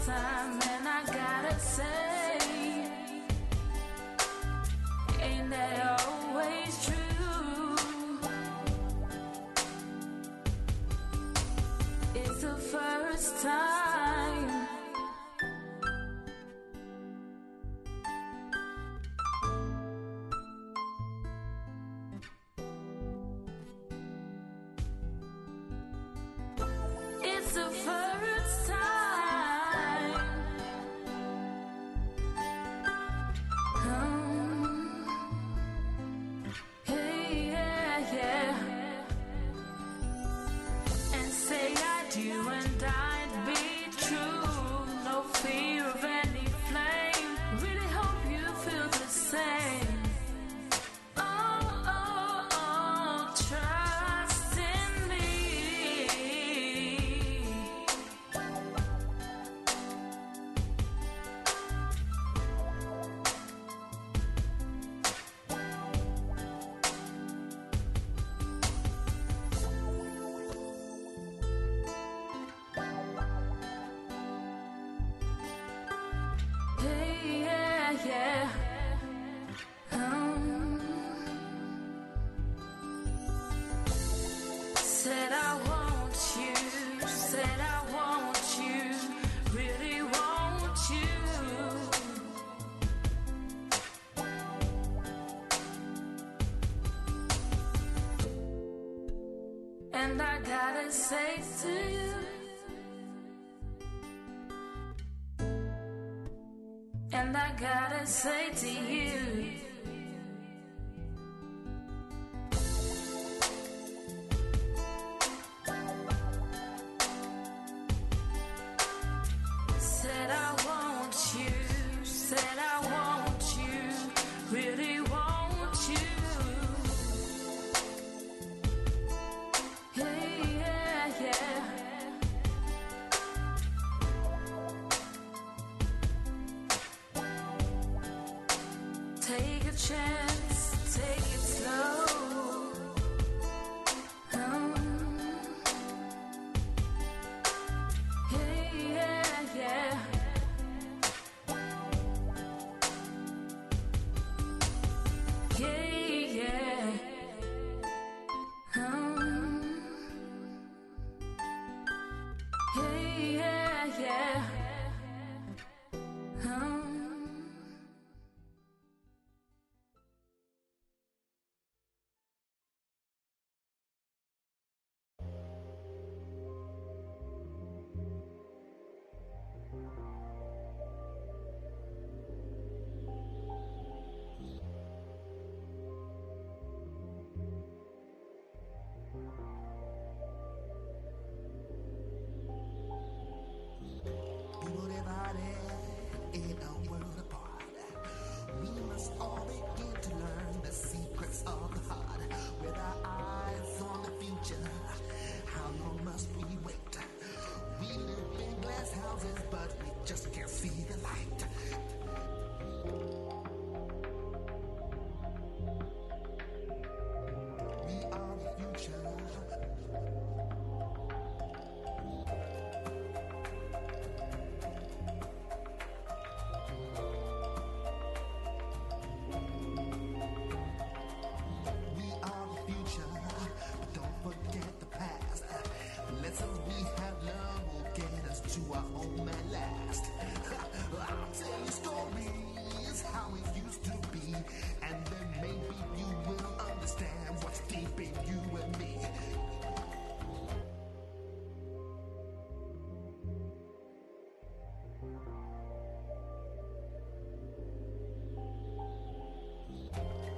time, and I gotta say, ain't that always true? It's the first time. It's the first time. Hey, yeah, yeah. And say I do and I'd be true. No fear of any flame. Really hope you feel the same. Trust in me. Hey, yeah, yeah. Said I want you, said I want you, really want you. And I gotta say to you, and I gotta say to you, said I want you, said I want you, really want you. Hey, yeah, yeah. Take a chance, take it slow. Hey, yeah, yeah. Yeah, yeah. Hey, yeah, yeah. People divided in a world apart. We must all begin to learn the secrets of the heart. With our eyes on the future, how long must we wait? We live in glass houses, but we just can't see the light. We are the future. We are the future, but don't forget the past. The lessons we have learned will get us to our home at last. I'll tell you stories, how it used to be, and then maybe you will understand what's deep in you and me.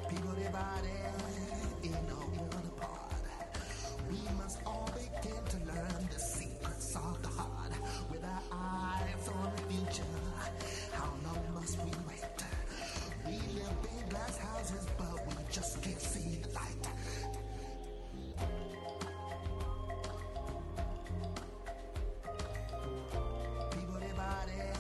People divided in a world apart. We must all begin to learn the secrets of the heart. With our eyes on the future, how long must we wait? We live in glass houses, but we just can't see the light. People divided.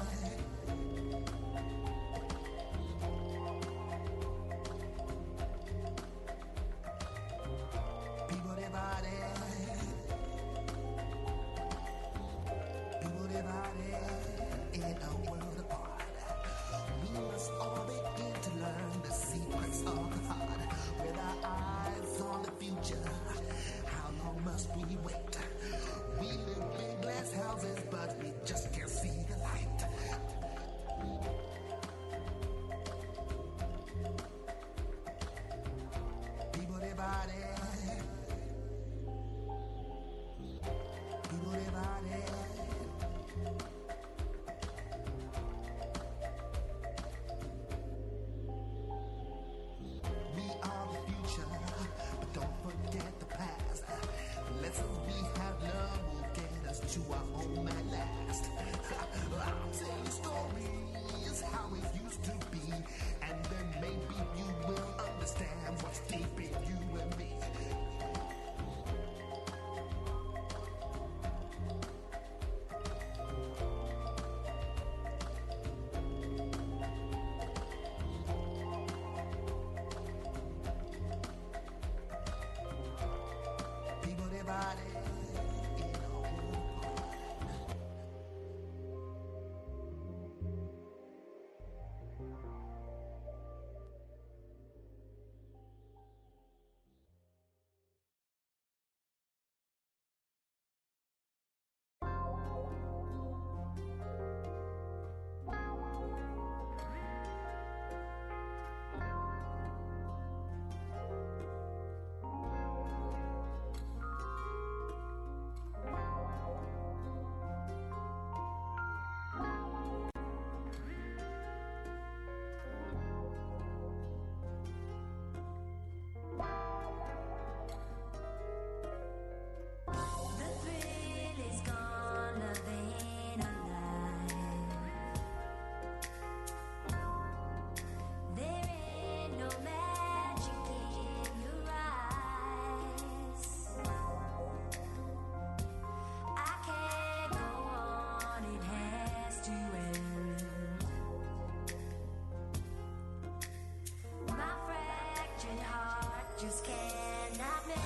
just cannot mend.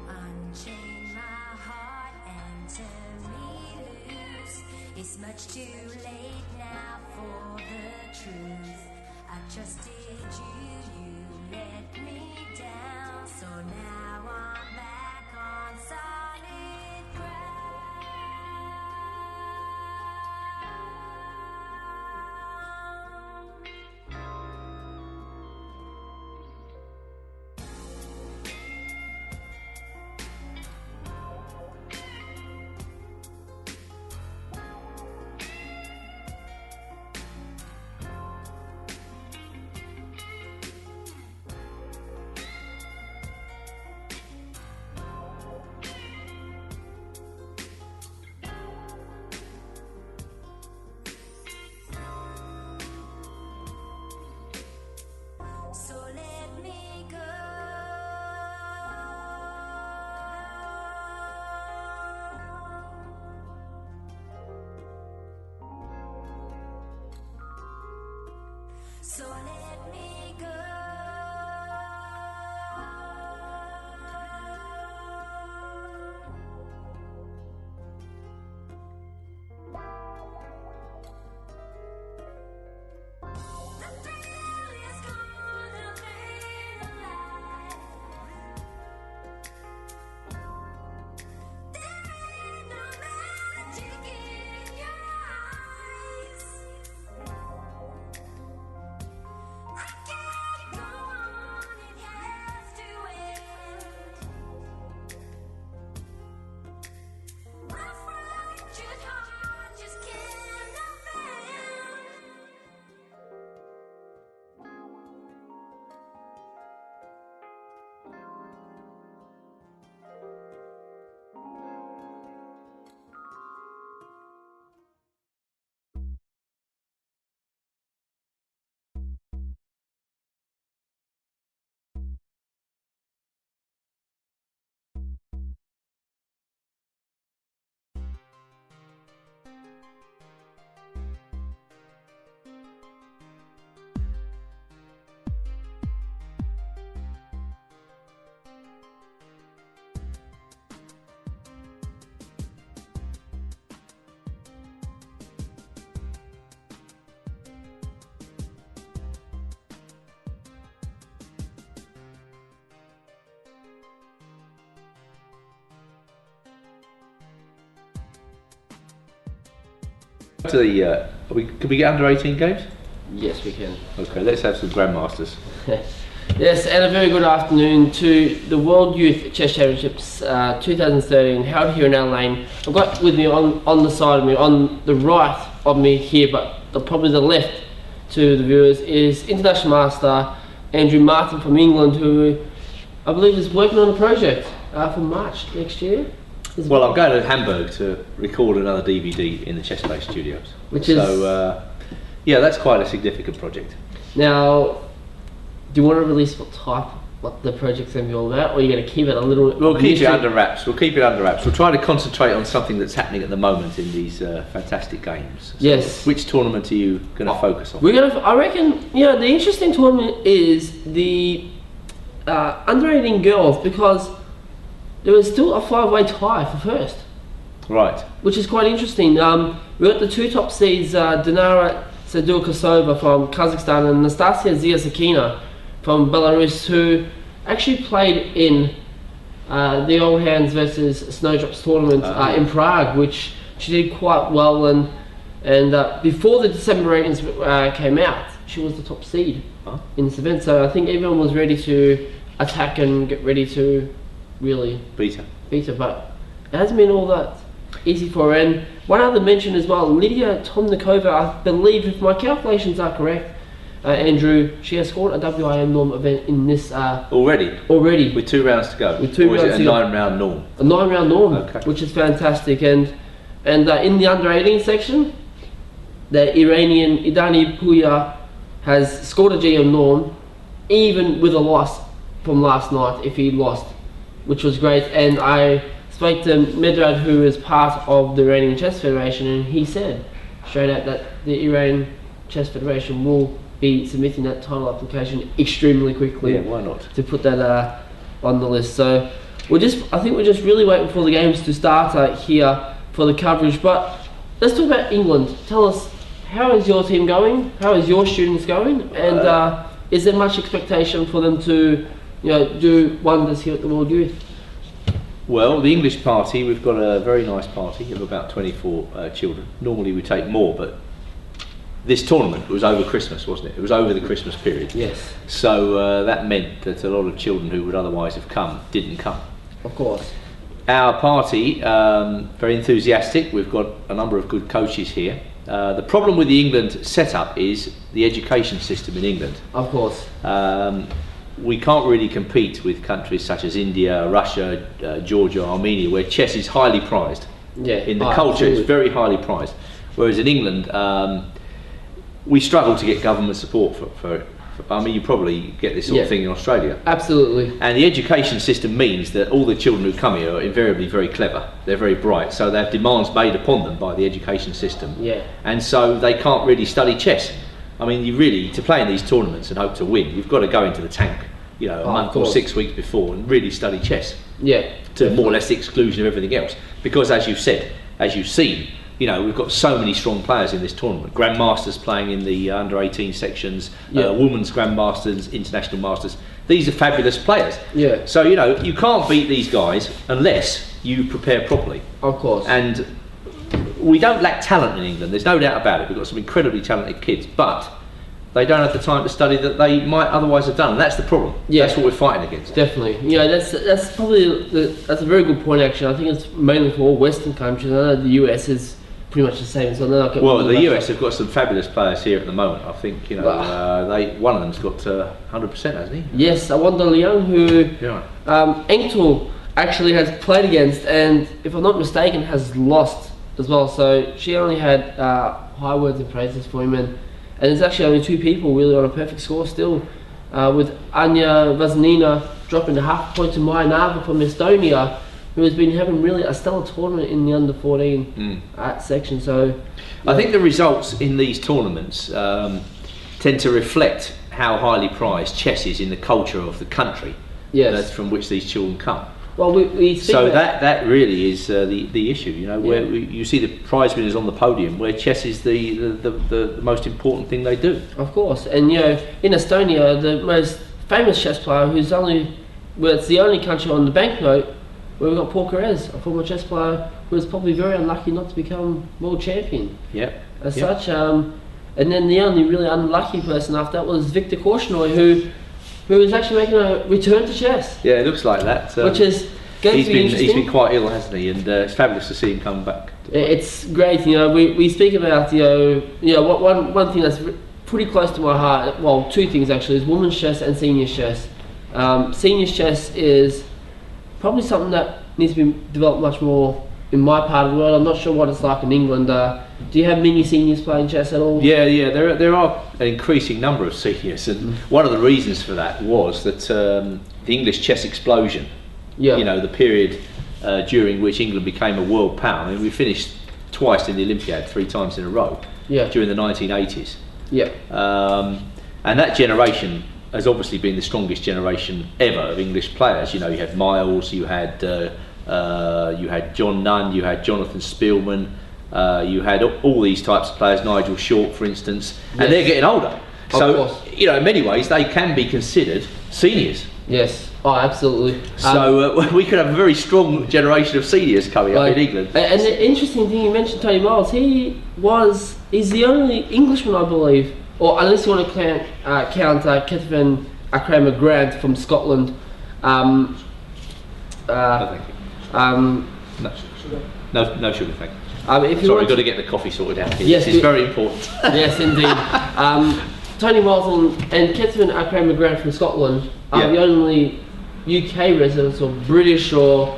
Unchain my heart and turn me loose. It's much too late now for the truth. I trusted you, you let me down. So now I'm back on solid ground. So let me go. So let me go. The thrill is gonna be alive. There ain't no magic in your eyes. I can't go on, it has to end. My fractured heart just cannot mend. To the, could we get under 18 games? Yes, we can. Okay, let's have some Grandmasters. Yes, and a very good afternoon to the World Youth Chess Championships 2013 held here in Adelaide. I've got with me on the side of me, on the right of me here, but probably the left to the viewers, is International Master Andrew Martin from England, who I believe is working on a project for March next year. Well, I'm going to Hamburg to record another DVD in the Chess Space Studios. Which is... So, yeah, that's quite a significant project. Now, do you want to release what the project's going to be all about, or are you going to keep it a little... We'll keep it under wraps. We'll keep it under wraps. We'll try to concentrate on something that's happening at the moment in these fantastic games. So yes. Which tournament are you going to focus on? We're going to... I reckon, you know, the interesting tournament is the under 18 girls, because there was still a 5-way tie for first. Right. Which is quite interesting. We got the two top seeds, Dinara Sadurkasova from Kazakhstan and Nastasia Ziasakina from Belarus, who actually played in the Old Hands versus Snowdrops tournament in Prague, which she did quite well, and before the December ratings came out, she was the top seed in this event. So I think everyone was ready to attack and get ready to really beat her. But it hasn't been all that easy for her. And one other mention as well, Lydia Tomnikova, I believe, if my calculations are correct, Andrew, she has scored a WIM norm event in this already with 2 rounds to go. With 2 rounds is it a 9-round norm? A 9-round norm, okay. Which is fantastic. And in the under 18 section, the Iranian Idani Puya has scored a GM norm, even with a loss from last night. If he lost, which was great. And I spoke to Medrad, who is part of the Iranian Chess Federation, and he said straight out that the Iranian Chess Federation will be submitting that title application extremely quickly. Yeah, why not? To put that on the list. So I think we're just really waiting for the games to start here for the coverage. But let's talk about England. Tell us, how is your team going? How is your students going? And is there much expectation for them to, do wonders here at the World Youth? Well, the English party, we've got a very nice party of about 24 children. Normally we take more, but this tournament was over Christmas, wasn't it? It was over the Christmas period. Yes. So that meant that a lot of children who would otherwise have come didn't come. Of course. Our party, very enthusiastic. We've got a number of good coaches here. The problem with the England setup is the education system in England. Of course. We can't really compete with countries such as India, Russia, Georgia, Armenia, where chess is highly prized. Yeah. In the culture, absolutely. It's very highly prized. Whereas in England, we struggle to get government support for it. I mean, you probably get this sort of thing in Australia. Absolutely. And the education system means that all the children who come here are invariably very clever. They're very bright, so they have demands made upon them by the education system. Yeah. And so they can't really study chess. I mean, you really, to play in these tournaments and hope to win, you've got to go into the tank, a month or 6 weeks before and really study chess. Yeah. To more or less the exclusion of everything else. Because as you've said, as you've seen, we've got so many strong players in this tournament. Grandmasters playing in the under 18 sections, women's grandmasters, international masters. These are fabulous players. Yeah. So, you can't beat these guys unless you prepare properly. Of course. And we don't lack talent in England, there's no doubt about it. We've got some incredibly talented kids, but they don't have the time to study that they might otherwise have done. And that's the problem. Yeah. That's what we're fighting against. Definitely. That's probably that's a very good point actually. I think it's mainly for all Western countries. I know the US is pretty much the same. So well, the US have got some fabulous players here at the moment. I think one of them's got 100%, hasn't he? Yes, Wanda Leung, who Engtul actually has played against, and if I'm not mistaken, has lost as well. So she only had high words and praises for him, and there's actually only 2 people really on a perfect score still, with Anya Vaznina dropping a half point to Maya Nava from Estonia, who has been having really a stellar tournament in the under 14 section. So I think the results in these tournaments tend to reflect how highly prized chess is in the culture of the country from which these children come. Well, we speak so that really is the issue, where you see the prize winners on the podium, where chess is the most important thing they do. Of course, and in Estonia, the most famous chess player, it's the only country on the banknote where we've got Paul Carez, a former chess player who was probably very unlucky not to become world champion. Such, and then the only really unlucky person after that was Victor Korchnoi, who is actually making a return to chess. Yeah, it looks like that. Which is going to be interesting. He's been quite ill, hasn't he? And it's fabulous to see him come back. It's great. We speak about one thing that's pretty close to my heart. Well, 2 things actually: is women's chess and seniors chess. Seniors chess is probably something that needs to be developed much more in my part of the world. I'm not sure what it's like in England. Do you have many seniors playing chess at all? Yeah. There are an increasing number of seniors, and one of the reasons for that was that the English chess explosion. The period during which England became a world power. I mean, we finished twice in the Olympiad, 3 times in a row. During the 1980s. And that generation has obviously been the strongest generation ever of English players. You had Miles, you had John Nunn, you had Jonathan Spielman, you had all these types of players, Nigel Short for instance, and they're getting older. So, in many ways they can be considered seniors. Yes, absolutely. So we could have a very strong generation of seniors coming up in England. And the interesting thing, you mentioned Tony Miles, he's the only Englishman, I believe, or unless you want to count Catherine Akramer Grant from Scotland. No, thank you. No sugar, thank you. Sorry, we've got to get the coffee sorted out here. Yes, this is very important. Yes, indeed. Tony Walton and Catherine Akram McGrath from Scotland are Yeah. the only UK residents or British or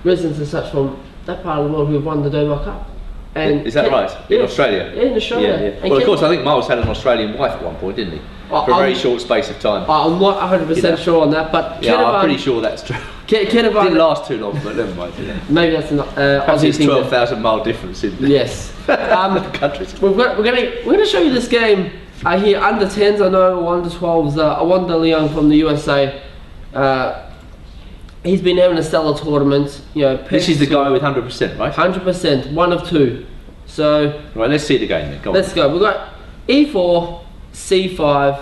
residents and such from that part of the world who have won the Dover Cup. And Is that right? In Australia? Yeah, in Australia. Yeah, yeah. And Well, of course, I think Miles had an Australian wife at one point, didn't he? For a very short space of time. I'm not 100% sure on that, but Yeah, I'm pretty sure that's true. Didn't last too long, but never mind. Maybe that's an Perhaps Aussie it's thing. 12,000 mile difference in Yes. countries. We're gonna show you this game here, under 10s. I know, under 12s. Awanda Leung from the USA. He's been having a stellar tournament. This is the guy with 100%, right? 100%, one of two. So Right, let's see the game then. Go on. let's go. We've got E4, C5,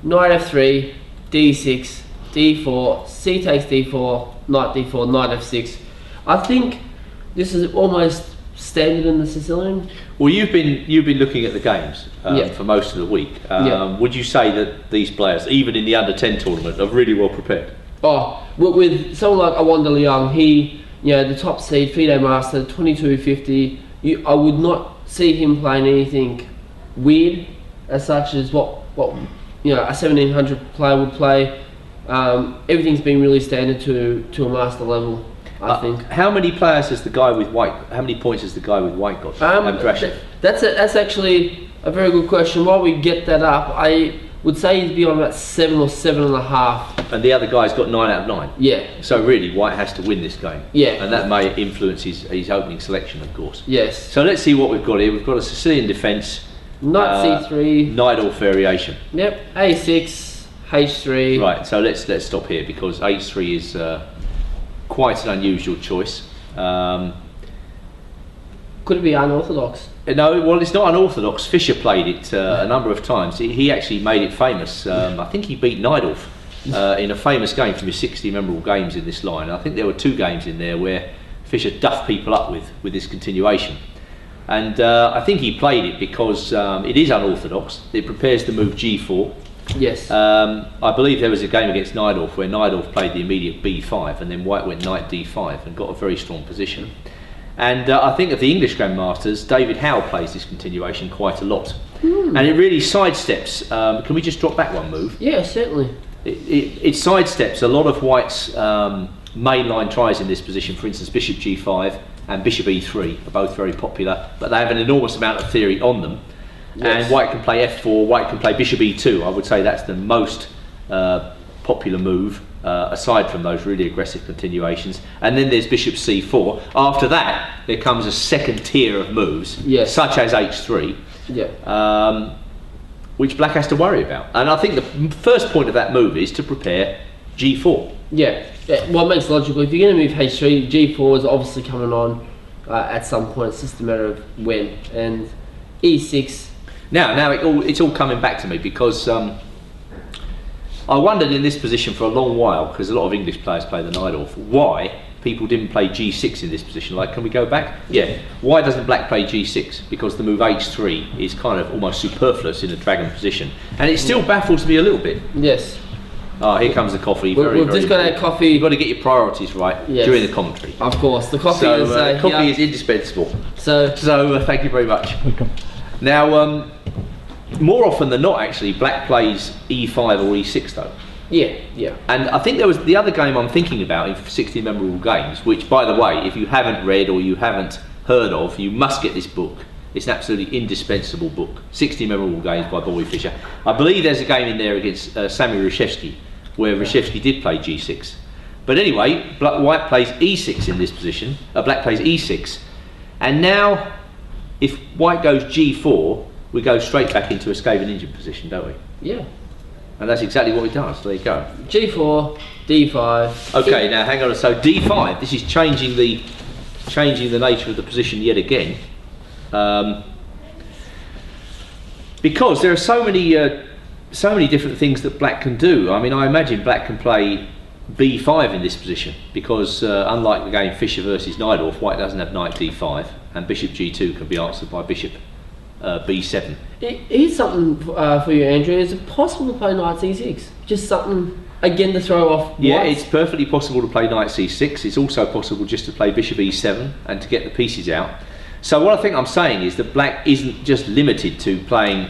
Knight F3, D6, D4, C takes D4, Knight D4, Knight F6. I think this is almost standard in the Sicilian. Well, you've been looking at the games Yeah. for most of the week. Yeah. Would you say that these players, even in the under 10 tournament, are really well prepared? Oh, with someone like Awanda Leung, he, the top seed, FIDE master, 2250. I would not see him playing anything weird, as such as what a 1700 player would play. Everything's been really standard to a master level, I think. How many players has the guy with white? How many points has the guy with white got? Abdrashev? That's actually a very good question. While we get that up, I would say he'd be on about 7 or 7.5. And the other guy's got 9 out of 9. Yeah. So really, White has to win this game. Yeah. And that may influence his opening selection, of course. Yes. So let's see what we've got here. We've got a Sicilian defence. Knight C3. Knight off variation. Yep. A6, H3. Right. So let's stop here because H3 is quite an unusual choice. Could it be unorthodox? No, well, it's not unorthodox. Fischer played it a number of times. He actually made it famous. I think he beat Neidorf in a famous game from his 60 memorable games in this line. I think there were 2 games in there where Fischer duffed people up with this continuation. And I think he played it because it is unorthodox. It prepares the move G4. Yes. I believe there was a game against Neidorf where Neidorf played the immediate B5 and then White went Knight D5 and got a very strong position. And I think of the English Grandmasters, David Howe plays this continuation quite a lot. And it really sidesteps. Can we just drop back one move? Yeah, certainly. It sidesteps a lot of White's mainline tries in this position. For instance, Bishop G5 and Bishop E3 are both very popular, but they have an enormous amount of theory on them. Yes. And White can play F4, White can play Bishop E2. I would say that's the most popular move, aside from those really aggressive continuations. And then there's Bishop C4. After that, there comes a second tier of moves, Yes. such as H3, Yeah. which Black has to worry about. And I think the first point of that move is to prepare G4. Yeah. Well, it makes logical. If you're going to move H3, G4 is obviously coming on at some point. It's just a matter of when. And E6. Now it's all coming back to me because I wondered in this position for a long while, because a lot of English players play the Neidorf, why people didn't play G6 in this position. Like, can we go back? Yeah. Why doesn't Black play G6? Because the move H3 is kind of almost superfluous in a dragon position, and it still baffles me a little bit. Yes. Oh, here comes the coffee. We've just got our coffee. You've got to get your priorities right during the commentary. Of course, the coffee So is coffee is indispensable. So thank you very much. Now, more often than not, actually, Black plays E5 or E6 though. yeah. And I think there was the other game I'm thinking about in 60 Memorable Games, which, by the way, if you haven't read or you haven't heard of, you must get this book. It's an absolutely indispensable book. 60 Memorable Games by Bobby Fischer. I believe there's a game in there against Sami Reshevsky, where Reshevsky did play G6. But anyway, White plays E6 in this position. Black plays E6. And now, if White goes G4, we go straight back into a Skaven Indian position, don't we? Yeah. And that's exactly what he does. There you go. G4, D5. Okay, now hang on. So D5. This is changing the nature of the position yet again, because there are so many different things that Black can do. I mean, I imagine Black can play B5 in this position because, unlike the game Fischer versus Neidorf, White doesn't have Knight D5, and Bishop G2 can be answered by Bishop B7. Here's something for you, Andrew. Is it possible to play Knight C6? Just something again to throw off White? Yeah, it's perfectly possible to play Knight C6. It's also possible just to play Bishop E7 and to get the pieces out. So what I think I'm saying is that Black isn't just limited to playing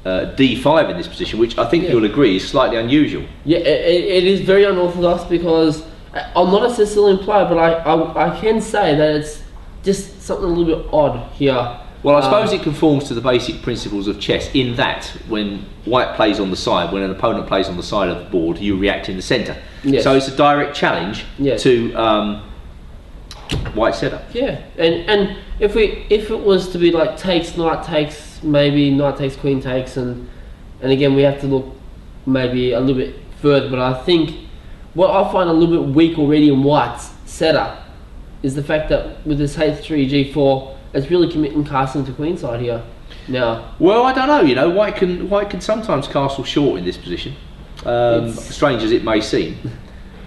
D5 in this position, which I think you'll agree is slightly unusual. Yeah, it is very unorthodox because I'm not a Sicilian player, but I can say that it's just something a little bit odd here. Well, I suppose it conforms to the basic principles of chess in that when white plays on the side, when an opponent plays on the side of the board, you react in the centre. Yes. So it's a direct challenge to white setup. Yeah, and if it was to be like takes, knight takes, maybe knight takes, queen takes, and again we have to look maybe a little bit further, but I think what I find a little bit weak already in white's setup is the fact that with this h3 g4, it's really committing castle to queenside here now. Well, I don't know. You know, white can sometimes castle short in this position, strange as it may seem,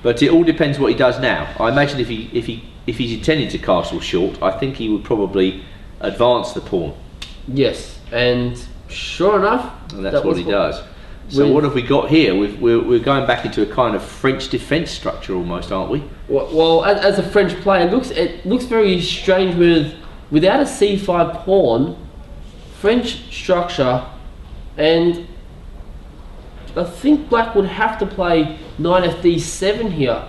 but it all depends what he does now. I imagine if he's intending to castle short, I think he would probably advance the pawn. Yes, and sure enough, and that's what he does. So what have we got here? We're going back into a kind of French defence structure almost, aren't we? Well, as a French player, it looks very strange without a c5 pawn, French structure, and I think black would have to play knight fd7 here,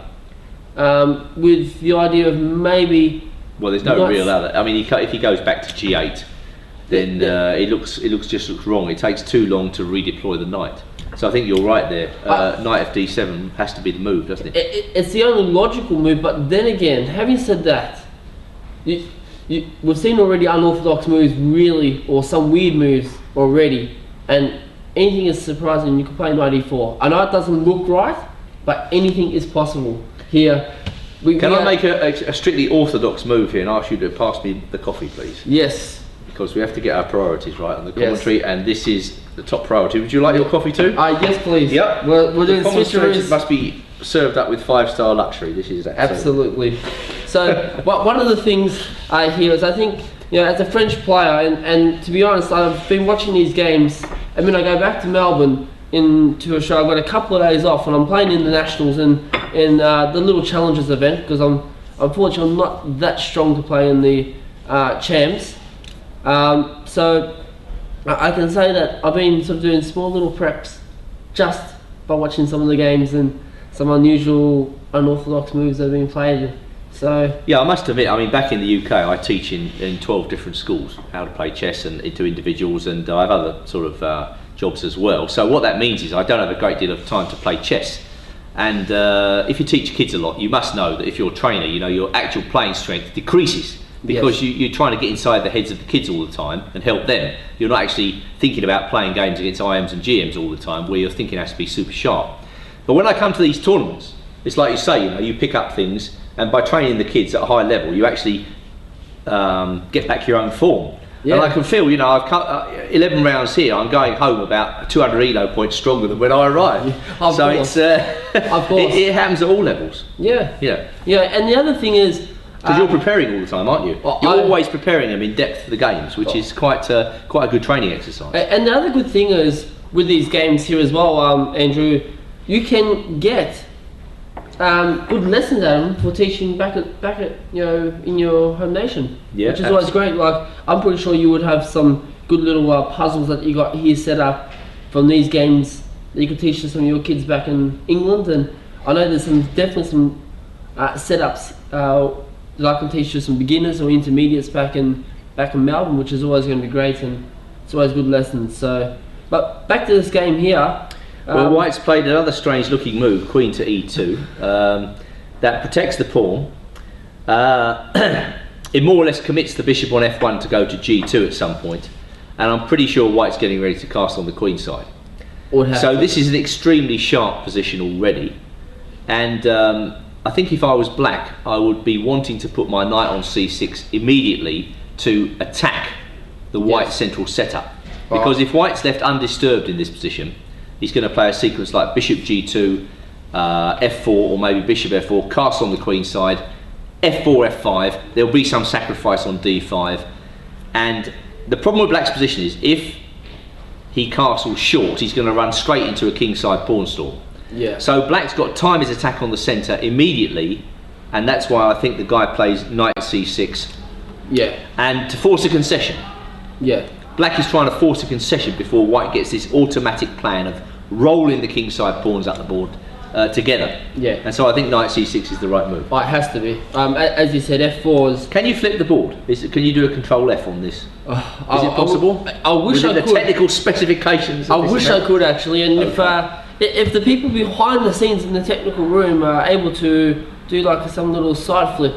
with the idea of maybe. Well, there's no real other. I mean, if he goes back to g8, then it looks wrong. It takes too long to redeploy the knight. So I think you're right there. Knight fd7 has to be the move, doesn't it? It's the only logical move. But then again, having said that, we've seen already unorthodox moves, really, or some weird moves already, and anything is surprising. You can play knight e4. I know it doesn't look right, but anything is possible here. Can I make a strictly orthodox move here and ask you to pass me the coffee, please? Yes. Because we have to get our priorities right on the commentary, and this is the top priority. Would you like your coffee too? Yes, please. Yep. We're doing switcheroos. Must be served up with 5-star luxury. This is absolutely. So, one of the things here is I think, you know, as a French player, and to be honest, I've been watching these games. I mean, I go back to Melbourne into a show. I've got a couple of days off, and I'm playing in the nationals and in the little challenges event because unfortunately I'm not that strong to play in the champs. So I can say that I've been sort of doing small little preps just by watching some of the games and some unusual, unorthodox moves that have been played. So yeah, I must admit, I mean, back in the UK, I teach in 12 different schools how to play chess and into individuals, and I have other sort of jobs as well. So what that means is I don't have a great deal of time to play chess. And if you teach kids a lot, you must know that if you're a trainer, you know, your actual playing strength decreases. Because you're trying to get inside the heads of the kids all the time and help them. You're not actually thinking about playing games against IMs and GMs all the time, where your thinking has to be super sharp. But when I come to these tournaments, it's like you say, you know, you pick up things, and by training the kids at a high level, you actually get back your own form. Yeah. And I can feel, you know, I've cut 11 rounds here. I'm going home about 200 elo points stronger than when I arrived. So it's it happens at all levels. Yeah. Yeah. Yeah. And the other thing is, because you're preparing all the time, aren't you? You're always preparing them in depth for the games, which is quite a good training exercise. And the other good thing is with these games here as well, Andrew, you can get good lessons at them for teaching back at you know, in your home nation, which is always great. Like, I'm pretty sure you would have some good little puzzles that you got here set up from these games that you could teach to some of your kids back in England. And I know there's definitely some setups that I can teach to some beginners or intermediates back in Melbourne, which is always going to be great, and it's always good lessons. So, but back to this game here. Well, White's played another strange looking move, queen to e2, that protects the pawn. It more or less commits the bishop on f1 to go to g2 at some point, and I'm pretty sure White's getting ready to cast on the queen side. So this is an extremely sharp position already, and I think if I was black, I would be wanting to put my knight on c6 immediately to attack the white central setup. Because if White's left undisturbed in this position, he's going to play a sequence like bishop g2, f4, or maybe bishop f4, castle on the queen side, f4, f5, there'll be some sacrifice on d5. And the problem with black's position is if he castles short, he's going to run straight into a kingside pawn storm. Yeah. So black's got to time his attack on the centre immediately, and that's why I think the guy plays knight c6. Yeah. And to force a concession. Yeah. black is trying to force a concession before white gets this automatic plan of rolling the kingside pawns up the board together. Yeah. And so I think knight c6 is the right move. Oh, it has to be. As you said, f4 is... Can you flip the board? Can you do a control F on this? Is it possible? I wish I Within could. the technical specifications. I wish I could actually, and if the people behind the scenes in the technical room are able to do like some little side flip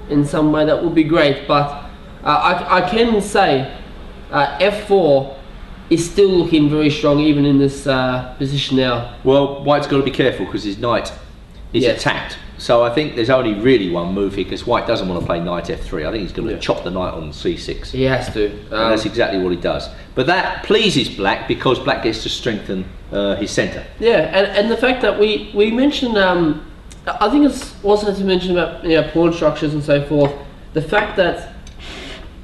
in some way, that would be great. But I can say f4 is still looking very strong even in this position now. Well, white's got to be careful because his knight is attacked. So I think there's only really one move here because white doesn't want to play knight f3. I think he's going to chop the knight on c6. He has to. And that's exactly what he does. But that pleases black because black gets to strengthen his centre. Yeah, and the fact that we mentioned, I think it's also to mention about pawn structures and so forth. The fact that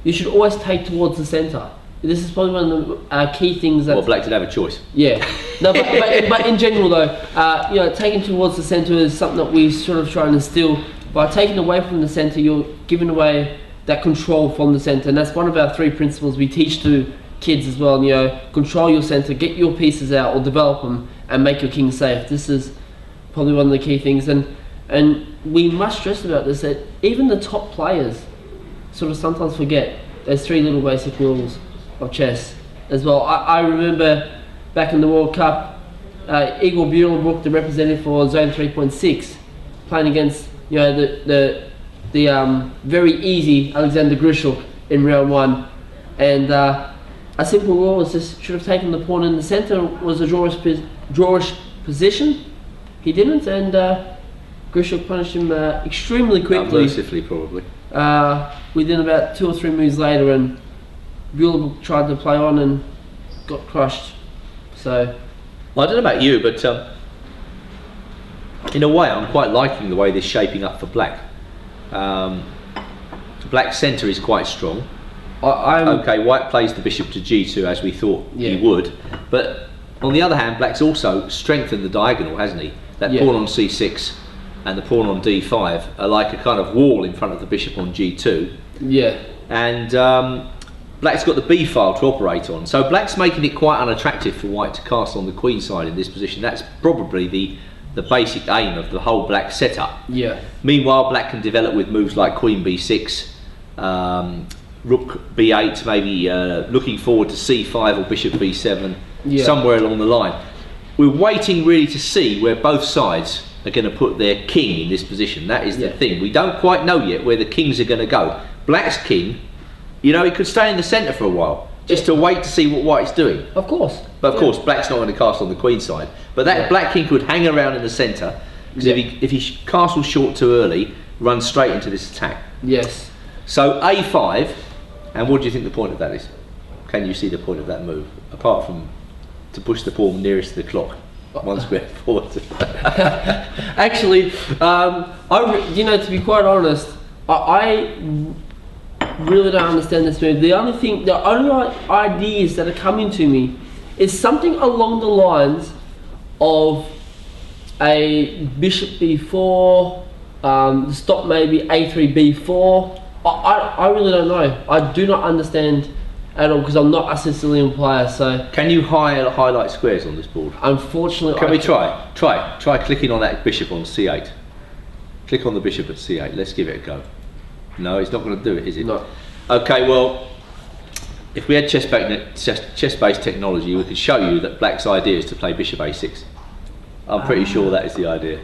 you should always take towards the centre. This is probably one of the key things that... Well, black did have a choice. Yeah. No, but in general though, taking towards the centre is something that we sort of try and instill. By taking away from the centre, you're giving away that control from the centre, and that's one of our 3 principles we teach to kids as well. Control your centre, get your pieces out or develop them, and make your king safe. This is probably one of the key things, and we must stress about this, that even the top players sort of sometimes forget those 3 little basic rules of chess as well. I remember back in the World Cup, Igor Buehlerbrook, the representative for Zone 3.6, playing against the very easy Alexander Grishuk in round 1, and a simple rule was just should have taken the pawn in the centre, was a drawish position. He didn't, and Grishuk punished him extremely quickly. Unmercifully, probably. Within about 2 or 3 moves later, and Buehlerbrook tried to play on and got crushed. So, well, I don't know about you, but in a way, I'm quite liking the way this is shaping up for black. Black's centre is quite strong. Okay, white plays the bishop to g2 as we thought he would, but on the other hand, black's also strengthened the diagonal, hasn't he? That pawn on c6 and the pawn on d5 are like a kind of wall in front of the bishop on g2. Yeah. And black's got the b file to operate on, so black's making it quite unattractive for white to cast on the queen side in this position. That's probably the basic aim of the whole black setup. Yeah. Meanwhile, black can develop with moves like queen b6, rook b8, maybe looking forward to c5 or bishop b7, somewhere along the line. We're waiting really to see where both sides are going to put their king in this position. That is the thing. We don't quite know yet where the kings are going to go. Black's king, he could stay in the centre for a while, just to wait to see what white's doing. Of course. But of course, black's not going to cast on the queen side. But that black king could hang around in the centre, because if he castles short too early, runs straight into this attack. Yes. So a5, and what do you think the point of that is? Can you see the point of that move, apart from to push the pawn nearest to the clock, 1 square forward? Actually, to be quite honest, I really don't understand this move. The only ideas that are coming to me is something along the lines of a bishop b4, stop maybe a3 b4. I really don't know. I do not understand at all because I'm not a Sicilian player. So can you highlight squares on this board? Unfortunately, can we try clicking on that bishop on c8? Click on the bishop at c8. Let's give it a go. No, it's not going to do it, is it? No. Okay, well, if we had chess-based technology, we could show you that black's idea is to play bishop a6. I'm pretty sure that is the idea.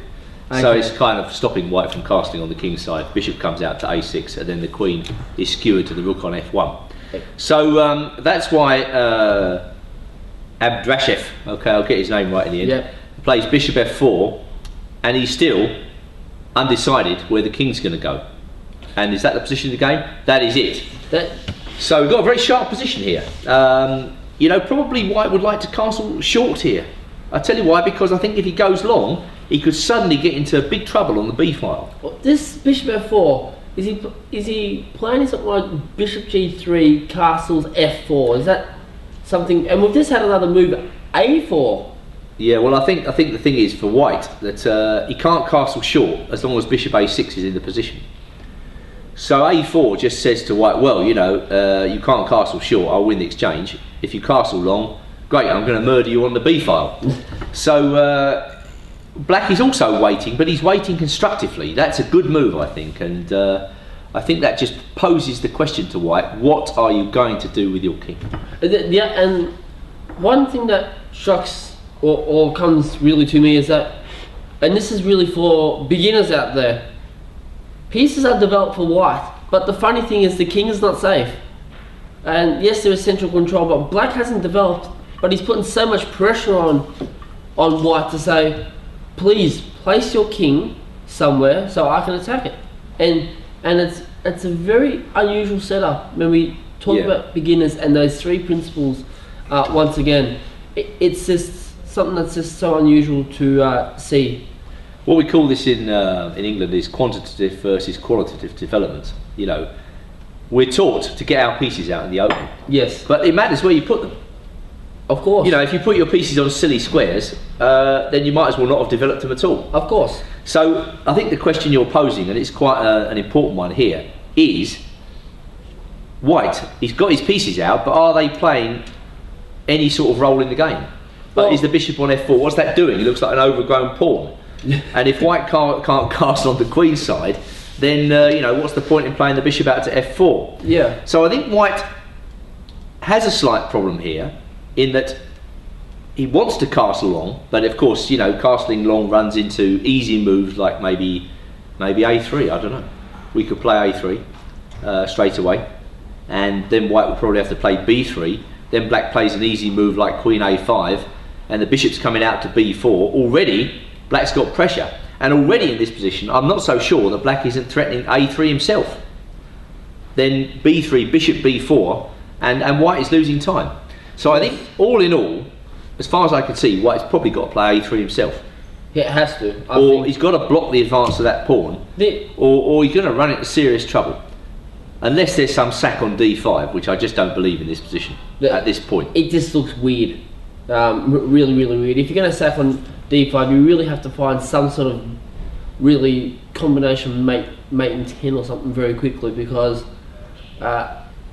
Okay. So it's kind of stopping white from casting on the king's side. Bishop comes out to a6, and then the queen is skewered to the rook on f1. Okay. So that's why Abdrashev, okay, I'll get his name right in the end, plays bishop f4, and he's still undecided where the king's going to go. And is that the position of the game? That is it. So we've got a very sharp position here. Probably white would like to castle short here. I tell you why, because I think if he goes long, he could suddenly get into big trouble on the b file. Well, this bishop f4, is he planning something like bishop g3, castles f4? Is that something? And we've just had another move, a4. Yeah, well, I think the thing is for white that he can't castle short as long as bishop a6 is in the position. So A4 just says to white, well, you know, you can't castle short, I'll win the exchange. If you castle long, great, I'm going to murder you on the B file. So black is also waiting, but he's waiting constructively. That's a good move, I think, and I think that just poses the question to white, what are you going to do with your king? Yeah, and one thing that shocks or comes really to me is that, and this is really for beginners out there, pieces are developed for white, but the funny thing is the king is not safe. And yes, there is central control, but black hasn't developed, but he's putting so much pressure on white to say, please place your king somewhere so I can attack it. And it's a very unusual setup when we talk about beginners and those three principles. Once again, it's just something that's just so unusual to see. What we call this in England is quantitative versus qualitative development. You know, we're taught to get our pieces out in the open. Yes. But it matters where you put them. Of course. You know, if you put your pieces on silly squares, then you might as well not have developed them at all. Of course. So I think the question you're posing, and it's quite an important one here, is white, he's got his pieces out, but are they playing any sort of role in the game? But is the bishop on f4, what's that doing? It looks like an overgrown pawn. And if white can't castle on the queen's side, then you know, what's the point in playing the bishop out to f4? Yeah. So I think white has a slight problem here in that he wants to castle long, but of course, you know, castling long runs into easy moves like maybe a3, I don't know. We could play a3 straight away, and then white will probably have to play b3, then black plays an easy move like queen a5, and the bishop's coming out to b4. Already black's got pressure, and already in this position I'm not so sure that black isn't threatening a3 himself. Then b3, bishop b4, and white is losing time. So I think all in all, as far as I can see, white's probably got to play a3 himself. Yeah, it has to. I or think he's got to block the advance of that pawn, or he's going to run into serious trouble. Unless there's some sack on d5, which I just don't believe in this position at this point. It just looks weird. Really, really weird. If you're going to sack on d5, you really have to find some sort of really combination mate in 10 or something very quickly, because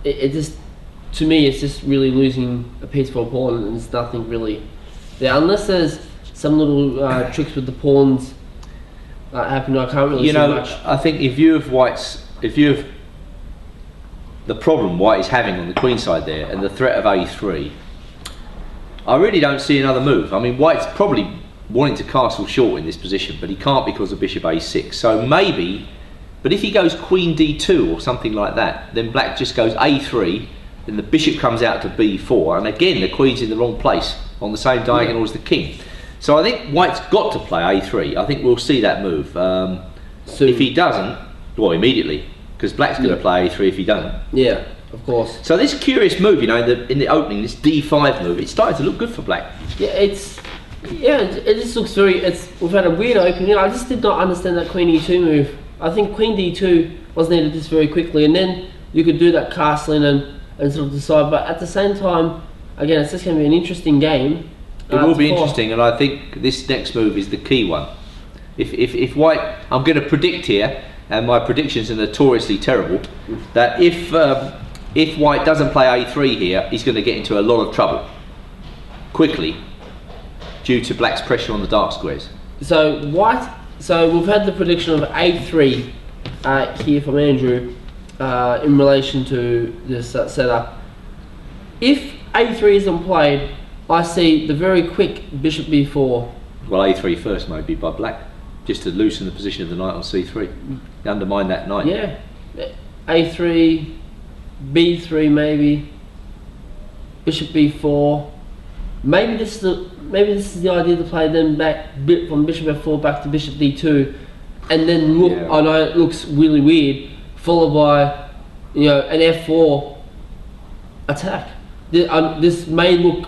it just, to me, it's just really losing a piece for a pawn, and there's nothing really there. Unless there's some little tricks with the pawns happening, I can't really see much. I think in view of the problem white is having on the queen side there, and the threat of a3, I really don't see another move. I mean, white's probably wanting to castle short in this position, but he can't because of bishop a6. So maybe, but if he goes queen d2 or something like that, then black just goes a3, then the bishop comes out to b4, and again the queen's in the wrong place on the same diagonal as the king. So I think white's got to play a3. I think we'll see that move. So if he doesn't, well, immediately, because black's going to play a3 if he doesn't. Yeah, of course. So this curious move, you know, in the opening, this d5 move, it's starting to look good for black. Yeah, it just looks very. We've had a weird opening. I just did not understand that queen e2 move. I think queen d2 was needed just very quickly, and then you could do that castling and sort of decide. But at the same time, again, it's just going to be an interesting game. It will be interesting, and I think this next move is the key one. If white, I'm going to predict here, and my predictions are notoriously terrible, that if white doesn't play a3 here, he's going to get into a lot of trouble quickly due to black's pressure on the dark squares. So we've had the prediction of a3 here from Andrew in relation to this setup. If a3 isn't played, I see the very quick bishop b4. Well, a3 first maybe by black, just to loosen the position of the knight on c3, undermine that knight. Yeah, a3, b3 maybe, bishop b4. Maybe this is the idea to play them back from bishop f4 back to bishop d2, and then look. Yeah. I know it looks really weird, followed by, you know, an f4 attack. This may look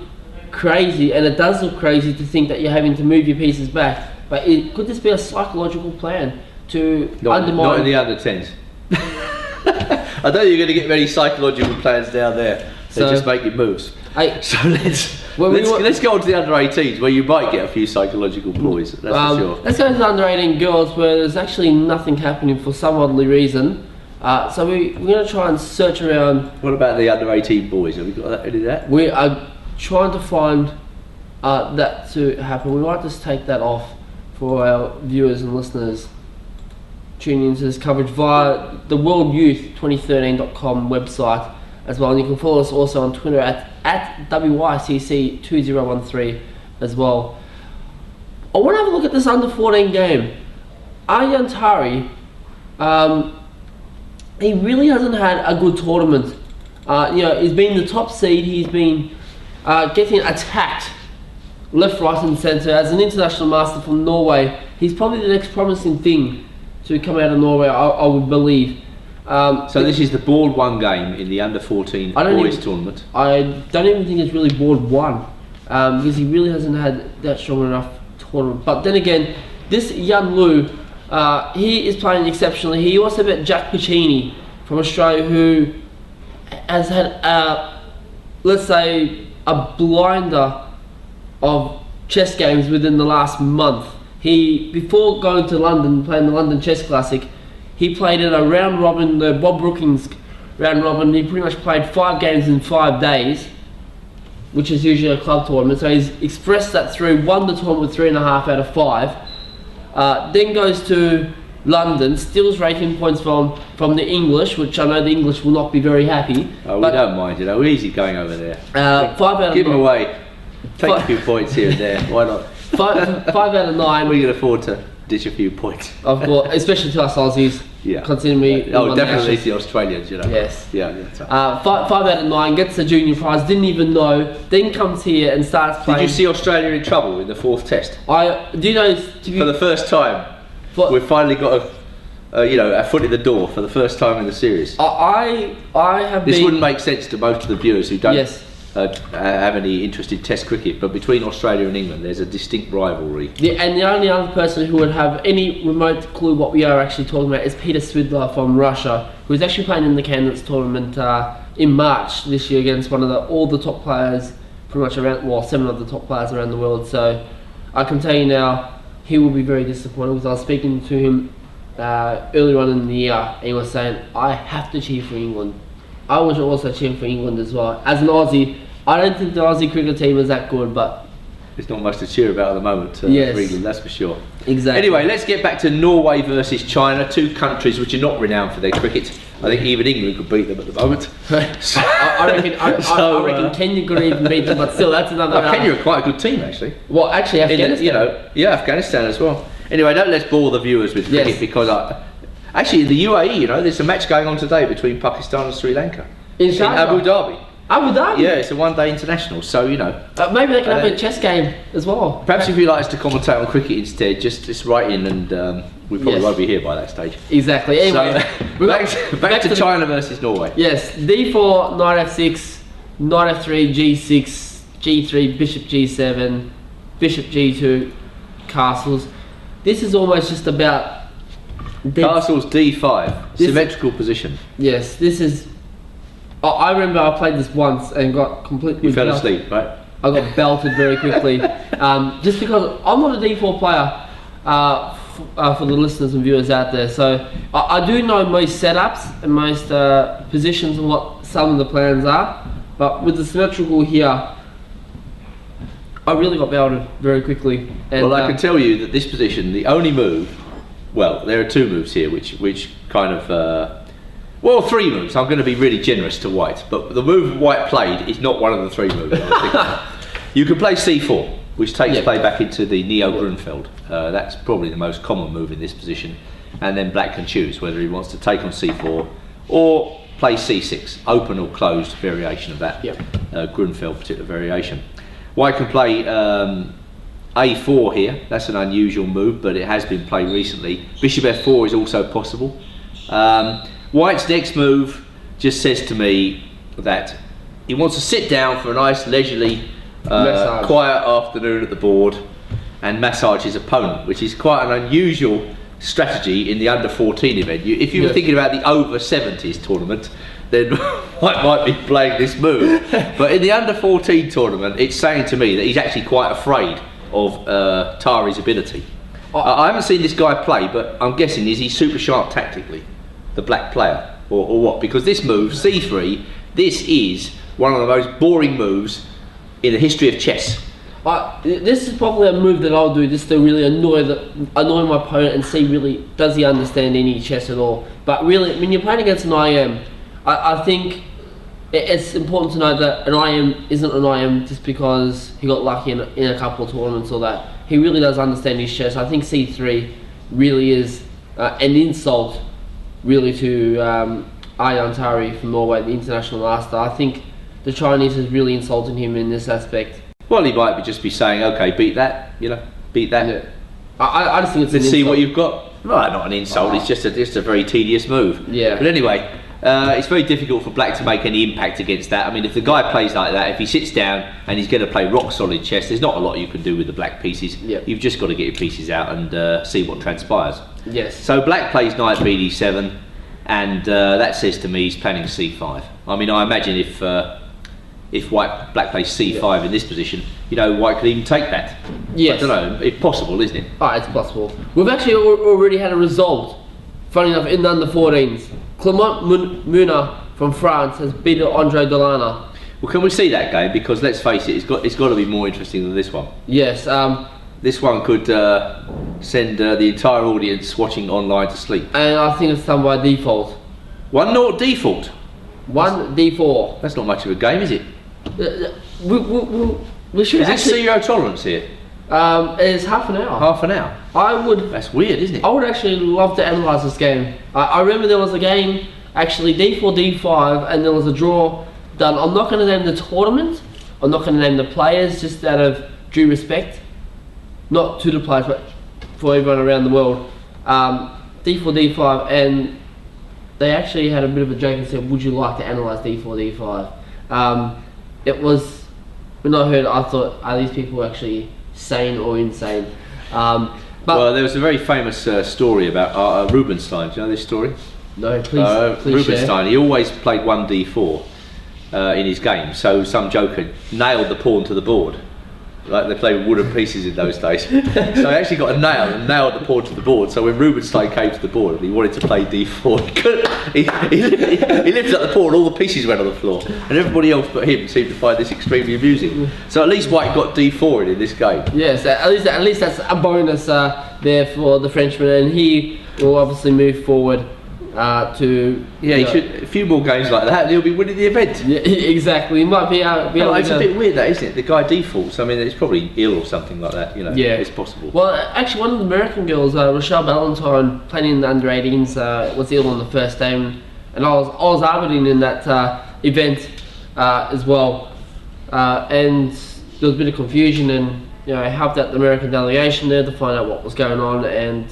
crazy, and it does look crazy to think that you're having to move your pieces back. But could this be a psychological plan to undermine? Not in the under 10s. I don't think you're going to get many psychological plans down there. They're just making moves. So let's go on to the under 18s, where you might get a few psychological ploys. That's for sure. Let's go to the under 18 girls, where there's actually nothing happening for some oddly reason. So we're going to try and search around. What about the under 18 boys? Have we got any of that? We are trying to find that to happen. We might just take that off for our viewers and listeners tuning into this coverage via the worldyouth2013.com website as well. And you can follow us also on Twitter at WYCC2013 as well. I want to have a look at this under 14 game. Aryan Tari, he really hasn't had a good tournament. He's been the top seed. He's been getting attacked left, right and centre. As an international master from Norway, he's probably the next promising thing to come out of Norway, I would believe. So this is the board one game in the under 14 boys tournament. I don't even think it's really board one, because he really hasn't had that strong enough tournament. But then again, this Yan Lu, he is playing exceptionally. He also beat Jack Piccini from Australia, who has had, let's say, a blinder of chess games within the last month. Before going to London, playing the London Chess Classic, he played in a round robin, the Bob Brookings round robin. He pretty much played 5 games in 5 days, which is usually a club tournament. So he's expressed that through, won the tournament with 3.5 out of 5. Then goes to London, steals rating points from the English, which I know the English will not be very happy. Oh, we don't mind, we're easy going over there. 5 out of Give them away. Take a few points here and there. Why not? 5 out of 9. We can afford to dish a few points. Of course, especially to us Aussies. Yeah. Considering we. Oh, definitely the Australians, Yes. Yeah. 5 out of 9, gets the junior prize, didn't even know, then comes here and starts playing. Did you see Australia in trouble in the 4th test? Do you know? For the first time, we've finally got a foot in the door for the first time in the series. I have This been. wouldn't make sense to most of the viewers who don't Yes. have any interest in Test cricket, but between Australia and England, there's a distinct rivalry. And the only other person who would have any remote clue what we are actually talking about is Peter Swidler from Russia, who is actually playing in the Candidates tournament in March this year against all the top players, pretty much around, 7 of the top players around the world. So I can tell you now, he will be very disappointed, because I was speaking to him earlier on in the year, and he was saying, I have to cheer for England. I was also cheering for England as well. As an Aussie, I don't think the Aussie cricket team is that good, but there's not much to cheer about at the moment for yes. England, that's for sure. Exactly. Anyway, let's get back to Norway versus China, 2 countries which are not renowned for their cricket. I think even England could beat them at the moment. I reckon Kenya could even beat them, but still, that's another. Kenya are quite a good team, actually. Well, actually, Afghanistan. Afghanistan as well. Anyway, don't let's bore the viewers with cricket, because actually in the UAE, there's a match going on today between Pakistan and Sri Lanka in Abu Dhabi. Abu Dhabi? Yeah, it's a 1-day international, so maybe they can have a chess game as well. Perhaps if you'd like us to commentate on cricket instead, just write in, and we probably won't be here by that stage. Exactly. Anyway, so, back to China versus Norway. Yes, D4, knight F6, knight F3, G6, G3, bishop G7, bishop G2, castles. This is almost just about castles D5, symmetrical position. Yes, this is. I remember I played this once and got completely. You fell asleep, right? I got belted very quickly, just because I'm not a D4 player. For the listeners and viewers out there, so I do know most setups and most positions and what some of the plans are, but with the symmetrical here, I really got belted very quickly. And, well, I can tell you that this position, the only move, well, there are 2 moves here which kind of, 3 moves. I'm going to be really generous to White, but the move White played is not one of the 3 moves. You can play C4, which takes play back into the Neo-Grunfeld. That's probably the most common move in this position, and then Black can choose whether he wants to take on C4 or play C6, open or closed variation of that Grunfeld particular variation. White can play A4 here. That's an unusual move, but it has been played recently. Bishop F4 is also possible. White's next move just says to me that he wants to sit down for a nice leisurely quiet afternoon at the board and massage his opponent, which is quite an unusual strategy in the under 14 event. If you were thinking about the over 70s tournament, then White might be playing this move, but in the under 14 tournament, it's saying to me that he's actually quite afraid of Tari's ability. I haven't seen this guy play, but I'm guessing, is he super sharp tactically, the black player? or what? Because this move, C3, this is one of the most boring moves in the history of chess. This is probably a move that I'll do just to really annoy my opponent and see really does he understand any chess at all. But really, when you're playing against an IM, I think it's important to know that an IM isn't an IM just because he got lucky in a couple of tournaments or that. He really does understand his chess. I think C3 really is an insult really to Arjan Tari from Norway, the international master. I think the Chinese is really insulting him in this aspect. Well, he might just be saying, okay, beat that, beat that. Yeah. I just think it's Let's an see insult. what you've got. No, not an insult, it's just a very tedious move. Yeah. But anyway, it's very difficult for black to make any impact against that. I mean, if the guy plays like that, if he sits down and he's going to play rock solid chess, there's not a lot you can do with the black pieces. Yep. You've just got to get your pieces out and see what transpires. Yes. So black plays knight bd7, and that says to me he's planning c5. I mean, I imagine if black plays c5 in this position, white could even take that. Yes. I don't know, it's possible, isn't it? It's possible. We've actually already had a result, funny enough, in the under 14s. Clement Muna from France has beaten Andre Delana. Well, can we see that game? Because let's face it, it's got to be more interesting than this one. Yes. This one could send the entire audience watching online to sleep. And I think it's done by default. 1-0 default. 1d4. That's not much of a game, is it? We should Is it actually. zero tolerance here? It's half an hour. Half an hour. That's weird, isn't it? I would actually love to analyse this game. I remember there was a game, actually d4, d5, and there was a draw done. I'm not going to name the tournament. I'm not going to name the players, just out of due respect. Not to the players, but for everyone around the world. D4, d5, and they actually had a bit of a joke and said, would you like to analyse d4, d5? It was, when I heard it, I thought, are these people actually sane or insane? But Well, there was a very famous story about Rubinstein. Do you know this story? no, please Rubinstein, share. he always played 1d4 in his game, so some joker nailed the pawn to the board. Like they played with wooden pieces in those days. So he actually got a nail and nailed the pawn to the board. So when Rubinstein came to the board and he wanted to play d4, he lifted up the pawn and all the pieces went on the floor. And everybody else but him seemed to find this extremely amusing. So at least white got d4 in this game. Yes, at least that's a bonus there for the Frenchman, and he will obviously move forward to. Yeah, he should. A few more games like that, and he'll be winning the event. Yeah, exactly. He might be out. It's a bit weird, that, isn't it? The guy defaults. I mean, it's probably ill or something like that. Yeah, it's possible. Well, actually, one of the American girls, Rochelle Ballantyne, playing in the under 18s, was ill on the first day, and I was arbitering in that event as well, and there was a bit of confusion, and I helped out the American delegation there to find out what was going on, and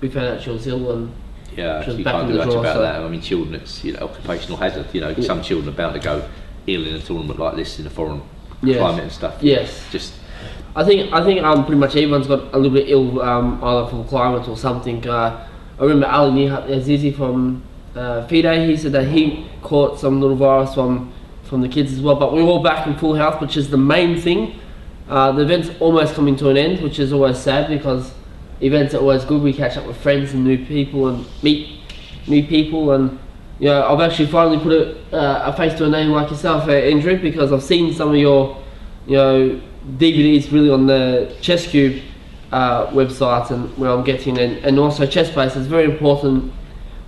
we found out she was ill and. Yeah, you can't do much about that. I mean, children, it's occupational hazard. Some children are bound to go ill in a tournament like this in a foreign climate and stuff. Yes. I think pretty much everyone's got a little bit ill, either from climate or something. I remember Ali Azizi from FIDE. He said that he caught some little virus from the kids as well. But we're all back in full health, which is the main thing. The event's almost coming to an end, which is always sad because. Events are always good. We catch up with friends and new people and meet new people, and I've actually finally put a face to a name like yourself, Andrew, because I've seen some of your DVDs really on the Chess Cube website and where I'm getting, and also Chess Base. It's very important.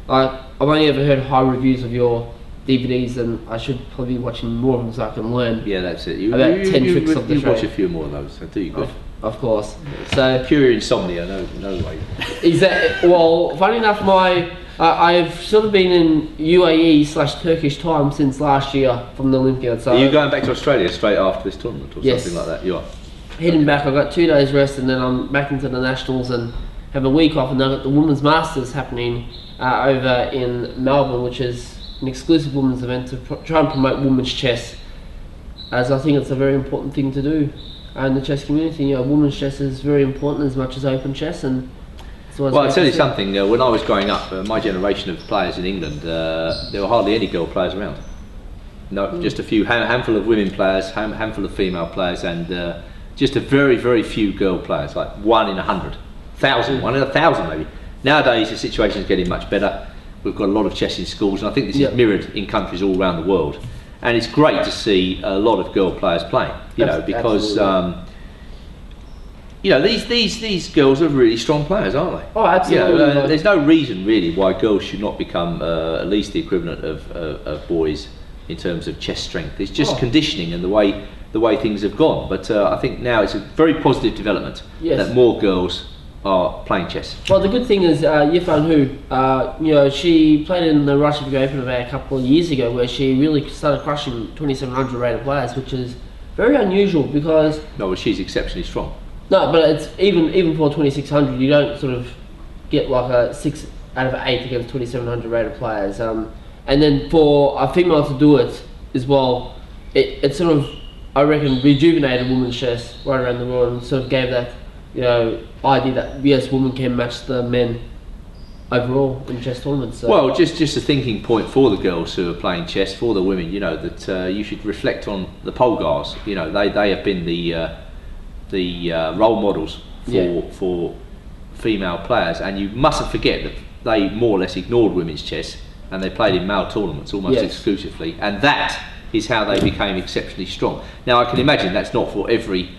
I've only ever heard high reviews of your DVDs, and I should probably be watching more of them so I can learn. Yeah, that's it. About 10 tricks of the you trade. watch a few more of those. So do you good. Of course. So pure insomnia, no way. Exactly. Well, funny enough, I've sort of been in UAE/Turkish time since last year from the Olympiad. So are you going back to Australia straight after this tournament or Yes. something like that? You are. Heading back. I've got 2 days rest, and then I'm back into the nationals and have a week off. And I've got the Women's Masters happening over in Melbourne, which is an exclusive women's event to try and promote women's chess, as I think it's a very important thing to do. In the chess community, women's chess is very important as much as open chess, and well, I'll tell you something. When I was growing up, my generation of players in England, there were hardly any girl players around. No, just a few, handful of women players, handful of female players, and just a very, very few girl players, like 1 in 100,000, 1 in 1,000 maybe. Nowadays, the situation is getting much better. we've got a lot of chess in schools, and I think this Yeah. is mirrored in countries all around the world. And it's great to see a lot of girl players playing, because these girls are really strong players, aren't they? Oh, absolutely. There's no reason really why girls should not become at least the equivalent of boys in terms of chess strength. It's just conditioning and the way things have gone. But I think now it's a very positive development that more girls are playing chess. Well, the good thing is Yifan Hu, she played in the Russian Big Open about a couple of years ago, where she really started crushing 2700 rated players, which is very unusual because... No, well, she's exceptionally strong. No, but it's even for 2600, you don't sort of get like a 6 out of 8 against 2700 rated players. And then for a female to do it as well, it sort of, I reckon, rejuvenated women's chess right around the world, and sort of gave that idea that yes, women can match the men overall in chess tournaments. So. Well, just a thinking point for the girls who are playing chess, for the women, that you should reflect on the Polgars. They have been the role models for female players, and you mustn't forget that they more or less ignored women's chess and they played in male tournaments almost exclusively, and that is how they became exceptionally strong. Now, I can imagine that's not for every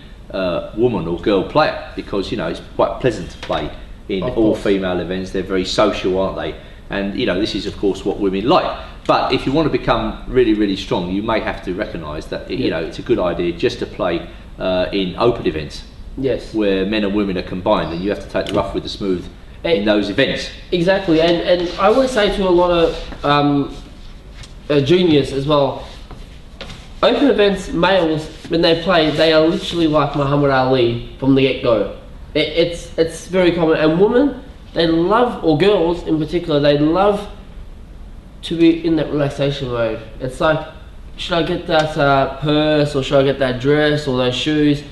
woman or girl player, because it's quite pleasant to play in all female events. They're very social, aren't they? And this is of course what women like. But if you want to become really, really strong, you may have to recognise that it's a good idea just to play in open events, where men and women are combined, and you have to take the rough with the smooth in those events. Exactly, and I always say to a lot of juniors as well, open events, males, when they play, they are literally like Muhammad Ali from the get-go. It's very common, and women, they love, or girls in particular, they love to be in that relaxation mode. It's like, should I get that purse, or should I get that dress, or those shoes?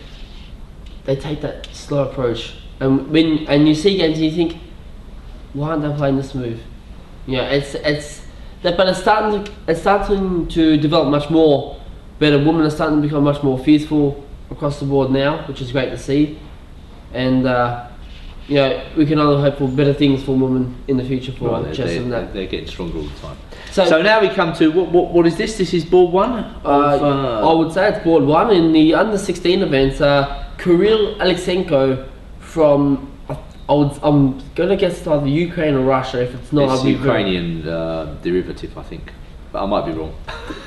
They take that slow approach, and you see games and you think, why aren't they playing this move? But it's starting to develop much more better. Women are starting to become much more fearful across the board now, which is great to see. And we can only hope for better things for women in the future for chess and that. They're getting stronger all the time. So now we come to what is this? This is board one. I would say it's board one in the under 16 events. Kirill Alexenko from I'm gonna guess it's either Ukraine or Russia. If it's not, it's Ukrainian derivative, I think. But I might be wrong.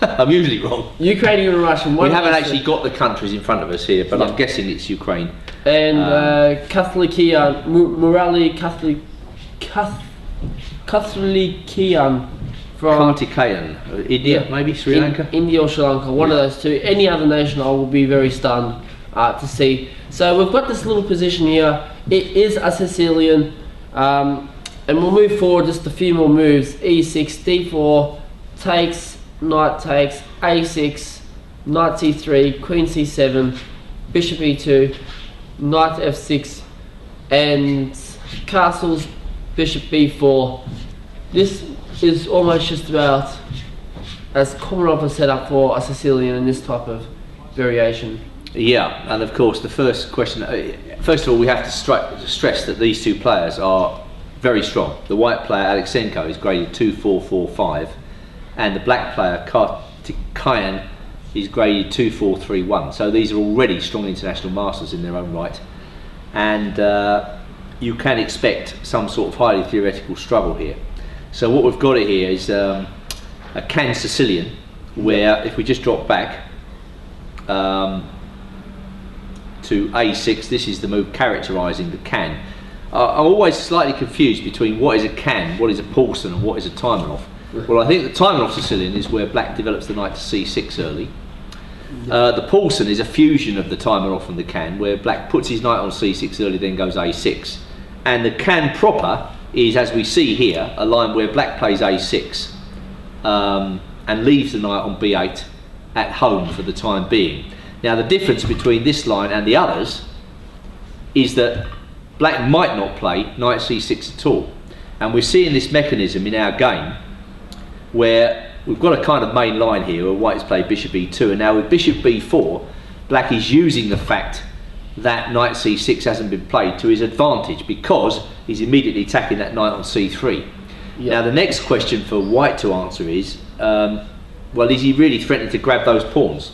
I'm usually wrong. Ukrainian and Russian. We haven't actually got the countries in front of us here, but I'm guessing it's Ukraine. And Katholikian, Murali Katholikian from Kartikeyan, India, maybe Sri Lanka. India or Sri Lanka, one of those two. Any other nation, I will be very stunned to see. So we've got this little position here. It is a Sicilian, and we'll move forward just a few more moves. E6, D4. Takes, knight takes, a6, knight c3, queen c7, bishop e2, knight f6, and castles, bishop b4. This is almost just about as common of a setup for a Sicilian in this type of variation. Yeah, and of course the first question, first of all we have to stress that these two players are very strong. The white player Alexenko is graded 2-4-4-5. And the black player Kartikeyan is graded 2-4-3-1. So these are already strong international masters in their own right, and you can expect some sort of highly theoretical struggle here. So what we've got here is a can Sicilian, where if we just drop back to a6, this is the move characterising the can. I'm always slightly confused between what is a can, what is a Paulson, and what is a Taimanov. Well, I think the Taimanov Sicilian is where black develops the knight to c6 early. The Paulson is a fusion of the Taimanov and the can, where black puts his knight on c6 early, then goes a6. And the can proper is, as we see here, a line where black plays a6 and leaves the knight on b8 at home for the time being. Now the difference between this line and the others is that black might not play knight c6 at all. And we're seeing this mechanism in our game, where we've got a kind of main line here where white has played bishop e2, and now with bishop b4, black is using the fact that knight c6 hasn't been played to his advantage, because he's immediately attacking that knight on c3. Yeah. Now the next question for White to answer is, well, is he really threatening to grab those pawns?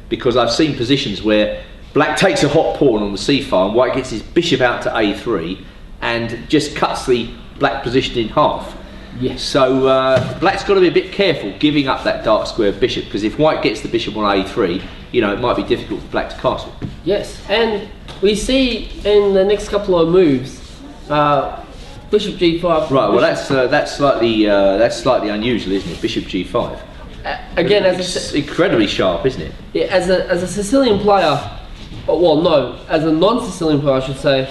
Because I've seen positions where Black takes a hot pawn on the c-file and White gets his bishop out to a3 and just cuts the Black position in half. Yes. So Black's got to be a bit careful giving up that dark square bishop, because if White gets the bishop on a3, you know, it might be difficult for Black to castle. Yes, and we see in the next couple of moves, bishop g5. Right. Well, that's slightly unusual, isn't it? Bishop g5. Again, It's incredibly sharp, isn't it? yeah, as a Sicilian player, well, no, as a non-Sicilian player, I should say,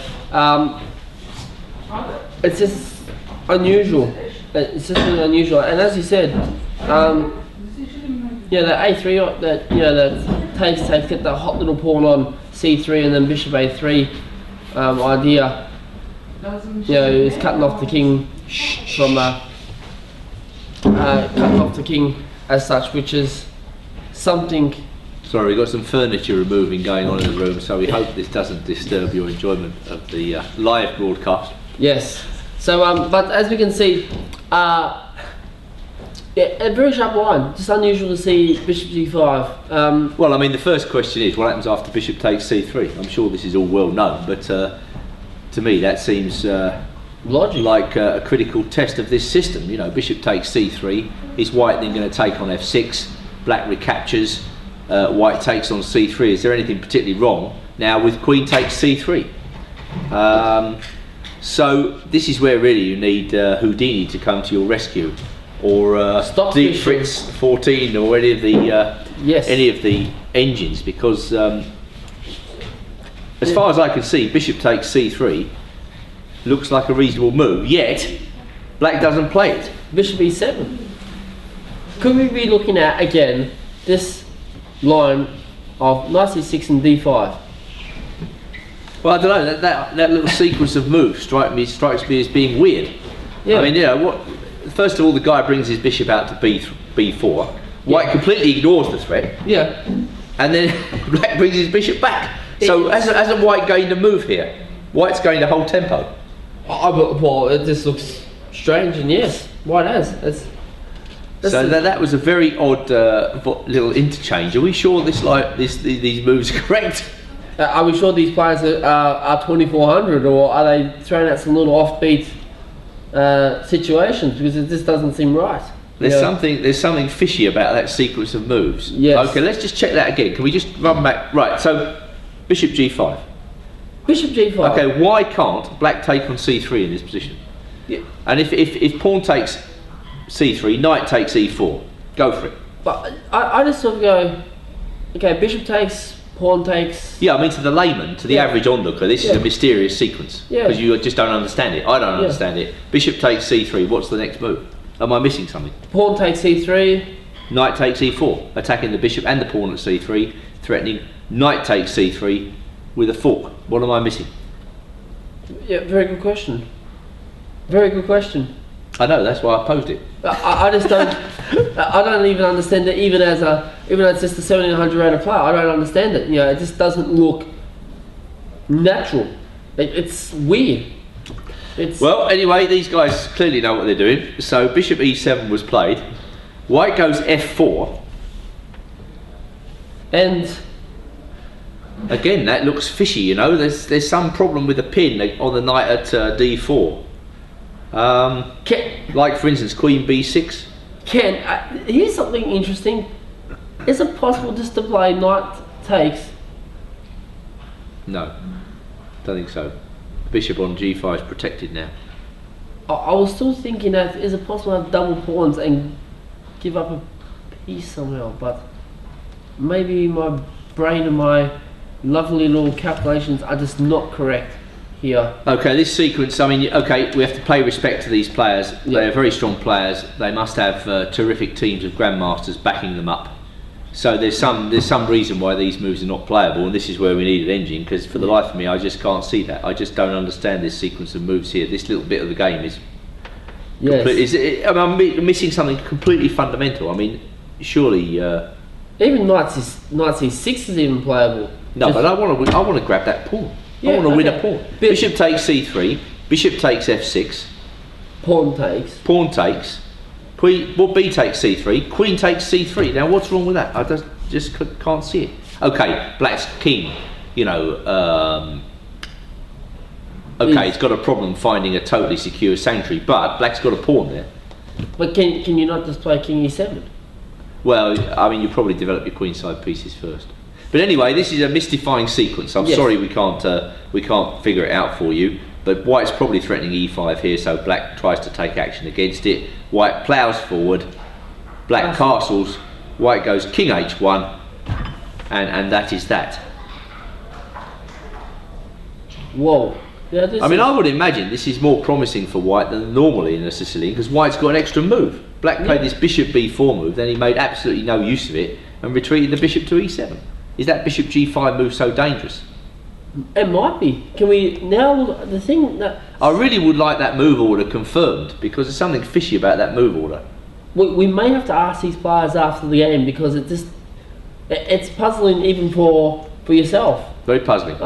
it's just unusual. It's just really unusual, and as you said, yeah, that a3, that takes, get that hot little pawn on c3 and then bishop a3 idea. You know, is cutting off the king from cutting off the king as such, which is something. Sorry, we've got some furniture removing going on in the room, so we hope this doesn't disturb your enjoyment of the live broadcast. Yes. So, but as we can see, yeah, a very sharp line. Just unusual to see bishop g5. Well, I mean, the first question is, what happens after bishop takes c3? I'm sure this is all well known, but to me that seems Logic. like a critical test of this system. You know, bishop takes c3. Is White then going to take on f6? Black recaptures. White takes on c3. Is there anything particularly wrong now with queen takes c3? So this is where really you need Houdini to come to your rescue, or Deep Fritz 14, or any of the engines, because as far as I can see, bishop takes c3 looks like a reasonable move. Yet Black doesn't play it. Bishop e7. Could we be looking at again this line of knight c6 and d5? Well, I don't know. That little sequence of moves strikes me as being weird. Yeah. I mean, you know, what? First of all, the guy brings his bishop out to b4. White completely ignores the threat. Yeah. And then Black brings his bishop back. So hasn't White gained a move here? White's going to hold tempo. Well, it just looks strange, and yes, White has. So that was a very odd little interchange. Are we sure these moves are correct? Are we sure these players are 2400, or are they throwing out some little offbeat situations, because it just doesn't seem right? There's something fishy about that sequence of moves. Yes. Okay, let's just check that again. Can we just run back? Right. So bishop g5. Bishop g5. Okay. Why can't Black take on c3 in this position? Yeah. And if pawn takes c3, knight takes e4. Go for it. But I just sort of go, okay, bishop takes. Pawn takes. Yeah, I mean, to the layman, to the average onlooker, this is a mysterious sequence, because you just don't understand it. I don't understand it. Bishop takes c3. What's the next move? Am I missing something? Pawn takes c3. Knight takes e4, attacking the bishop and the pawn at c3, threatening. Knight takes c3 with a fork. What am I missing? Yeah, very good question. Very good question. I know, that's why I posed it. I just don't. I don't even understand it. Even as just a 1700 rated player, I don't understand it. You know, it just doesn't look natural. It's weird. Well, anyway, these guys clearly know what they're doing. So bishop e7 was played. White goes f4, and again that looks fishy. You know, there's some problem with the pin on the knight at d4. Like for instance, queen b6. Here's something interesting. Is it possible just to play knight takes? No, don't think so. Bishop on g5 is protected now. I was still thinking that is it possible to have double pawns and give up a piece somehow, but maybe my brain and my lovely little calculations are just not correct here. Okay, this sequence, I mean, okay, we have to pay respect to these players. Yeah. They're very strong players. They must have terrific teams of grandmasters backing them up. So there's some reason why these moves are not playable, and this is where we need an engine, because for the life of me, I just can't see that. I just don't understand this sequence of moves here. This little bit of the game is... Yes. I'm missing something completely fundamental. I mean, surely... even knight c6 is even playable. No, but I want to grab that pawn. Yeah, I want to win a pawn. But bishop takes c3, bishop takes f6, Pawn takes. Pawn takes. Queen. Well, B takes C3. Queen takes C3. Now, what's wrong with that? I just can't see it. Okay, black's king. You know. Okay, it's got a problem finding a totally secure sanctuary, but black's got a pawn there. But can you not just play king e7? Well, I mean, you probably develop your queenside pieces first. But anyway, this is a mystifying sequence. I'm sorry we can't figure it out for you. But white's probably threatening e5 here, so black tries to take action against it. White ploughs forward, black castles, white goes king h1, and that is that. Whoa. Yeah, I mean, I would imagine this is more promising for white than normally in a Sicilian, because white's got an extra move. Black played this bishop b4 move, then he made absolutely no use of it and retreated the bishop to e7. Is that bishop g5 move so dangerous? It might be. Can we now? The thing that I really would like that move order confirmed, because there's something fishy about that move order. we may have to ask these players after the game, because it's puzzling even for yourself. Very puzzling.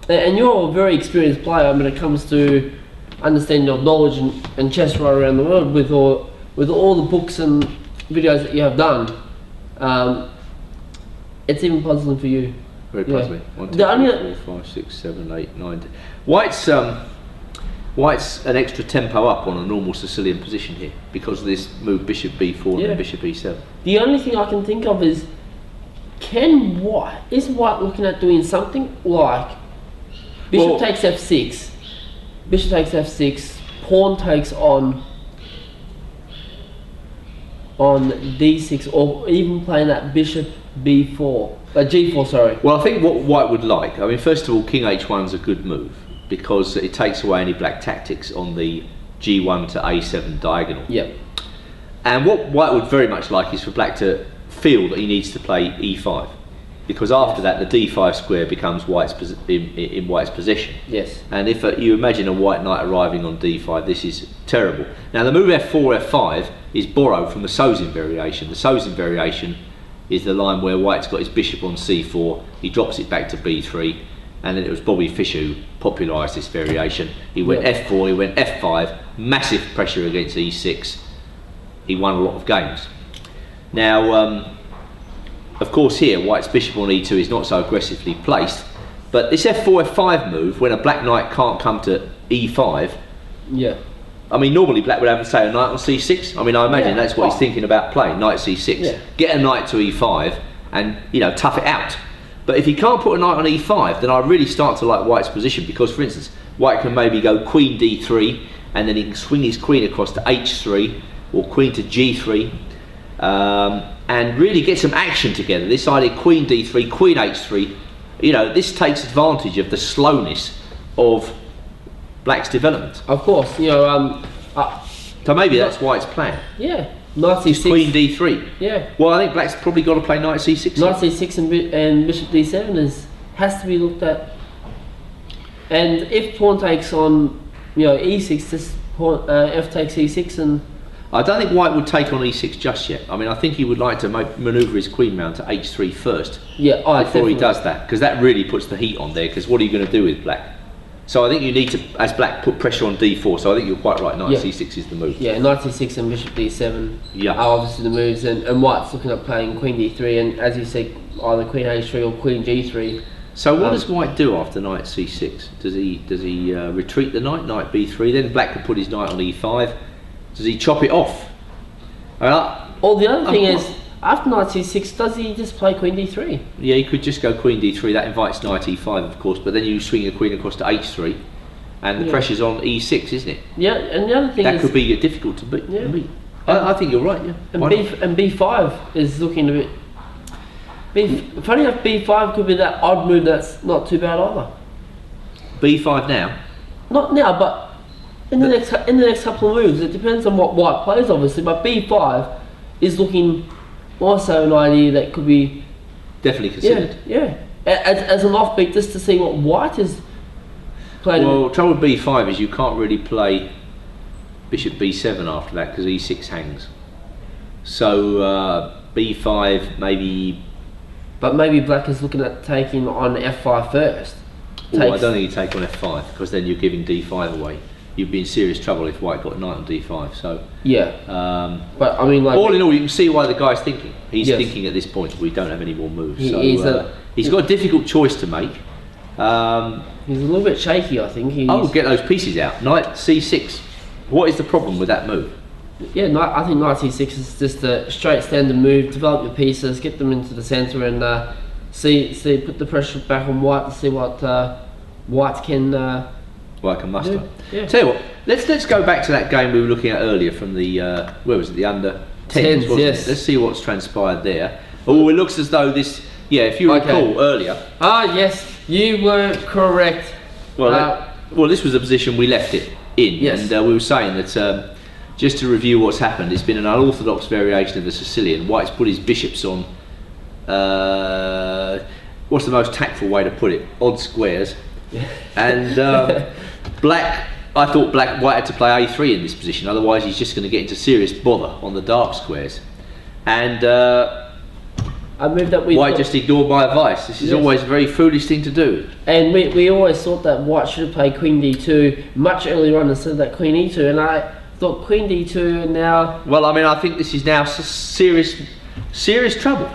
And you're a very experienced player when it comes to understanding of knowledge and chess right around the world with all the books and videos that you have done. It's even puzzling for you. Very puzzling. 1, 2, The only- 3, 4, 5, 6, 7, 8, 9. White's an extra tempo up on a normal Sicilian position here because of this move bishop b4 and then bishop e7. The only thing I can think of is, is white looking at doing something like bishop takes f6, bishop takes f6, pawn takes on d6, or even playing that bishop b4, g4, sorry. Well, I think what white would like, I mean, first of all, king h1 is a good move because it takes away any black tactics on the g1 to a7 diagonal. Yep. And what white would very much like is for black to feel that he needs to play e5, because after that the d5 square becomes in white's possession. Yes. And if you imagine a white knight arriving on d5, this is terrible. Now the move f4, f5 is borrowed from the Sozin variation. The Sozin variation is the line where white's got his bishop on c4, he drops it back to b3, and then it was Bobby Fischer who popularised this variation. He went f4, he went f5, massive pressure against e6. He won a lot of games. Now, of course here, white's bishop on e2 is not so aggressively placed, but this f4, f5 move, when a black knight can't come to e5, I mean, normally black would have, say, a knight on c6. I mean, I imagine that's what he's thinking about playing, knight c6. Get a knight to e5 and, you know, tough it out. But if he can't put a knight on e5, then I really start to like white's position, because, for instance, white can maybe go queen d3, and then he can swing his queen across to h3, or queen to g3, and really get some action together. This idea, queen d3, queen h3, you know, this takes advantage of the slowness of black's development. Of course, you know. So maybe that's white's plan. Yeah. Knight c6. Queen d3. Yeah. Well, I think black's probably got to play knight c6. Knight c6 and bishop d7 has to be looked at. And if pawn takes on, you know, e6, this pawn, f takes e6, and I don't think white would take on e6 just yet. I mean, I think he would like to manoeuvre his queen round to h3 first. Yeah, before definitely. he does that, because that really puts the heat on there. Because what are you going to do with black? So I think you need to, as black, put pressure on d4. So I think you're quite right. Knight c6 is the move. Yeah, knight c6 and bishop d7 are obviously the moves, and white's looking at playing queen d3, and as you said, either queen h3 or queen g3. So what does white do after knight c6? Does he retreat the knight b3? Then black could put his knight on e5. Does he chop it off? Or the other thing is, after knight c6, does he just play queen d3? Yeah, he could just go queen d3. That invites knight e5, of course, but then you swing your queen across to h3, and the pressure's on e6, isn't it? Yeah, and the other thing that could be difficult to beat. Yeah. I think you're right. Yeah. And b5 is looking a bit. Funny enough, b5 could be that odd move that's not too bad either. b5 now? Not now, but in the next couple of moves. It depends on what white plays, obviously. But b5 is looking also an idea that could be definitely considered. Yeah. As an offbeat, just to see what white is playing. Well, trouble with b5 is you can't really play bishop b7 after that because e6 hangs. So b5 maybe. But maybe black is looking at taking on f5 first. I don't think you take on f5 because then you're giving d5 away. you'd be in serious trouble if White got knight on d5. So Yeah. But I mean, like, all in all, you can see why the guy's thinking. He's Yes. thinking at this point we don't have any more moves. He's He's got a difficult choice to make. He's a little bit shaky, I think. Get those pieces out. Knight c6. What is the problem with that move? Yeah, I think knight c6 is just a straight standard move. Develop your pieces, get them into the centre, and put the pressure back on White to see what White can. White can muster. Yeah. Tell you what, let's go back to that game we were looking at earlier from the where was it, the under 10s, wasn't yes. it? Let's see what's transpired there. Oh, it looks as though this. Yeah, if you recall earlier. Ah, yes, you were correct. Well, this was the position we left it in, Yes. and we were saying that just to review what's happened, it's been an unorthodox variation of the Sicilian. White's put his bishops on. What's the most tactful way to put it? Odd squares. And Black. I thought White had to play a3 in this position, otherwise he's just going to get into serious bother on the dark squares. And I moved that White just ignored my advice. This is always a very foolish thing to do. And we always thought that White should have played Queen d2 much earlier on instead of that Queen e2, and I thought Queen d2 and now. Well, I mean, I think this is now serious trouble.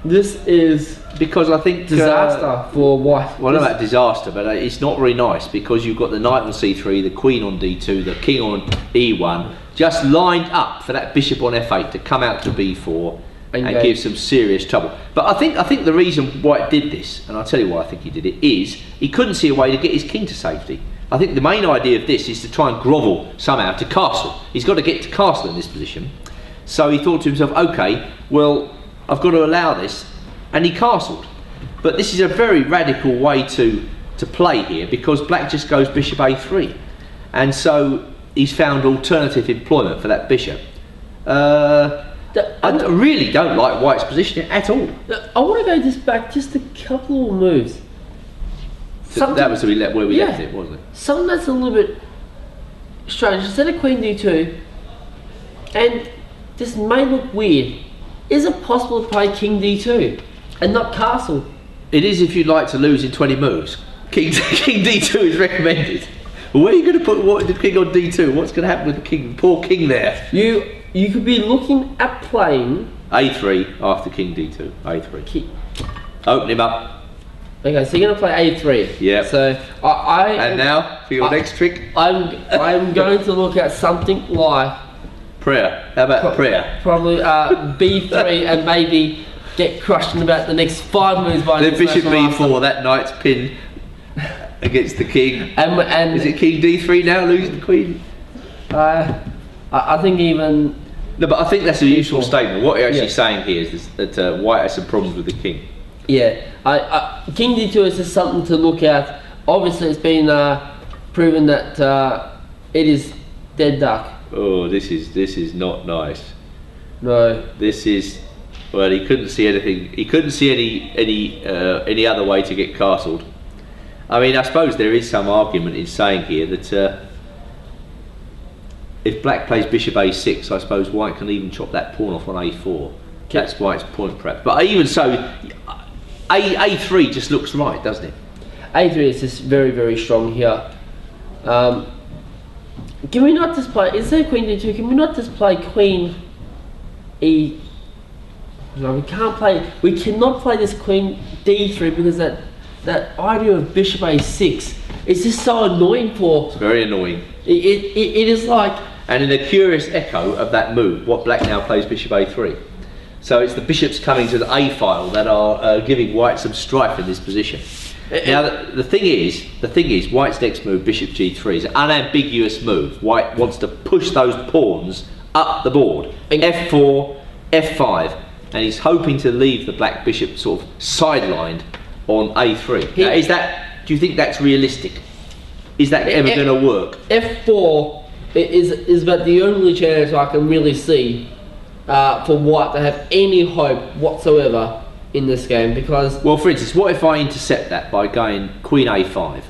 This is because I think disaster for White. Well, not about disaster, but it's not very nice because you've got the knight on c3, the queen on d2, the king on e1, just lined up for that bishop on f8 to come out to b4 and give some serious trouble. But I think the reason White did this, and I'll tell you why I think he did it, is he couldn't see a way to get his king to safety. I think the main idea of this is to try and grovel somehow to castle. He's got to get to castle in this position. So he thought to himself, okay, well, I've got to allow this, and he castled. But this is a very radical way to play here because Black just goes bishop a3, and so he's found alternative employment for that bishop. I really don't like White's position at all. I want to go back just a couple of moves. That was where we left it, wasn't it? Something that's a little bit strange. Instead of Queen d2, and this may look weird, is it possible to play King d2 and not castle? It is if you'd like to lose in 20 moves. King d2 is recommended. Where are you going to put the king on d2? What's going to happen with the king? Poor king there. You could be looking at playing a3 after king d2. a3. Open him up. Okay, so you're going to play a3. Yeah. So and now for your next trick. I'm going to look at something like prayer. How about prayer? Probably b3 and maybe get crushed in about the next 5 moves by the bishop b4. That knight's pinned against the king. And is it king d3 now? Losing the queen. I think even. No, but I think that's a useful statement. What you're actually saying here is that White has some problems with the king. Yeah, King d2 is just something to look at. Obviously, it's been proven that it is dead duck. Oh, this is not nice. No. This is. Well, he couldn't see anything. He couldn't see any other way to get castled. I mean, I suppose there is some argument in saying here that if Black plays bishop a6, I suppose White can even chop that pawn off on a4. That's White's point, perhaps. But even so, a3 just looks right, doesn't it? a3 is just very, very strong here. Can we not just play? Is there Queen d2? Can we not just play Queen e? No, we can't play. We cannot play this Queen d3 because that idea of bishop a6 is just so annoying for. It's very annoying. It is like. And in a curious echo of that move, what Black now plays bishop a3. So it's the bishops coming to the a file that are giving White some strife in this position. Now the thing is, White's next move, bishop g3, is an unambiguous move. White wants to push those pawns up the board, f4, f5, and he's hoping to leave the Black bishop sort of sidelined on a3. Now, do you think that's realistic? Is that ever going to work? f4 is about the only chance I can really see for White to have any hope whatsoever in this game, because. Well, for instance, what if I intercept that by going queen a5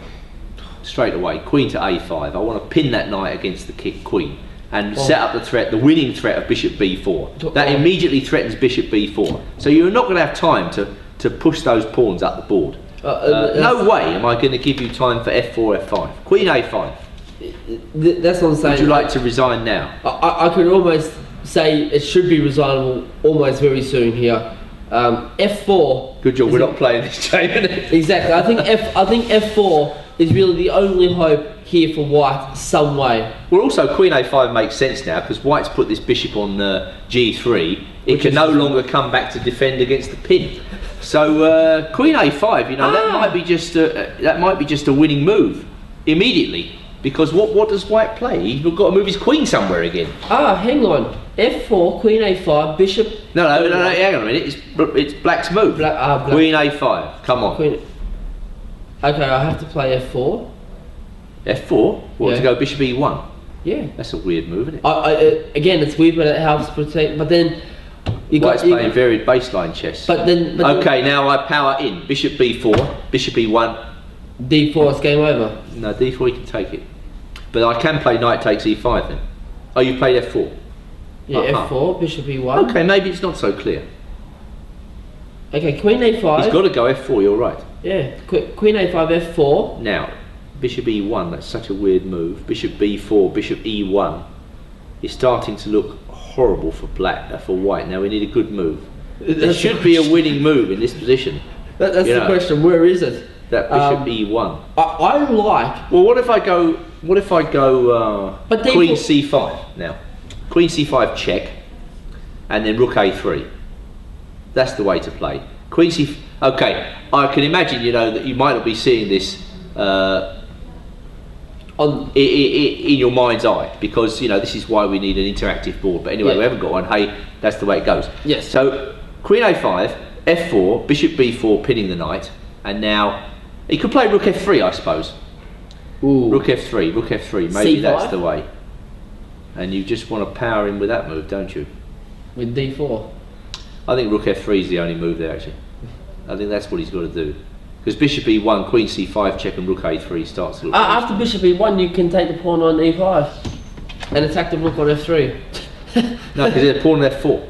straight away, queen to a5? I want to pin that knight against the queen and set up the winning threat of bishop b4. That immediately threatens bishop b4. So you're not going to have time to push those pawns up the board. No way am I going to give you time for f4, f5. Queen a5. That's what I'm saying. Would you like to resign now? I could almost say it should be resignable almost very soon here. F4. Good job, we're not playing this game. Exactly. I think F4 is really the only hope here for White some way. Well, also Queen A5 makes sense now because White's put this bishop on G3. It can no longer come back to defend against the pin. So Queen A5, you know, that might be just a winning move immediately. Because what does White play? He's got to move his queen somewhere again. Hang on. F4, Queen A5, Bishop. No, hang on a minute. It's Black's move. Black. Queen A5. Come on. Queen. Okay, I have to play F4. F4? What, Yeah. to go Bishop E1? Yeah. That's a weird move, isn't it? Again, it's weird, but it helps protect. But then White's playing varied baseline chess. But then. Okay, now I power in. Bishop B4, Bishop E1. D4 is game over. No, D4 you can take it. But I can play knight takes E5 then. Oh, you played F4? Yeah, F4, Bishop E1. Okay, maybe it's not so clear. Okay, Queen A5. He's got to go F4, you're right. Yeah, Queen A5, F4. Now, Bishop E1, that's such a weird move. Bishop B4, Bishop E1 is starting to look horrible for for White. Now we need a good move. There should be a winning move in this position. That's the question, where is it? That Bishop E1. I like... Well, what if I go But Queen C5 now? Queen C5 check, and then Rook A3. That's the way to play. Queen C. Okay, I can imagine, you know, that you might not be seeing this in your mind's eye, because you know this is why we need an interactive board. But anyway, we haven't got one. Hey, that's the way it goes. Yes. So Queen A5, F4, Bishop B4, pinning the knight, and now he could play Rook F3, I suppose. Ooh. Rook F3, Rook F3. Maybe C5? that's the way. And you just want to power in with that move, don't you? With D4. I think Rook F3 is the only move there, actually. I think that's what he's got to do. Because Bishop E1, Queen C5 check, and Rook A3 starts to look... After Bishop E1, you can take the pawn on E5 and attack the rook on F3. No, because it's a pawn on F4.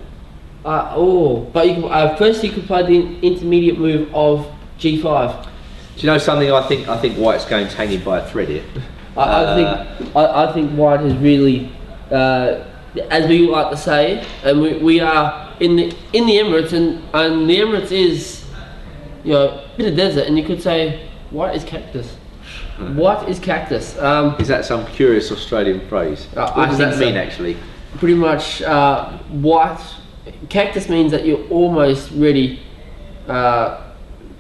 But you can, first you could play the intermediate move of G5. Do you know something? I think White's game's hanging by a thread here. I think White has really, as we like to say, and we are in the Emirates, and the Emirates is, you know, a bit of desert, and you could say White is cactus. White is cactus. Is that some curious Australian phrase? What does that mean actually? Pretty much, white cactus means that you're almost ready.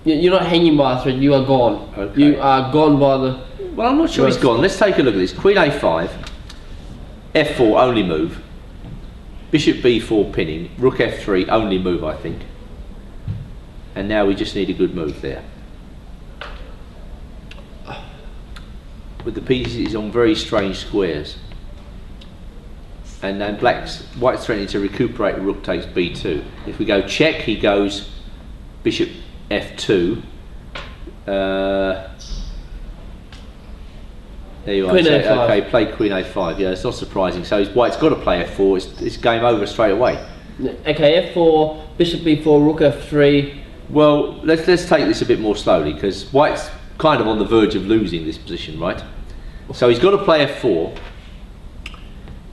You're not hanging by a thread. You are gone. Okay. You are gone by the. Well, I'm not sure he's gone. Let's take a look at this. Queen A5, F4 only move. Bishop B4 pinning. Rook F3 only move, I think. And now we just need a good move there. With the pieces on very strange squares. And then White's threatening to recuperate. Rook takes B2. If we go check, he goes Bishop F2. There you are. Queen A5. Okay, play Queen A5. Yeah, it's not surprising. So White's got to play F4. It's game over straight away. Okay, F4, Bishop B4, Rook F3. Well, let's take this a bit more slowly, because White's kind of on the verge of losing this position, right? So he's got to play F4,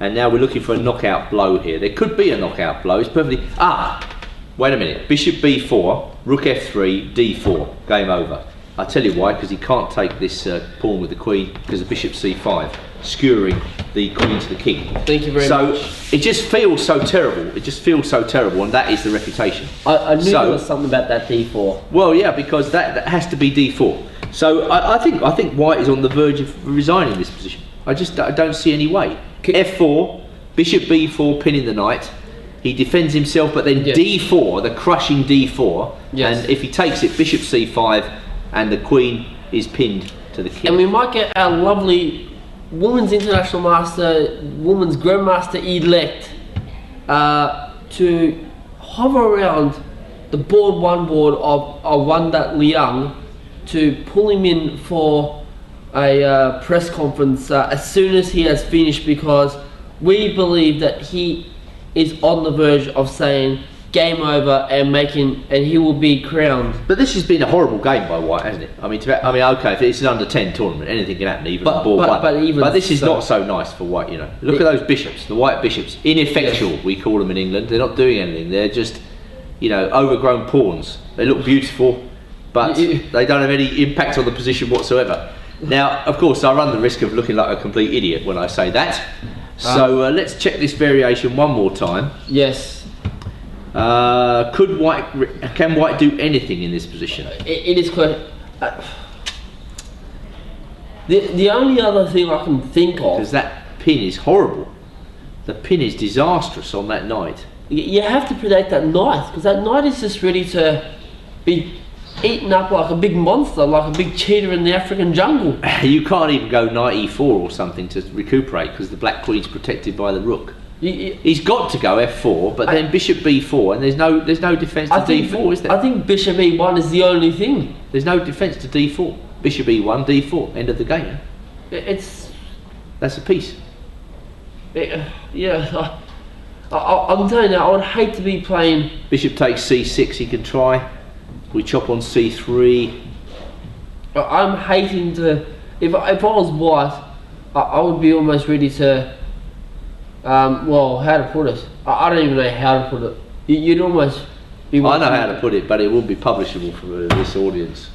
and now we're looking for a knockout blow here. There could be a knockout blow. It's perfectly... wait a minute. Bishop B4, Rook F3, D4. Game over. I'll tell you why, because he can't take this pawn with the queen, because of Bishop C5, skewering the queen to the king. Thank you very much. So it just feels so terrible. It just feels so terrible, and that is the reputation. I knew there was something about that D4. Well, yeah, because that has to be D4. So I think White is on the verge of resigning this position. I don't see any way. F4, Bishop B4, pinning the knight. He defends himself, but then D4, the crushing D4. Yes. And if he takes it, Bishop C5, and the queen is pinned to the king. And we might get our lovely women's international master, women's grandmaster elect, to hover around the board of Wanda Liang to pull him in for a press conference as soon as he has finished, because we believe that he is on the verge of saying game over and he will be crowned. But this has been a horrible game by White, hasn't it? I mean, okay, if it's an under 10 tournament, anything can happen, even ball one. But this is not so nice for White, you know. Look at those bishops, the White bishops, ineffectual. Yes. We call them in England. They're not doing anything. They're just, you know, overgrown pawns. They look beautiful, but they don't have any impact on the position whatsoever. Now, of course, I run the risk of looking like a complete idiot when I say that. So let's check this variation one more time. Yes. Can White do anything in this position? It is quite. The only other thing I can think of, because that pin is horrible. The pin is disastrous on that knight. You have to protect that knight, because that knight is just ready to be eaten up like a big monster, like a big cheetah in the African jungle. You can't even go knight e4 or something to recuperate, because the black queen's protected by the rook. He's got to go f4, but then bishop b4, and there's no defence to d4, is there? I think bishop e1 is the only thing. There's no defence to d4. Bishop e1, d4, end of the game. That's a piece. Yeah, I'm telling you, I would hate to be playing. Bishop takes c6. He can try. We chop on c3. I'm hating to. If I was White, I would be almost ready to. Well, how to put it? I don't even know how to put it. You'd almost be. I know how to put it, but it wouldn't be publishable for this audience,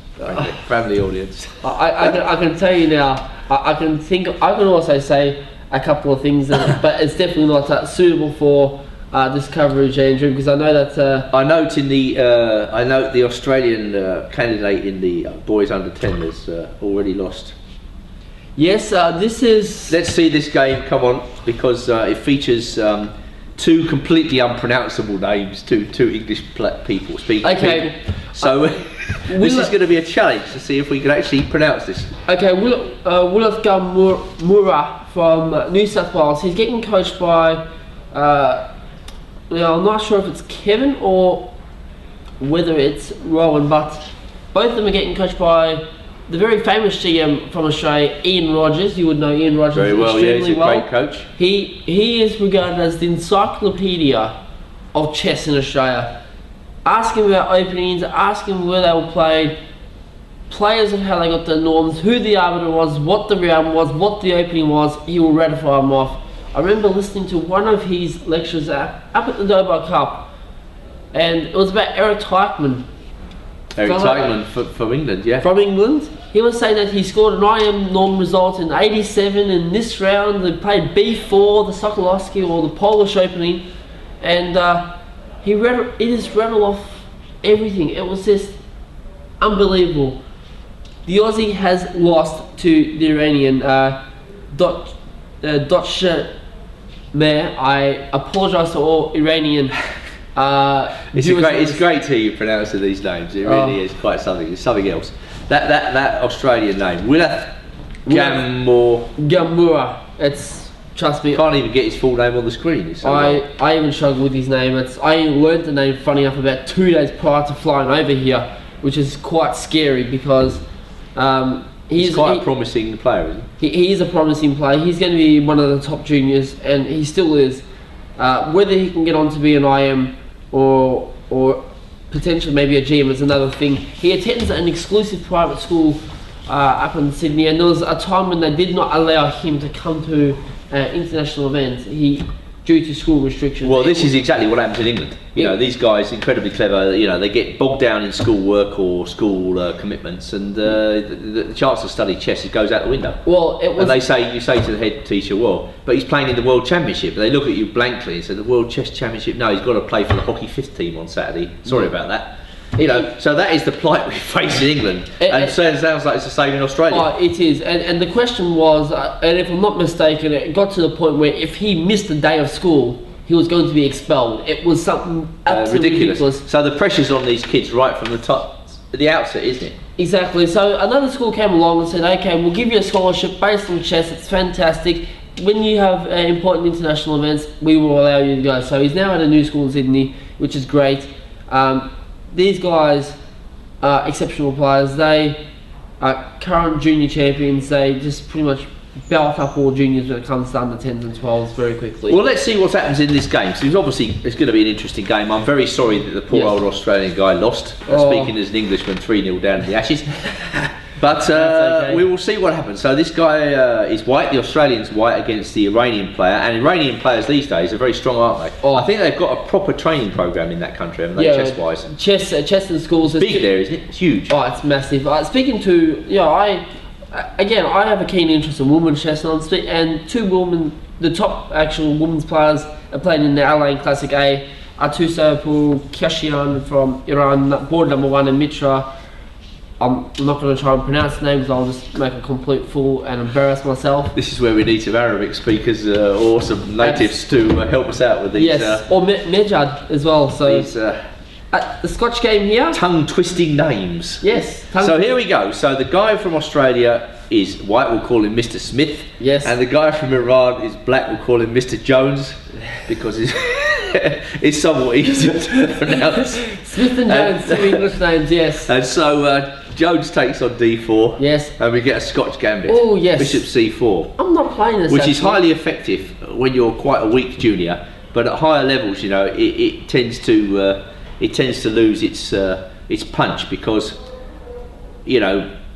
family audience. I can tell you now. I can also say a couple of things, but it's definitely not suitable for this coverage, Andrew, because I know that. I note the Australian candidate in the boys under 10 has already lost. Yes, this is. Let's see this game. Come on, because it features two completely unpronounceable names, two English people speaking. Okay. So this is going to be a challenge to see if we can actually pronounce this. Okay, Willis Mura from New South Wales. He's getting coached by. I'm not sure if it's Kevin or whether it's Rowan, but both of them are getting coached by the very famous GM from Australia, Ian Rogers. You would know Ian Rogers very well. Yeah, he's a great coach. He is regarded as the encyclopedia of chess in Australia. Ask him about openings, ask him where they were played, players and how they got the norms, who the arbiter was, what the round was, what the opening was. He will ratify them off. I remember listening to one of his lectures up at the Dover Cup, and it was about Eric Teichmann. From England, yeah. From England. He was saying that he scored an IM norm result in 87 in this round. They played b4, the Sokolowski or the Polish opening, and he just rattled off everything. It was just unbelievable. The Aussie has lost to the Iranian Dotche Mayor. I apologise to all Iranian. It's great to hear you pronouncing these names. It really is quite something. It's something else. That Australian name, Willath Gamura. It's, trust me. Can't even get his full name on the screen. I even struggle with his name. I learned the name, funny enough, about 2 days prior to flying over here, which is quite scary because he's quite a promising player, isn't he? He is a promising player. He's going to be one of the top juniors, and he still is. Whether he can get on to be an IM or potentially maybe a GM is another thing. He attends an exclusive private school up in Sydney, and there was a time when they did not allow him to come to international events. Due to school restrictions. Well, this is exactly what happens in England. You know, these guys, incredibly clever, you know, they get bogged down in school work or school commitments, and the chance to study chess, it goes out the window. Well, and you say to the head teacher, well, but he's playing in the World Championship. They look at you blankly and say, the World Chess Championship? No, he's got to play for the hockey 5th team on Saturday. Sorry about that. You know, so that is the plight we face in England, and it sounds like it's the same in Australia. Oh, it is, and the question was, and if I'm not mistaken, it got to the point where if he missed a day of school, he was going to be expelled. It was something absolutely ridiculous. So the pressure's on these kids right from the outset, isn't it? Exactly. So another school came along and said, okay, we'll give you a scholarship based on chess. It's fantastic. When you have important international events, we will allow you to go. So he's now at a new school in Sydney, which is great. These guys are exceptional players. They are current junior champions. They just pretty much belt up all juniors when it comes to under 10s and 12s very quickly. Well, let's see what happens in this game. So it's going to be an interesting game. I'm very sorry that the poor old Australian guy lost. Speaking as an Englishman, 3-0 down in the Ashes. But okay. we will see what happens. So this guy is white. The Australian's white against the Iranian player. And Iranian players these days are very strong, aren't they? Oh. I think they've got a proper training program in that country, haven't they? Chess-wise. Chess in schools. Big there, isn't it? It's huge. Oh, it's massive. Speaking to, I have a keen interest in women's chess, and two women, the top actual women's players are playing in the Al-Ain Classic A are Tusapul Kashian from Iran, board number 1, and Mitra. I'm not going to try and pronounce the names, I'll just make a complete fool and embarrass myself. This is where we need some Arabic speakers or some natives to help us out with these. Yes, or Mejad as well. So these, the Scotch game here. Tongue-twisting names. Yes. So here we go. So the guy from Australia is white, we'll call him Mr. Smith. Yes. And the guy from Iran is black, we'll call him Mr. Jones, because it's somewhat easier to pronounce. Smith and Jones, two English names, yes. And so Jones takes on d4. Yes. And we get a Scotch gambit. Oh, yes. Bishop c4. I'm not playing this. Which is highly effective when you're quite a weak junior, but at higher levels, it tends to lose its punch, because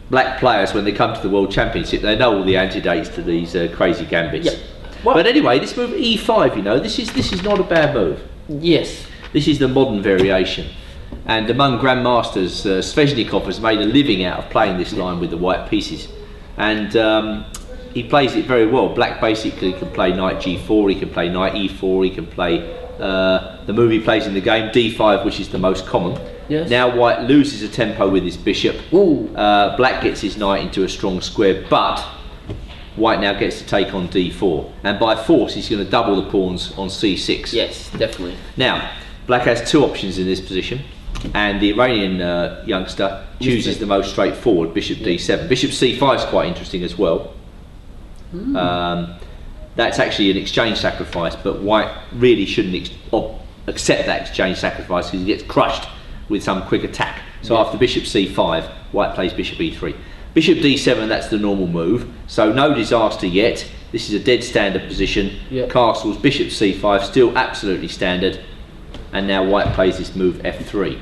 black players, when they come to the World Championship, they know all the antidotes to these crazy gambits. Yep. Well, but anyway, this move e5, this is not a bad move. Yes. This is the modern variation. And among grandmasters, Sveshnikov has made a living out of playing this line with the white pieces. And he plays it very well. Black basically can play knight g4, he can play knight e4, he can play the move he plays in the game, d5, which is the most common. Yes. Now white loses a tempo with his bishop. Ooh. Black gets his knight into a strong square, but white now gets to take on d4. And by force, he's going to double the pawns on c6. Yes, definitely. Now, black has two options in this position, and the Iranian youngster chooses the most straightforward, bishop d7. Bishop c5 is quite interesting as well. That's actually an exchange sacrifice, but white really shouldn't accept that exchange sacrifice, because he gets crushed with some quick attack. So after bishop c5, white plays bishop e3. Bishop d7, that's the normal move, so no disaster yet. This is a dead standard position. Castles, bishop c5, still absolutely standard. And now white plays this move f3.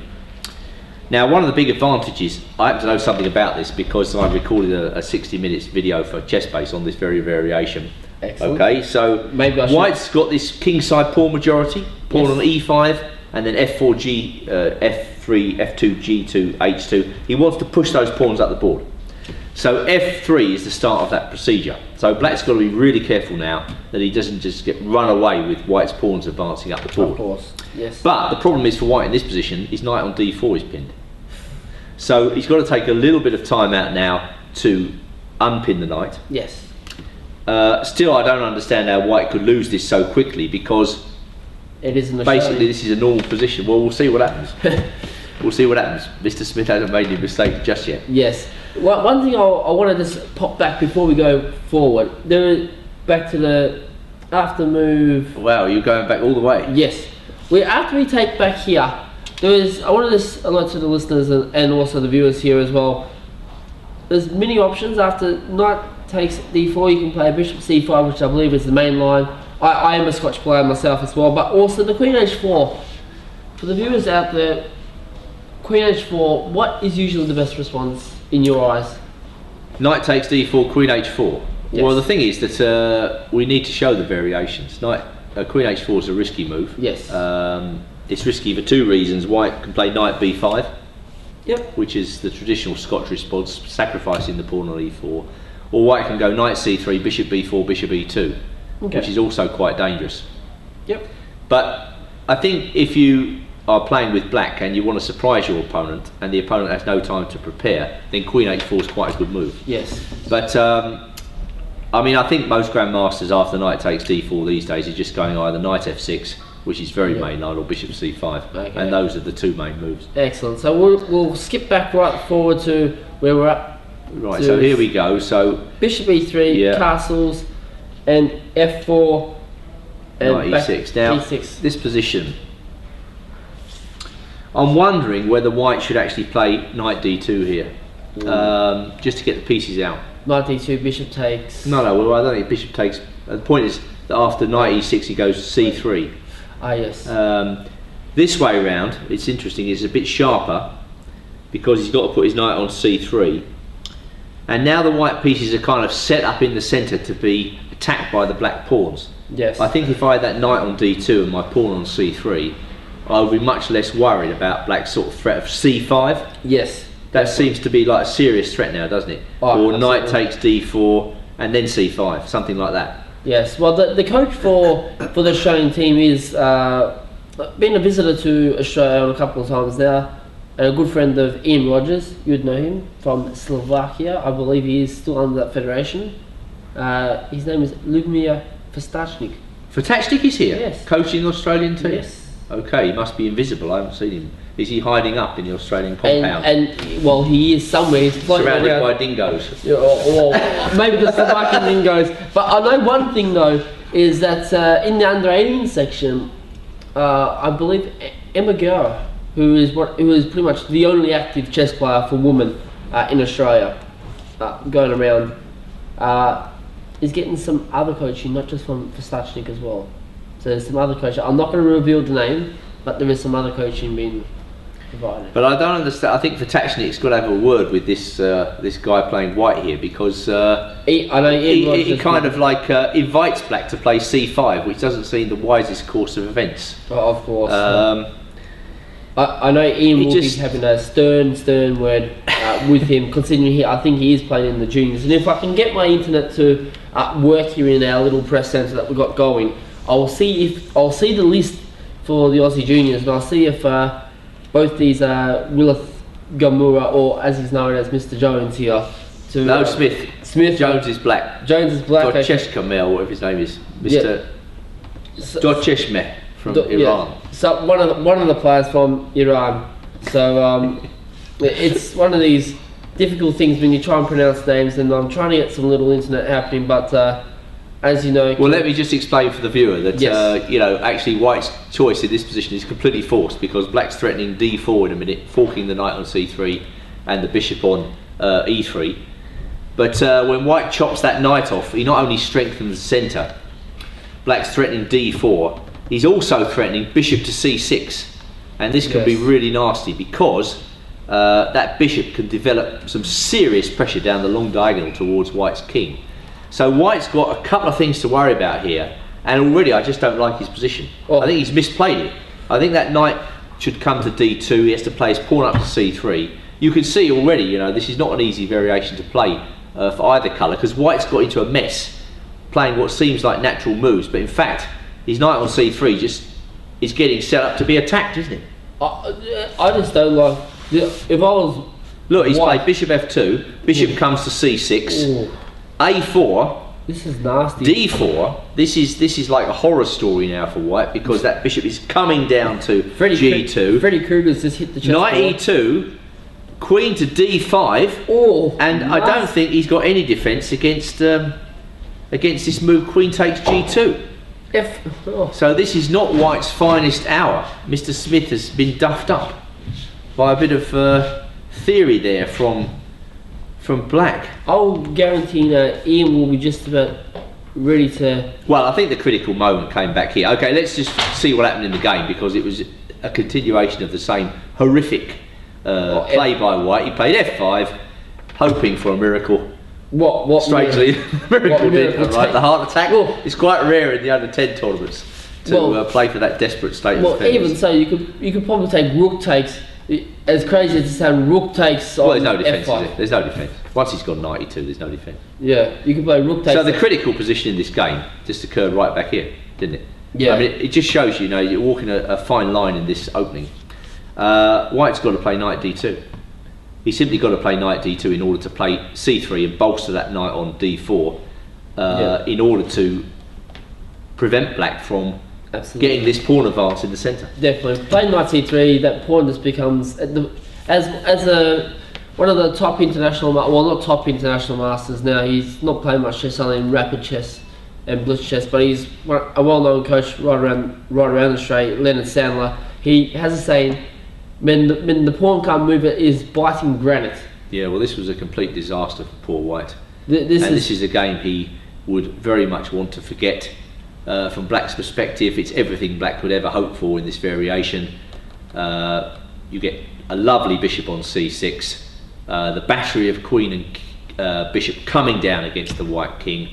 Now, one of the big advantages, I happen to know something about this because I recorded a 60 minutes video for ChessBase on this very variation. Excellent. Okay, so maybe I should... white's got this kingside pawn majority, pawn on e5, and then f4, g, f3, f2, g2, h2. He wants to push those pawns up the board. So f3 is the start of that procedure. So black's got to be really careful now that he doesn't just get run away with white's pawns advancing up the board. Of course, yes. But the problem is for white in this position, his knight on d4 is pinned. So he's got to take a little bit of time out now to unpin the knight. Yes. Still, I don't understand how white could lose this so quickly, because it isn't basically this is a normal position. Well, we'll see what happens. We'll see what happens. Mr. Smith hasn't made any mistakes just yet. Yes. Well, one thing I want to just pop back before we go forward. Back to the after move. Wow, you're going back all the way. Yes. After we take back here, I want to just alert to the listeners and also the viewers here as well. There's many options. After knight takes d4, you can play bishop c5, which I believe is the main line. I am a Scotch player myself as well, but also the queen h4. For the viewers out there, queen h4, what is usually the best response in your eyes? Knight takes d4, queen h4. Yes. Well, the thing is that we need to show the variations. Queen h4 is a risky move. Yes. It's risky for two reasons. White can play knight b5, which is the traditional Scotch response, sacrificing the pawn on e4. Or white can go knight c3, bishop b4, bishop e2, which is also quite dangerous. But I think if you are playing with black and you want to surprise your opponent and the opponent has no time to prepare, then queen h4 is quite a good move. Yes. But I mean, I think most grandmasters after knight takes d4 these days are just going either knight f6, which is very mainline, or bishop c5, and those are the two main moves. Excellent. So we'll skip back right forward to where we're at. Right, so here we go. So bishop e3, castles, and f4, and knight e6. Now, e6. This position, I'm wondering whether white should actually play knight d2 here, just to get the pieces out. knight d2, bishop takes. No, well, I don't think bishop takes. The point is that after knight e6, he goes c3. Ah, yes. This way round, it's interesting. It's a bit sharper because he's got to put his knight on c3, and now the white pieces are kind of set up in the centre to be attacked by the black pawns. Yes. I think if I had that knight on d2 and my pawn on c3, I would be much less worried about black's sort of threat of c5. Yes. That seems to be like a serious threat now, doesn't it? Oh, or knight takes d4 and then c5, something like that. Yes. Well, the coach for the Australian team is been a visitor to Australia a couple of times now, and a good friend of Ian Rogers. You'd know him from Slovakia. I believe he is still under that federation. His name is Ljubomir Fastachnik. Fatachnik is here, Yes. coaching the Australian team. Yes. Okay, he must be invisible. I haven't seen him. Is he hiding up in the Australian compound? And well, he is somewhere. He's floating Surrounded around. by dingoes. Yeah, or maybe the Slovakian dingoes. But I know one thing though is that in the under 18 section, I believe Emma Guerra, who is pretty much the only active chess player for women in Australia, going around, is getting some other coaching, not just from Fastachnik as well. So there's some other coaching. I'm not going to reveal the name, but there is some other coaching being provided. But I don't understand. I think Fatachnik's got to have a word with this this guy playing white here, because I know he kind of like invites black to play c5, which doesn't seem the wisest course of events. Oh, of course. I know Ian will be having a stern word with him, considering I think he is playing in the juniors. And if I can get my internet to work here in our little press centre that we've got going, I'll see the list for the Aussie juniors, and I'll see if both these Willith Gamura, or as he's known as Mr. Jones here. No, Smith. Jones is black. Jones is black. Dorcheshka Mel, whatever his name is, Mr. Dorcheshme from Iran. Yeah. So one of the players from Iran. So it's one of these difficult things when you try and pronounce names, and I'm trying to get some little internet happening, but as you know. Well, let me just explain for the viewer that Yes. actually White's choice in this position is completely forced, because Black's threatening d4 in a minute, forking the knight on c3 and the bishop on e3. But when White chops that knight off, he not only strengthens the centre. Black's threatening d4. He's also threatening bishop to c6, and this can be really nasty, because that bishop can develop some serious pressure down the long diagonal towards White's king. So White's got a couple of things to worry about here, and already I just don't like his position. Oh. I think he's misplayed it. I think that knight should come to d2. He has to play his pawn up to c3. You can see already, this is not an easy variation to play for either colour, because White's got into a mess playing what seems like natural moves, but in fact his knight on c3 just is getting set up to be attacked, isn't it? I just don't like. If I was. Look, he's White. played bishop f2, bishop comes to c6, Ooh, a4, this is nasty. d4. This is like a horror story now for White, because that bishop is coming down to g2. Freddy Krueger's just hit the chessboard. Knight e2, queen to d5, Oh, and I don't think he's got any defence against this move. Queen takes g2. So this is not White's finest hour. Mr. Smith has been duffed up by a bit of theory there from Black. I'll guarantee that Ian will be just about ready to. Well, I think the critical moment came back here. Okay, let's just see what happened in the game, because it was a continuation of the same horrific play by White. He played f5, hoping for a miracle. What? Strangely, miracle didn't. Right, the heart attack. Well, it's quite rare in the under 10 tournaments to play for that desperate state. Well, of affairs. even so, you could probably take rook takes. As crazy as it sounds, rook takes. Well, there's no defence. f5. Is there? There's no defence. Once he's got 92, there's no defence. Yeah, you can play rook takes. So the critical position in this game just occurred right back here, didn't it? Yeah. I mean, it just shows you're walking a fine line in this opening. White's got to play knight d2. He's simply got to play knight d2 in order to play c3 and bolster that knight on d4 in order to prevent Black from getting this pawn advance in the centre. Definitely. Playing knight c3, that pawn just becomes as one of the top international, well, not top international masters now. He's not playing much chess, only in rapid chess and blitz chess, but he's a well-known coach right around Australia, Leonard Sandler. He has a saying: when the pawn can't move, it is biting granite. Yeah, well, this was a complete disaster for poor White. This is a game he would very much want to forget. From Black's perspective, it's everything Black could ever hope for in this variation. You get a lovely bishop on c6, the battery of queen and bishop coming down against the white king,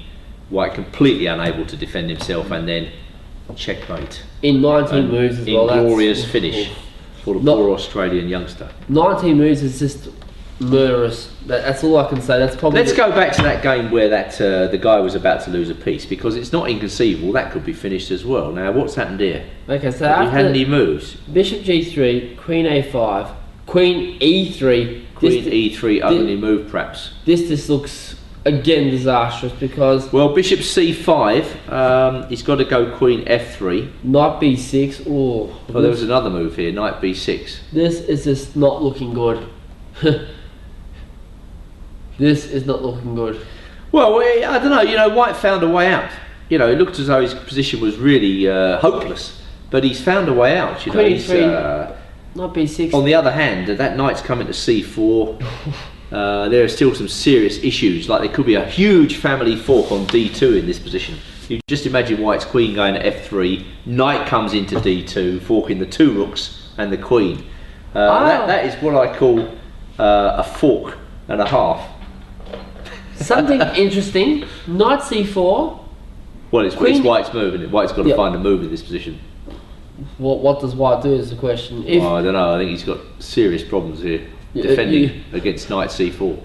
white completely unable to defend himself, and then checkmate. In 19 moves as well. Inglorious finish for the poor Australian youngster. 19 moves is just murderous. That's all I can say. That's probably. Let's go back to that game where the guy was about to lose a piece, because it's not inconceivable that could be finished as well. Now, what's happened here? Okay, so Have you after had any moves? Bishop g3, queen a5, queen e3. Queen e3, ugly move perhaps. This looks again disastrous because. Well, bishop c5. He's got to go queen f3. Knight b6. Oh, there was another move here. Knight b6. This is just not looking good. This is not looking good. Well, I don't know. You know, White found a way out. You know, it looked as though his position was really hopeless, but he's found a way out. You know, Queen he's, Knight b6. On the other hand, that knight's coming to c4. There are still some serious issues. Like there could be a huge family fork on d2 in this position. You just imagine White's queen going to f3. Knight comes into d2, forking the two rooks and the queen. That is what I call a fork and a half. Something interesting. Knight c4. Well, it's White's move, isn't it? White's got to find a move in this position. What does White do is the question. I don't know. I think he's got serious problems here defending against Knight c4.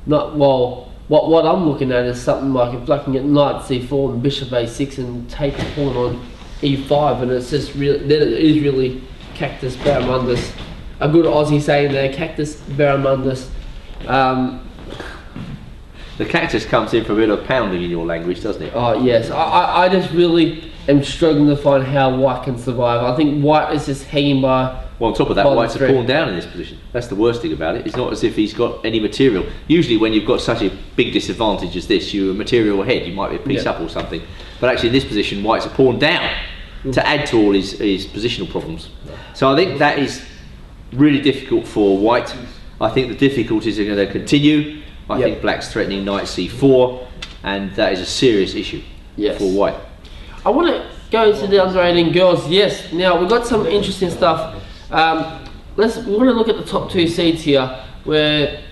Not well. What I'm looking at is something like if Black can get Knight c4 and Bishop a6 and take a pawn on e5, and it's just really, then it is really Cactus Barramundus. A good Aussie saying there, Cactus Barramundus. The cactus comes in for a bit of pounding in your language, doesn't it? Oh yes, I just really am struggling to find how White can survive. I think White is just hanging by. Well, on top of that, White's a pawn down in this position. That's the worst thing about it. It's not as if he's got any material. Usually when you've got such a big disadvantage as this, you're a material ahead, you might be a piece up or something. But actually in this position, White's a pawn down to add to all his positional problems. So I think that is really difficult for White. I think the difficulties are going to continue. I think Black's threatening Knight c4, and that is a serious issue for White. I want to go to the under 18 girls. Yes, now we've got some interesting stuff. We want to look at the top two seeds here, where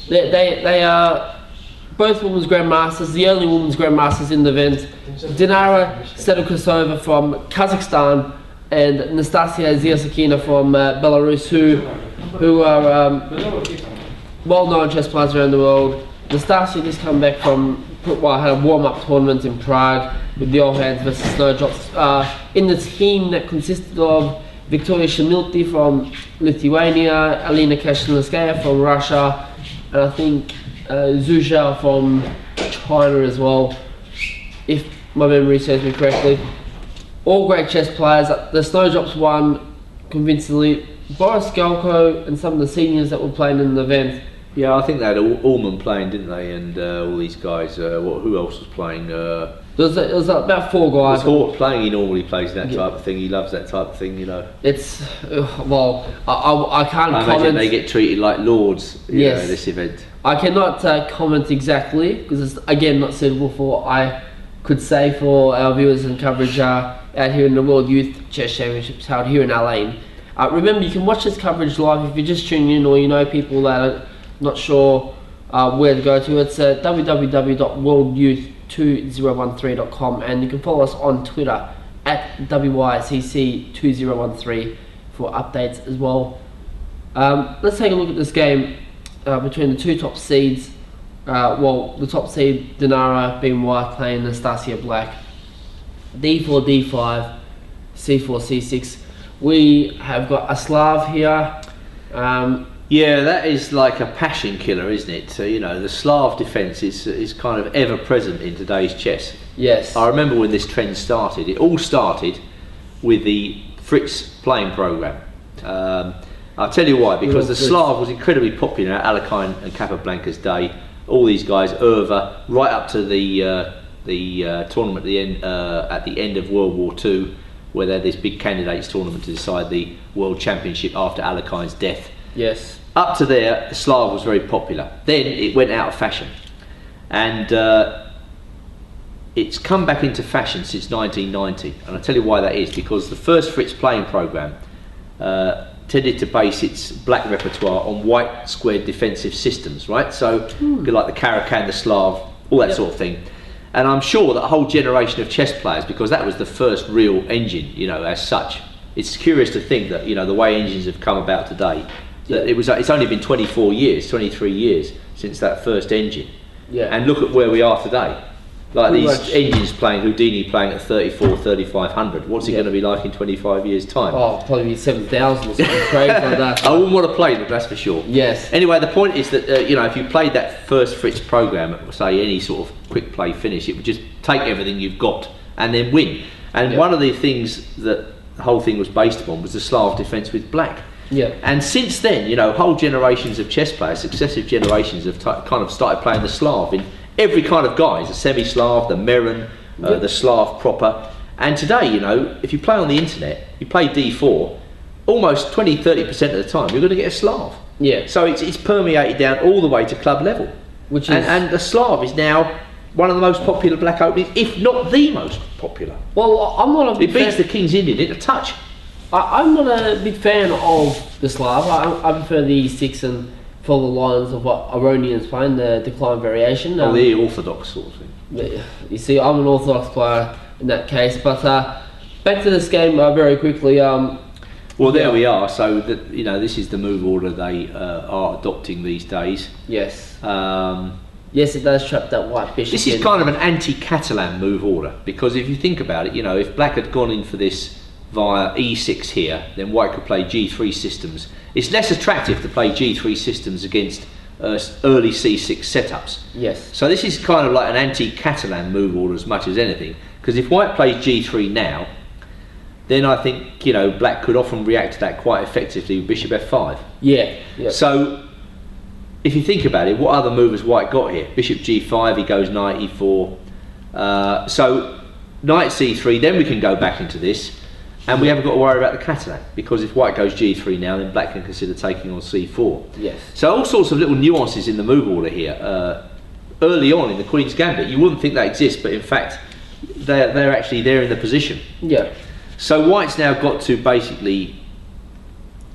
they are both women's grandmasters, the only women's grandmasters in the event. Dinara Sedukasova from Kazakhstan and Nastasia Ziasakina from Belarus, who are well-known chess players around the world. Nastasia just come back from, had a warm-up tournament in Prague with the All Hands versus Snowdrops. In the team that consisted of Victoria Shemilty from Lithuania, Alina Kashnelskaya from Russia, and I think Zhu Zhao from China as well, if my memory serves me correctly. All great chess players. The Snowdrops won convincingly. Boris Galko and some of the seniors that were playing in the event. Yeah, I think they had Allman playing, didn't they? And all these guys. Who else was playing? There was about 4 guys. Hort playing. He normally plays that type of thing. He loves that type of thing, you know. It's well, I can't comment. I imagine they get treated like lords. You know, this event. I cannot comment exactly because it's again not suitable for I could say for our viewers and coverage out here in the World Youth Chess Championships held here in Al-Ain. Remember, you can watch this coverage live if you're just tuning in or you know people that are not sure where to go to. It's www.worldyouth2013.com, and you can follow us on Twitter at WYCC2013 for updates as well. Let's take a look at this game between the two top seeds. The top seed Dinara being White playing Nastasia Black. D4, D5, C4, C6. We have got a Slav here. Yeah, that is like a passion killer, isn't it? So, you know, the Slav defence is kind of ever present in today's chess. Yes. I remember when this trend started. It all started with the Fritz playing programme. I'll tell you why, because the Slav was incredibly popular at Alekhine and Capablanca's day. All these guys, Irva, right up to the tournament at the end of World War II, where they had this big candidates tournament to decide the World Championship after Alekhine's death. Yes. Up to there, the Slav was very popular. Then it went out of fashion. and it's come back into fashion since 1990, and I'll tell you why that is. Because the first Fritz playing programme tended to base its black repertoire on white squared defensive systems, right? So like the Karakan, the Slav, all that sort of thing. And I'm sure that a whole generation of chess players, because that was the first real engine, you know, as such. It's curious to think that, you know, the way engines have come about today, that it's only been 24 years, 23 years since that first engine. Yeah. And look at where we are today. Like these engines playing, Houdini playing at 34, 3500. What's it going to be like in 25 years' time? Oh, probably 7,000 or something crazy like that. I wouldn't want to play them, that's for sure. Yes. Anyway, the point is that, you know, if you played that first Fritz program, say any sort of quick play finish, it would just take everything you've got and then win. And one of the things that the whole thing was based upon was the Slav defence with black. Yeah. And since then, you know, whole generations of chess players, successive generations, have kind of started playing the Slav in every kind of guise, the semi-Slav, the Meron, the Slav proper. And today, you know, if you play on the internet, you play D4, almost 20-30% of the time you're going to get a Slav. Yeah. So it's permeated down all the way to club level. Which is, and the Slav is now one of the most popular black openings, if not the most popular. Well, I'm not a big fan. It beats the King's Indian in a touch. I'm not a big fan of the Slav. I prefer the E6 and follow the lines of what Iranians play in the decline variation. The orthodox sort of thing. You see, I'm an orthodox player in that case. But back to this game very quickly. Well, there we are. So you know, this is the move order they are adopting these days. Yes. Yes, it does trap that white bishop. This is kind of an anti-Catalan move order, because if you think about it, you know, if black had gone in for this via E6 here, then white could play G3 systems. It's less attractive to play G3 systems against early C6 setups. Yes. So this is kind of like an anti-Catalan move order as much as anything, because if white plays G3 now, then I think, you know, black could often react to that quite effectively with bishop F5. Yeah. Yep. So if you think about it, what other move has white got here? Bishop G5, he goes knight E4. So knight C3, then we can go back into this. And we haven't got to worry about the Catalan, because if white goes G3 now, then black can consider taking on C4. Yes. So all sorts of little nuances in the move order here. Early on in the Queen's Gambit, you wouldn't think that exists, but in fact, they're actually there in the position. Yeah. So white's now got to basically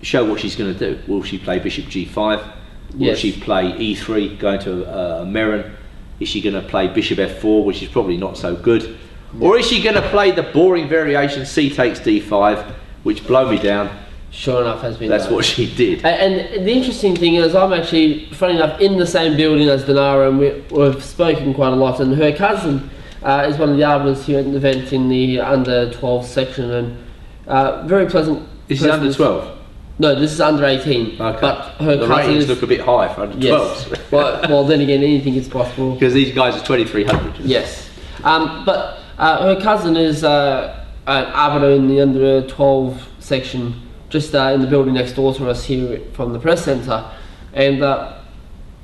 show what she's going to do. Will she play Bishop G5? Will she play E3, going to a Meron? Is she going to play Bishop F4, which is probably not so good? Or is she going to play the boring variation C takes D5, which blow me down? Sure enough, has been That's done. what she did. And the interesting thing is, I'm actually, funny enough, in the same building as Dinara, and we've spoken quite a lot. And her cousin is one of the arbiters here at the event in the under 12 section, and very pleasant. This is under 12. No, this is under 18. Okay. But her the cousin ratings look a bit high for under 12s. well, then again, anything is possible. Because these guys are 2300. Yes. But her cousin is an arbiter in the under 12 section, just in the building next door to us here from the press centre. And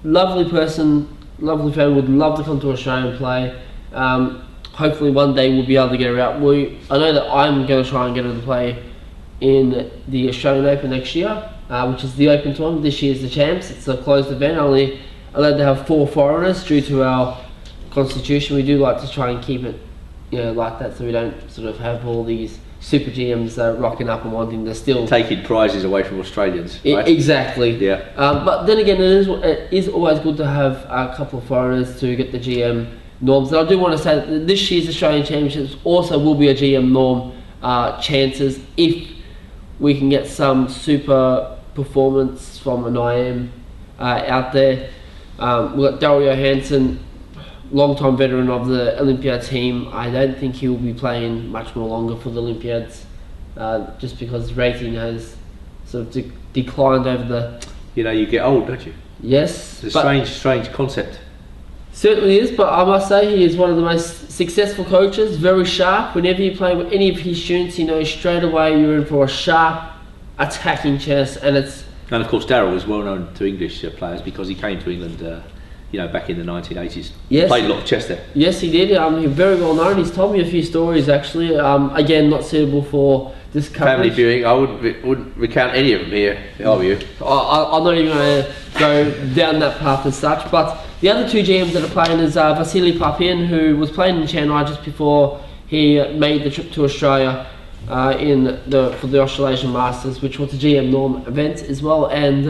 lovely person, lovely fan, would love to come to Australia and play. Hopefully one day we'll be able to get her out. I know that I'm going to try and get her to play in the Australian Open next year, which is the Open tournament. This year's the champs. It's a closed event, only allowed to have 4 foreigners due to our constitution. We do like to try and keep it, you know, like that, so we don't sort of have all these super GMs rocking up and wanting to still taking prizes away from Australians. Right? Exactly. Yeah. But then again, it is always good to have a couple of foreigners to get the GM norms. And I do want to say that this year's Australian Championships also will be a GM norm chances if we can get some super performance from an IM out there. We've got Daryl Johansson, long-time veteran of the Olympiad team. I don't think he will be playing much more longer for the Olympiads, just because his rating has sort of declined over the... You know, you get old, don't you? Yes. It's a strange concept. Certainly is, but I must say he is one of the most successful coaches, very sharp. Whenever you play with any of his students, you know straight away you're in for a sharp attacking chess, and it's... And of course Daryl was well known to English players because he came to England you know, back in the 1980s. Yes. Played a lot of chess there. Yes, he did. He's very well known. He's told me a few stories actually. Again, not suitable for this family coverage. viewing. I wouldn't recount any of them here if I were you. I'm not even going to go down that path as such. But the other two GMs that are playing is Vasily Papin, who was playing in Chennai just before he made the trip to Australia for the Australasian Masters, which was a GM Norm event as well, and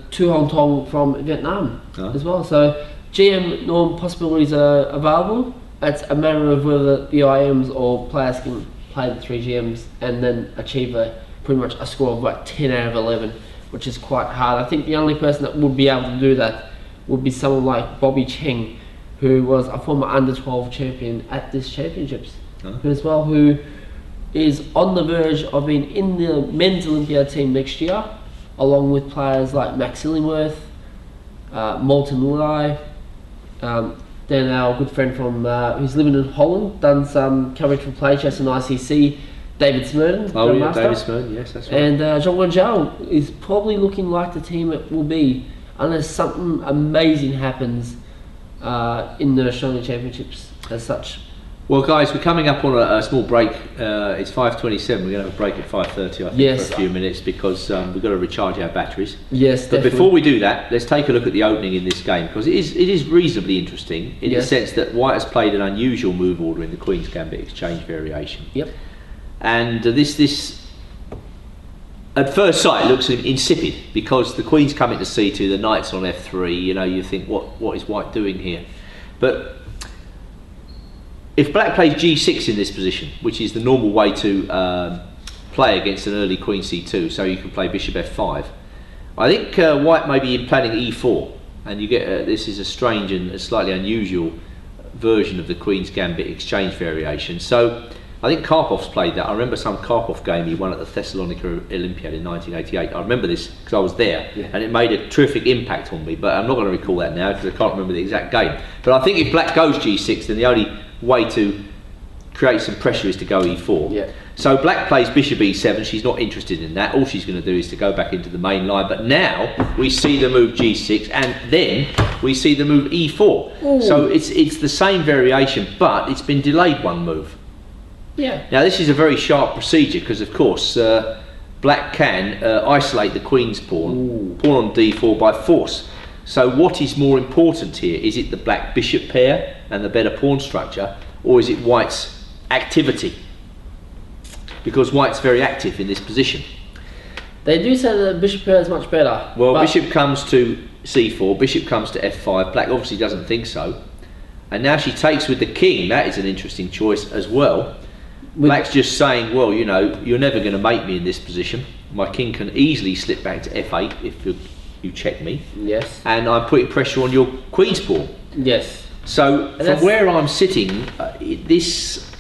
Tu Hong Tong from Vietnam as well. So GM Norm possibilities are available. It's a matter of whether the IMs or players can play the three GMs and then achieve pretty much a score of like 10 out of 11, which is quite hard. I think the only person that would be able to do that would be someone like Bobby Cheng, who was a former under-12 champion at this championships as well, who is on the verge of being in the men's Olympiad team next year, along with players like Max Illingworth, Moulton Lulai, then our good friend from who's living in Holland, done some coverage for Play Chess and ICC, David Smurden. Oh yeah, David Smurden, yes, that's right. And Zhong Guanzhou is probably looking like the team it will be, unless something amazing happens in the Australian Championships as such. Well, guys, we're coming up on a small break. It's 5:27. We're going to have a break at 5:30, I think, for a few minutes, because we've got to recharge our batteries. Yes, but definitely. before we do that, let's take a look at the opening in this game, because it is reasonably interesting in the sense that White has played an unusual move order in the Queen's Gambit exchange variation. Yep. And this at first sight looks insipid, because the Queen's coming to C2, the Knight's on F3. You know, you think, what is White doing here? But if Black plays G6 in this position, which is the normal way to play against an early Queen C2, so you can play Bishop F5, I think White may be planning E4, and you get this is a strange and a slightly unusual version of the Queen's Gambit exchange variation. So I think Karpov's played that. I remember some Karpov game he won at the Thessalonica Olympiad in 1988. I remember this because I was there, and it made a terrific impact on me, but I'm not going to recall that now because I can't remember the exact game. But I think if Black goes G6, then the only way to create some pressure is to go E4. Yeah. So Black plays Bishop E7. She's not interested in that. All she's going to do is to go back into the main line. But now we see the move G6, and then we see the move E4. Ooh. So it's the same variation, but it's been delayed one move. Yeah. Now this is a very sharp procedure, because of course Black can isolate the Queen's pawn on D4 by force. So what is more important here? Is it the Black Bishop pair and the better pawn structure, or is it White's activity? Because White's very active in this position. They do say that the Bishop pair is much better. Well, Bishop comes to C4, Bishop comes to F5. Black obviously doesn't think so. And now she takes with the King. That is an interesting choice as well. Black's just saying, well, you know, you're never going to mate me in this position. My King can easily slip back to F8 if you check me. Yes. And I'm putting pressure on your Queen's pawn. Yes. So from where I'm sitting, this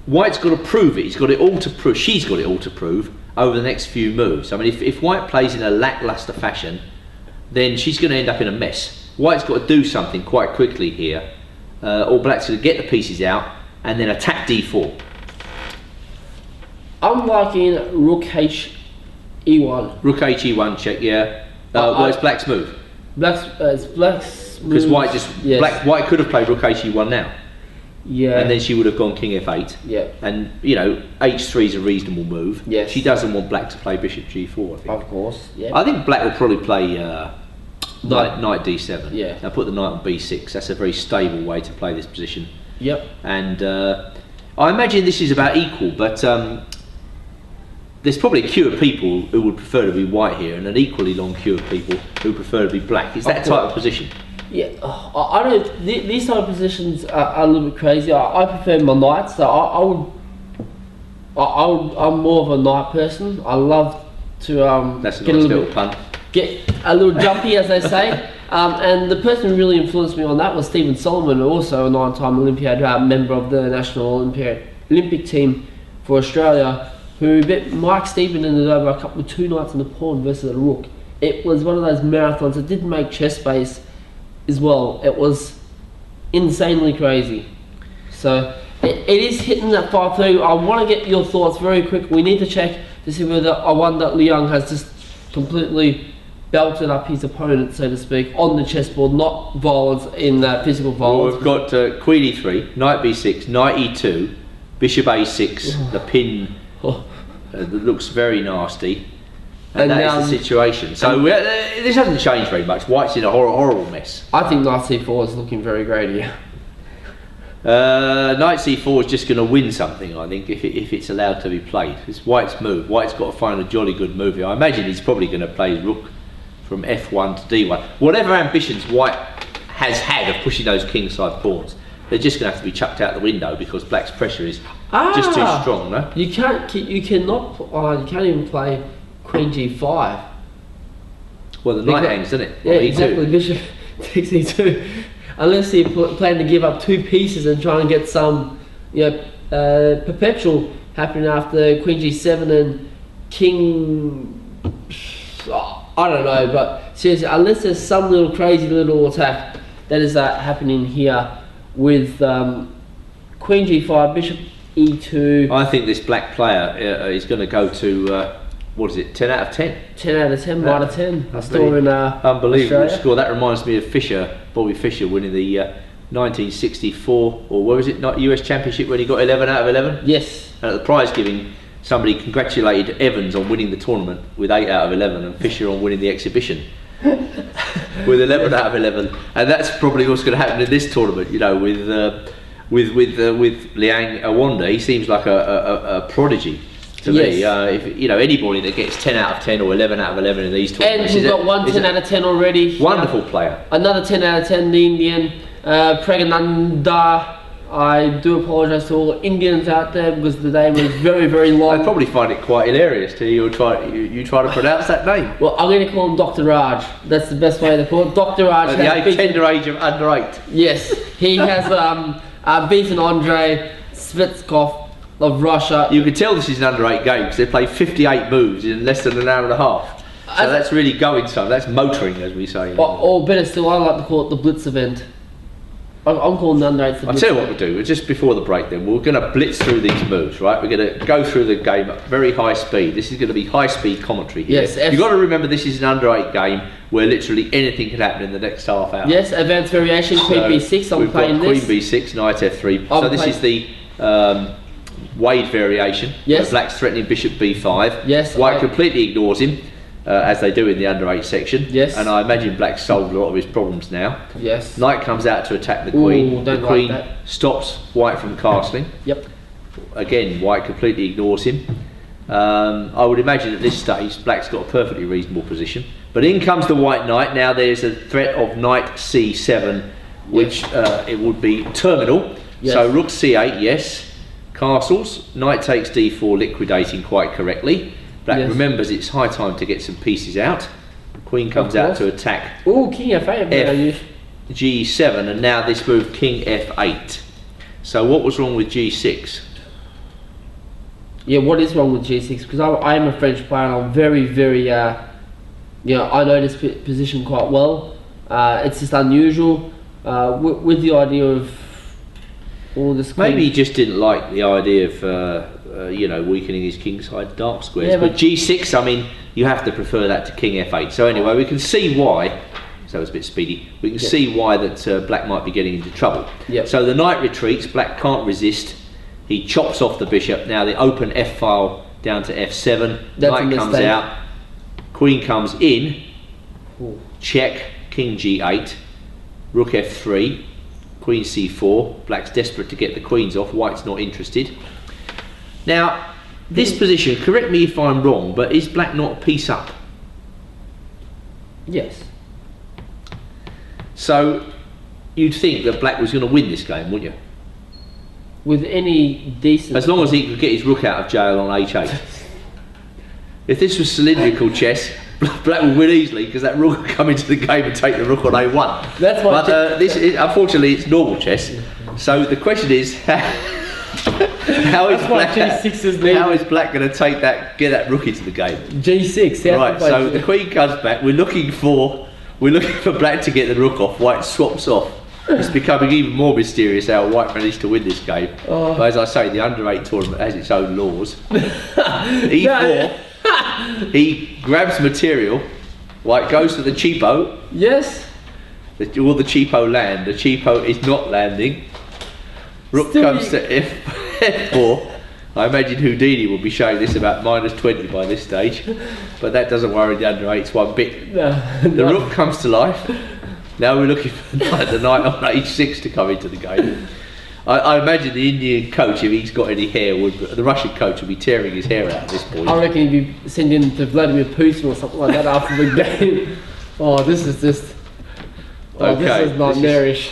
White's got to prove it. He's got it all to prove. She's got it all to prove over the next few moves. I mean, if White plays in a lackluster fashion, then she's going to end up in a mess. White's got to do something quite quickly here, or Black's going to get the pieces out and then attack D4. I'm liking Rook H E1. Rook H E1 check, yeah. Well, it's Black's move. It's Black's move. Because White White could have played Rook H E1 now. Yeah. And then she would have gone King F8. Yeah. And you know, H3 is a reasonable move. Yes. She doesn't want Black to play Bishop G4, I think. Of course. Yeah. I think Black will probably play Knight D7. Yeah. Now put the Knight on B6. That's a very stable way to play this position. Yep. And I imagine this is about equal, but there's probably a queue of people who would prefer to be White here, and an equally long queue of people who prefer to be Black. Is that type of position? Yeah, I don't. These type of positions are a little bit crazy. I prefer my Knight, so I'm more of a Knight person. I love to That's a nice little pun. Get a little jumpy, as they say. And the person who really influenced me on that was Stephen Solomon, also a 9-time Olympiad member of the national Olympic team for Australia, who bet Mike Steven over a couple of 2 knights in the pawn versus a rook. It was one of those marathons. It didn't make chess space as well. It was insanely crazy. So it is hitting that 5-3. I want to get your thoughts very quick. We need to check to see whether Awanda Liang has just completely belted up his opponent, so to speak, on the chessboard, not violence in physical violence. Well, we've got Queen E3, Knight B6, Knight E2, Bishop A6, the pin Oh. It looks very nasty. And that is the situation. So this hasn't changed very much. White's in a horrible mess. I think knight c4 is looking very great here. Knight c4 is just going to win something, I think, if it's allowed to be played. It's White's move. White's got to find a jolly good move here. I imagine he's probably going to play rook from f1 to d1. Whatever ambitions White has had of pushing those kingside pawns, they're just going to have to be chucked out the window because Black's pressure is just too strong, no? You can't even play queen g5. Well, the knight hangs, doesn't it? Yeah, exactly. Bishop takes e2. Unless you plan to give up 2 pieces and try and get some, perpetual happening after queen g7 and king. I don't know, but seriously, unless there's some little crazy little attack that is happening here with queen g5, bishop e2. I think this Black player is going to go to. What is it? 10 out of 10. 10 out of 10, 1 out of 10. A score in unbelievable Australia. Score. That reminds me of Bobby Fischer winning the 1964, or where was it? Not US Championship when he got 11 out of 11. Yes. And at the prize giving, somebody congratulated Evans on winning the tournament with 8 out of 11, and Fischer on winning the exhibition with 11 out of 11. And that's probably what's going to happen in this tournament. You know, with Liang Awanda, he seems like a prodigy. To me, if anybody that gets 10 out of 10 or 11 out of 11 in these tournaments, and we've got one 10 out of 10 already. Wonderful player. Another 10 out of 10, the Indian Pragananda. I do apologise to all Indians out there because the name was very, very long. I probably find it quite hilarious to you try to pronounce that name. Well, I'm going to call him Dr. Raj. That's the best way to call it. Dr. Raj. At the tender age of under 8. Yes, he has beaten Andrei Svitskov of Russia. You can tell this is an under 8 game because they play 58 moves in less than an hour and a half. So that's really going some. That's motoring, as we say. Or better still, I like to call it the Blitz event. I'm calling the under 8 the Blitz. I'll tell you what we'll do. Just before the break, then we're going to blitz through these moves, right? We're going to go through the game at very high speed. This is going to be high speed commentary here. Yes, you've got to remember this is an under 8 game where literally anything can happen in the next half hour. Yes, advanced variation, Queen B6. I'm playing this. Queen B6, Knight F3. So this is the Wade variation. Yes. Black's threatening Bishop B5. Yes. White completely ignores him, as they do in the under 8 section. Yes. And I imagine Black's solved a lot of his problems now. Yes. Knight comes out to attack the Queen. Ooh, the don't Queen like that. stops White from castling. Yep. Again, White completely ignores him. I would imagine at this stage Black's got a perfectly reasonable position. But in comes the White Knight. Now there's a threat of Knight C7, which it would be terminal. Yes. So Rook C8, yes. Castles, Knight takes D4, liquidating quite correctly. Black remembers it's high time to get some pieces out. Queen comes out to attack. Ooh, King F8. G7, and now this move King F8. So what was wrong with G6? Yeah, what is wrong with G6? Because I am a French player and I'm very, very, I know this position quite well. It's just unusual with the idea of all this. Maybe he just didn't like the idea of weakening his kingside dark squares. Yeah, but G6, I mean, you have to prefer that to King F8. So anyway, we can see why. So it's a bit speedy. We can see why that Black might be getting into trouble. Yep. So the knight retreats. Black can't resist. He chops off the bishop. Now the open F file down to F7. Knight comes out. Queen comes in. Ooh. Check. King G8. Rook F3. Queen C4. Black's desperate to get the queens off. White's not interested. Now, this position, correct me if I'm wrong, but is Black not a piece up? Yes. So, you'd think that Black was going to win this game, wouldn't you? With any decent... As long as he could get his rook out of jail on H8. If this was cylindrical chess, Black would win easily because that rook would come into the game and take the rook on A1. That's why. But unfortunately, it's normal chess. So the question is, how is Black going to get that rook into the game? G6. Right. So the queen comes back. We're looking for Black to get the rook off. White swaps off. It's becoming even more mysterious how White managed to win this game. Oh. But as I say, the under 8 tournament has its own laws. E4. He grabs material. White goes to the cheapo. Yes. All the cheapo land. The cheapo is not landing. Rook comes to F4. I imagine Houdini will be showing this about -20 by this stage, but that doesn't worry the under-8s one bit. The rook comes to life. Now we're looking for the knight on h6 to come into the game. I imagine the Indian coach, if he's got any hair, the Russian coach would be tearing his hair out at this point. I reckon he'd be sending to Vladimir Putin or something like that after the game. Oh, this is just... Oh, Okay, this is nightmarish.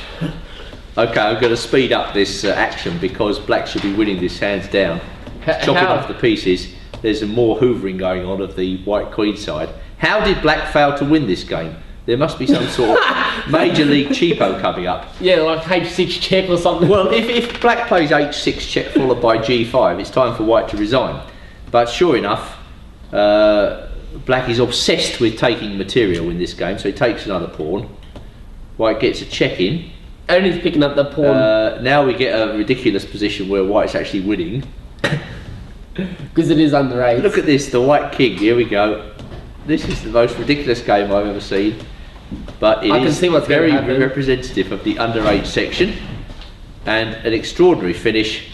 Okay, I'm going to speed up this action because Black should be winning this hands down. Chopping off the pieces. There's more hoovering going on of the white queen side. How did Black fail to win this game? There must be some sort of major league cheapo coming up. Yeah, like h6 check or something. Well, if Black plays h6 check followed by g5, it's time for White to resign. But sure enough, Black is obsessed with taking material in this game, so he takes another pawn. White gets a check in. And he's picking up the pawn. Now we get a ridiculous position where White's actually winning. Because it is under 8. Look at this, the White king, here we go. This is the most ridiculous game I've ever seen. But it is very representative of the under 8 section. And an extraordinary finish.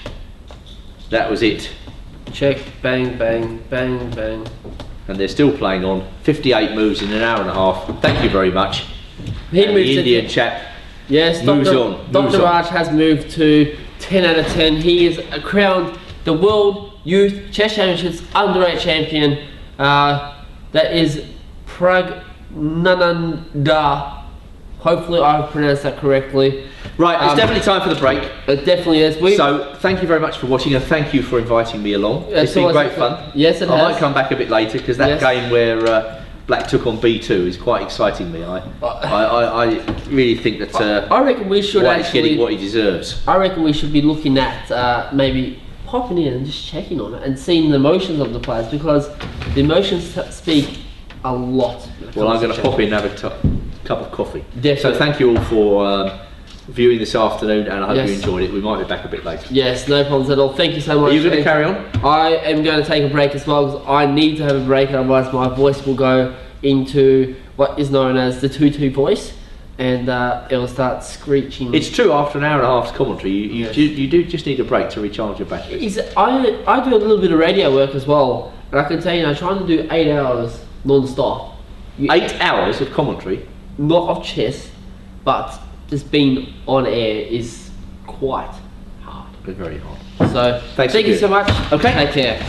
That was it. Check, bang, bang, bang, bang. And they're still playing on. 58 moves in an hour and a half. Thank you very much. He and the Indian chap yes, moves on. Dr. Raj has moved to 10 out of 10. He is crowned the World Youth Chess Championships under 8 champion. That is Pragnananda. Hopefully I've pronounced that correctly. Right, it's definitely time for the break. It definitely is. So thank you very much for watching, and thank you for inviting me along. It's been great fun. Yes, it has. I might come back a bit later because that game where Black took on B2 is quite exciting me. I really think that I reckon we should White's actually getting what he deserves. I reckon we should be looking at maybe popping in and just checking on it and seeing the emotions of the players, because the emotions speak a lot. Well, I'm going to pop in and have a cup of coffee. Definitely. So thank you all for viewing this afternoon, and I hope you enjoyed it. We might be back a bit later. Yes, no problems at all. Thank you so much. Are you going to carry on? I am going to take a break as well, because I need to have a break, otherwise my voice will go into what is known as the tutu voice, and it'll start screeching. It's true, after an hour and a half's commentary, you do just need a break to recharge your batteries. I do a little bit of radio work as well, and I can tell you, I'm trying to do 8 hours non-stop. 8 hours of commentary? Not of chess, but just being on air is quite hard. Very hard. So, thank you so much. Okay. Take care.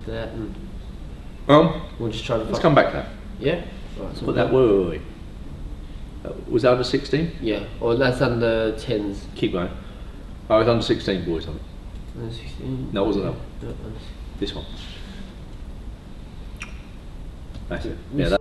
That and Well, we'll just try to. let's come back to that. Yeah. Right, so Put that word. Was that under 16? Yeah, or that's under 10s. Keep going. Oh, it's under 16 boys, I think. Under 16. No, it wasn't that one. No, under This one. That's it. Yeah, that.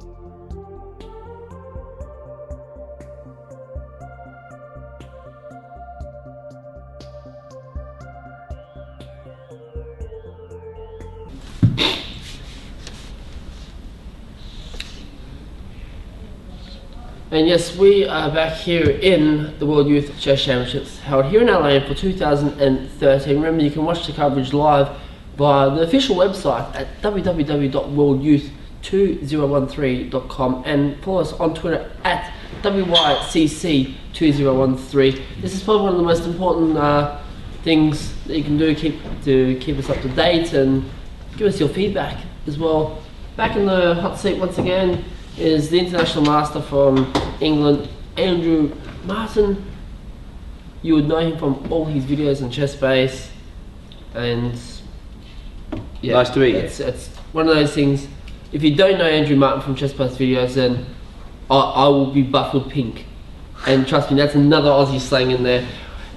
And yes, we are back here in the World Youth Chess Championships held here in LA for 2013. Remember, you can watch the coverage live via the official website at www.worldyouth2013.com and follow us on Twitter at WYCC2013. This is probably one of the most important things that you can do to keep us up to date and give us your feedback as well. Back in the hot seat once again is the international master from England, Andrew Martin. You would know him from all his videos on ChessBase, and yeah, Nice to meet you. It's one of those things. If you don't know Andrew Martin from ChessBase videos, then I will be buckled pink. And trust me, that's another Aussie slang in there.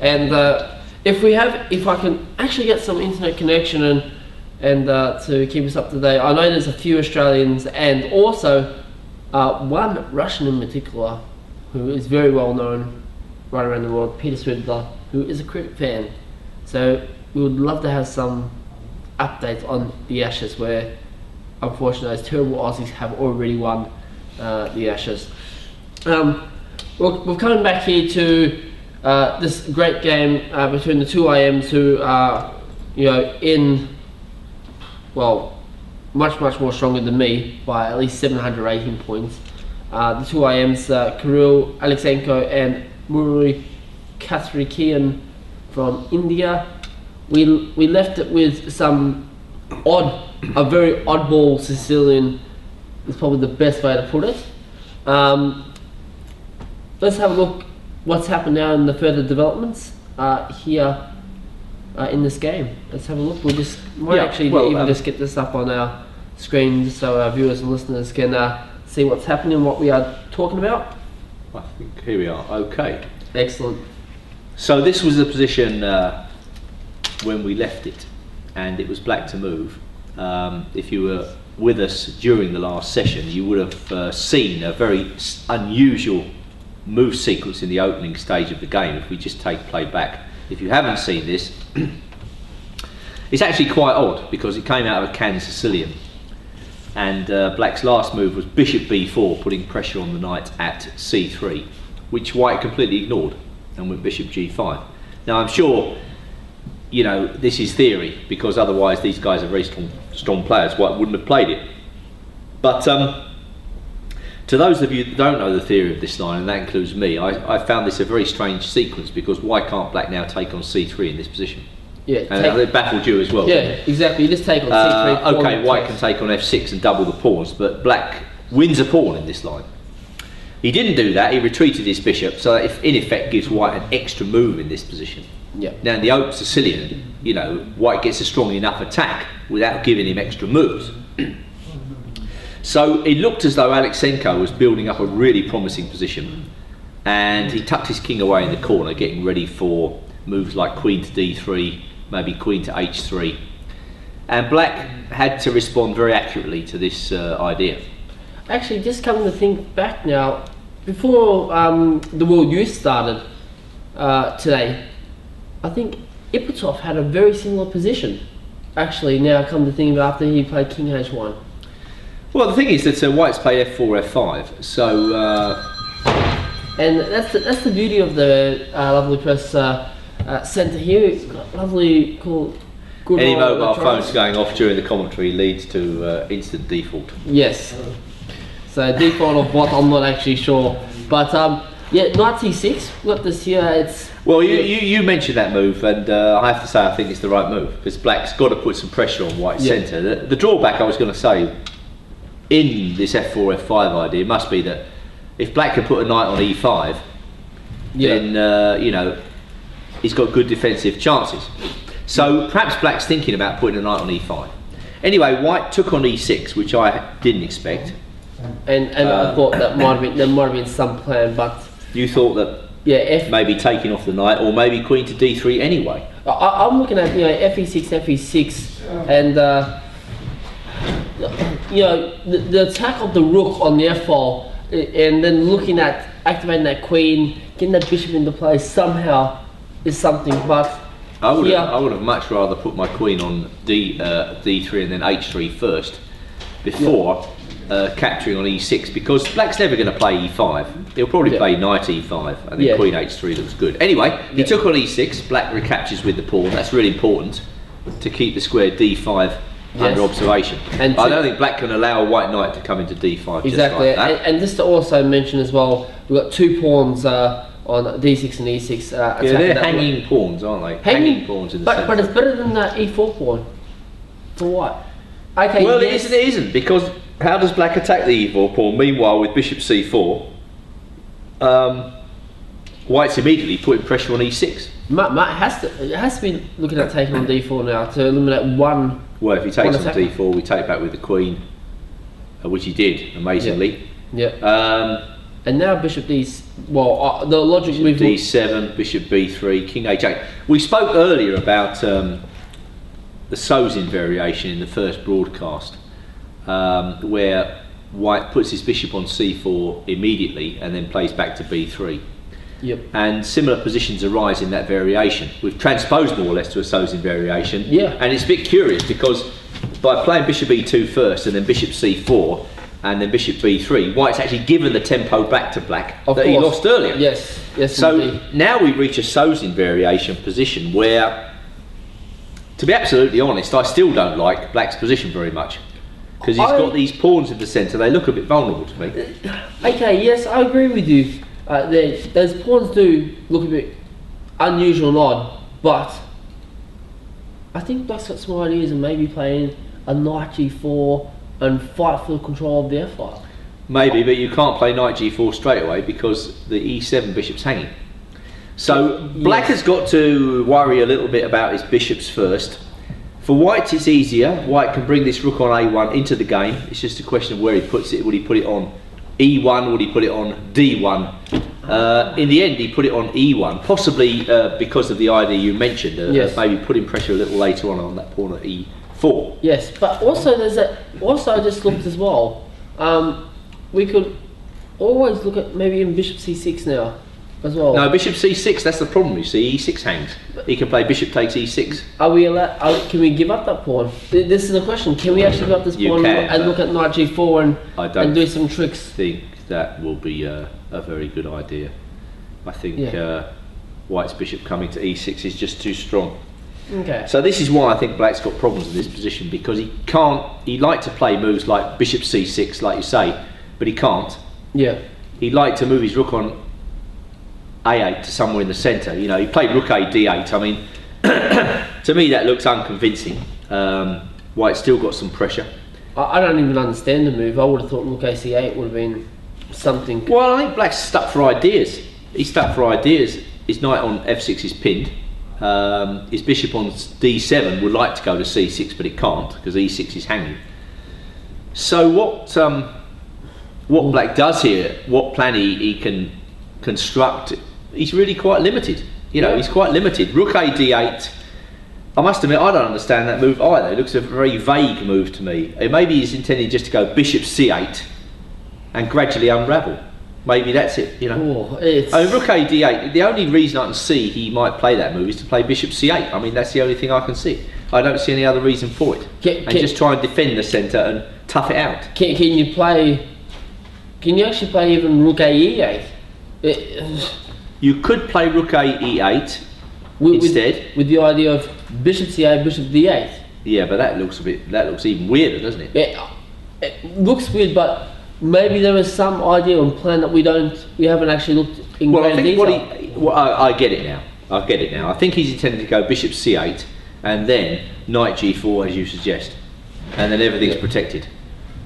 And if I can actually get some internet connection and to keep us up to date, I know there's a few Australians and also one Russian in particular who is very well known right around the world, Peter Swidler, who is a cricket fan. So we would love to have some updates on the Ashes, where unfortunately those terrible Aussies have already won the Ashes. We're coming back here to this great game between the two IMs who are, much more stronger than me by at least 718 points. The two IMs, Kirill Alexenko and Murray Kathrikian from India. We left it with a very oddball Sicilian is probably the best way to put it. Let's have a look what's happened now in the further developments here in this game. Let's have a look. We'll just just get this up on our screen just so our viewers and listeners can see what's happening and what we are talking about. I think here we are. Okay. Excellent. So this was the position when we left it, and it was black to move. If you were with us during the last session, you would have seen a very unusual move sequence in the opening stage of the game. If we just play back, if you haven't seen this, it's actually quite odd because it came out of a canned Sicilian, and black's last move was bishop b4, putting pressure on the knight at c3, which white completely ignored and went bishop g5. Now I'm sure you know, this is theory, because otherwise these guys are very strong players. White wouldn't have played it. But to those of you that don't know the theory of this line, and that includes me, I found this a very strange sequence, because why can't black now take on c3 in this position? Yeah, and it baffled you as well. Yeah, exactly. You just take on c3. Okay, white can take on f6 and double the pawns, but black wins a pawn in this line. He didn't do that. He retreated his bishop, so that in effect gives white an extra move in this position. Yeah. Now in the open Sicilian, you know, white gets a strong enough attack without giving him extra moves. So it looked as though Aleksenko was building up a really promising position, and he tucked his king away in the corner, getting ready for moves like queen to d3, maybe queen to h3. And black had to respond very accurately to this idea. Actually, just coming to think back now, before the World Youth started today, I think Ipatov had a very similar position. Actually, now come to think of it, after he played king h1. Well, the thing is that white's played f4, f5, so... and that's the beauty of the lovely press centre here. It's got lovely, cool... Good any mobile phones going off during the commentary leads to instant default. Yes. So default of what, I'm not actually sure. But yeah, knight c6, we've got this here, it's... Well, you mentioned that move, and I have to say I think it's the right move, because black's got to put some pressure on white's centre. The drawback, I was going to say, in this f4, f5 idea must be that if black can put a knight on e5, then, you know, he's got good defensive chances. So perhaps black's thinking about putting a knight on e5. Anyway, white took on e6, which I didn't expect. And I thought there might have been some plan, but... You thought that maybe taking off the knight, or maybe queen to d3 anyway? I'm looking at, you know, fe6, and you know, the attack of the rook on the f-file, and then looking at activating that queen, getting that bishop into play somehow is something, but... I would have much rather put my queen on d3 and then h3 first, before capturing on e6, because black's never going to play e5. He'll probably play knight e5 and then queen h3 looks good. Anyway, he took on e6, black recaptures with the pawn. That's really important to keep the square d5 under observation. And I don't think black can allow a white knight to come into d5 exactly. just like that. And just to also mention as well, we've got two pawns on d6 and e6. They're hanging pawns, aren't they? Hanging pawns in the centre. But it's better than the e4 pawn for white. Okay. Well, it isn't, because how does black attack the e4 pawn? Meanwhile, with bishop c4, white's immediately putting pressure on e6. It has to be looking at taking on d4 now to eliminate one. Well, if he takes on d4, we take back with the queen, which he did amazingly. Yeah. And now bishop d. Well, the logic move. d7, bishop b3, king h8. We spoke earlier about the Sozin variation in the first broadcast, where white puts his bishop on c4 immediately and then plays back to b3. Yep. And similar positions arise in that variation. We've transposed more or less to a Sozin variation. Yeah. And it's a bit curious, because by playing bishop e2 first and then bishop c4 and then bishop b3, white's actually given the tempo back to black that he lost earlier. Yes. So indeed. now we reach a Sozin variation position where, to be absolutely honest, I still don't like black's position very much, because he's got these pawns in the centre. They look a bit vulnerable to me. Okay, yes, I agree with you. Those pawns do look a bit unusual and odd, but I think black's got some ideas of maybe playing a knight g4 and fight for the control of the f-file. Maybe, but you can't play knight g4 straight away because the e7 bishop's hanging. So black has got to worry a little bit about his bishops first. For white, it's easier. White can bring this rook on a1 into the game. It's just a question of where he puts it. Would he put it on e1? Would he put it on d1? In the end, he put it on e1, possibly because of the idea you mentioned, maybe putting pressure a little later on that pawn at e4. Yes, but also there's that. Also, I just looked as well. We could always look at maybe even bishop c6 now, as well. No, bishop c6. That's the problem. You see, e6 hangs. He can play bishop takes e6. Are we allowed? Can we give up that pawn? This is the question. Can we actually give up this pawn and look at knight g4 and do some tricks? I think that will be a very good idea. I think white's bishop coming to e6 is just too strong. Okay. So this is why I think Black's got problems in this position, because he can't. He'd like to play moves like bishop c6, like you say, but he can't. Yeah. He'd like to move his rook on a8 to somewhere in the centre. You know, he played rook a d8. I mean, to me that looks unconvincing. White's still got some pressure. I don't even understand the move. I would have thought rook ac8 would have been something. Well, I think Black's stuck for ideas. He's stuck for ideas. His knight on f6 is pinned. His bishop on d7 would like to go to c6, but it can't because e6 is hanging. So what Black does here, what plan he can construct, he's really quite limited. You know, he's quite limited. Rook a d8. I must admit, I don't understand that move either. It looks a very vague move to me. Maybe he's intending just to go bishop c8 and gradually unravel. Maybe that's it, you know. Oh, it's... I mean, rook a d8, the only reason I can see he might play that move is to play bishop c8. I mean, that's the only thing I can see. I don't see any other reason for it. Just try and defend the centre and tough it out. Can you actually play even rook a e8? You could play rook a e8 instead. With the idea of bishop c8, bishop d8. Yeah, but that looks even weirder, doesn't it? It looks weird, but maybe there is some idea and plan that we haven't actually looked in great detail. I get it now. I think he's intended to go bishop c8 and then knight g4 as you suggest, and then everything's protected.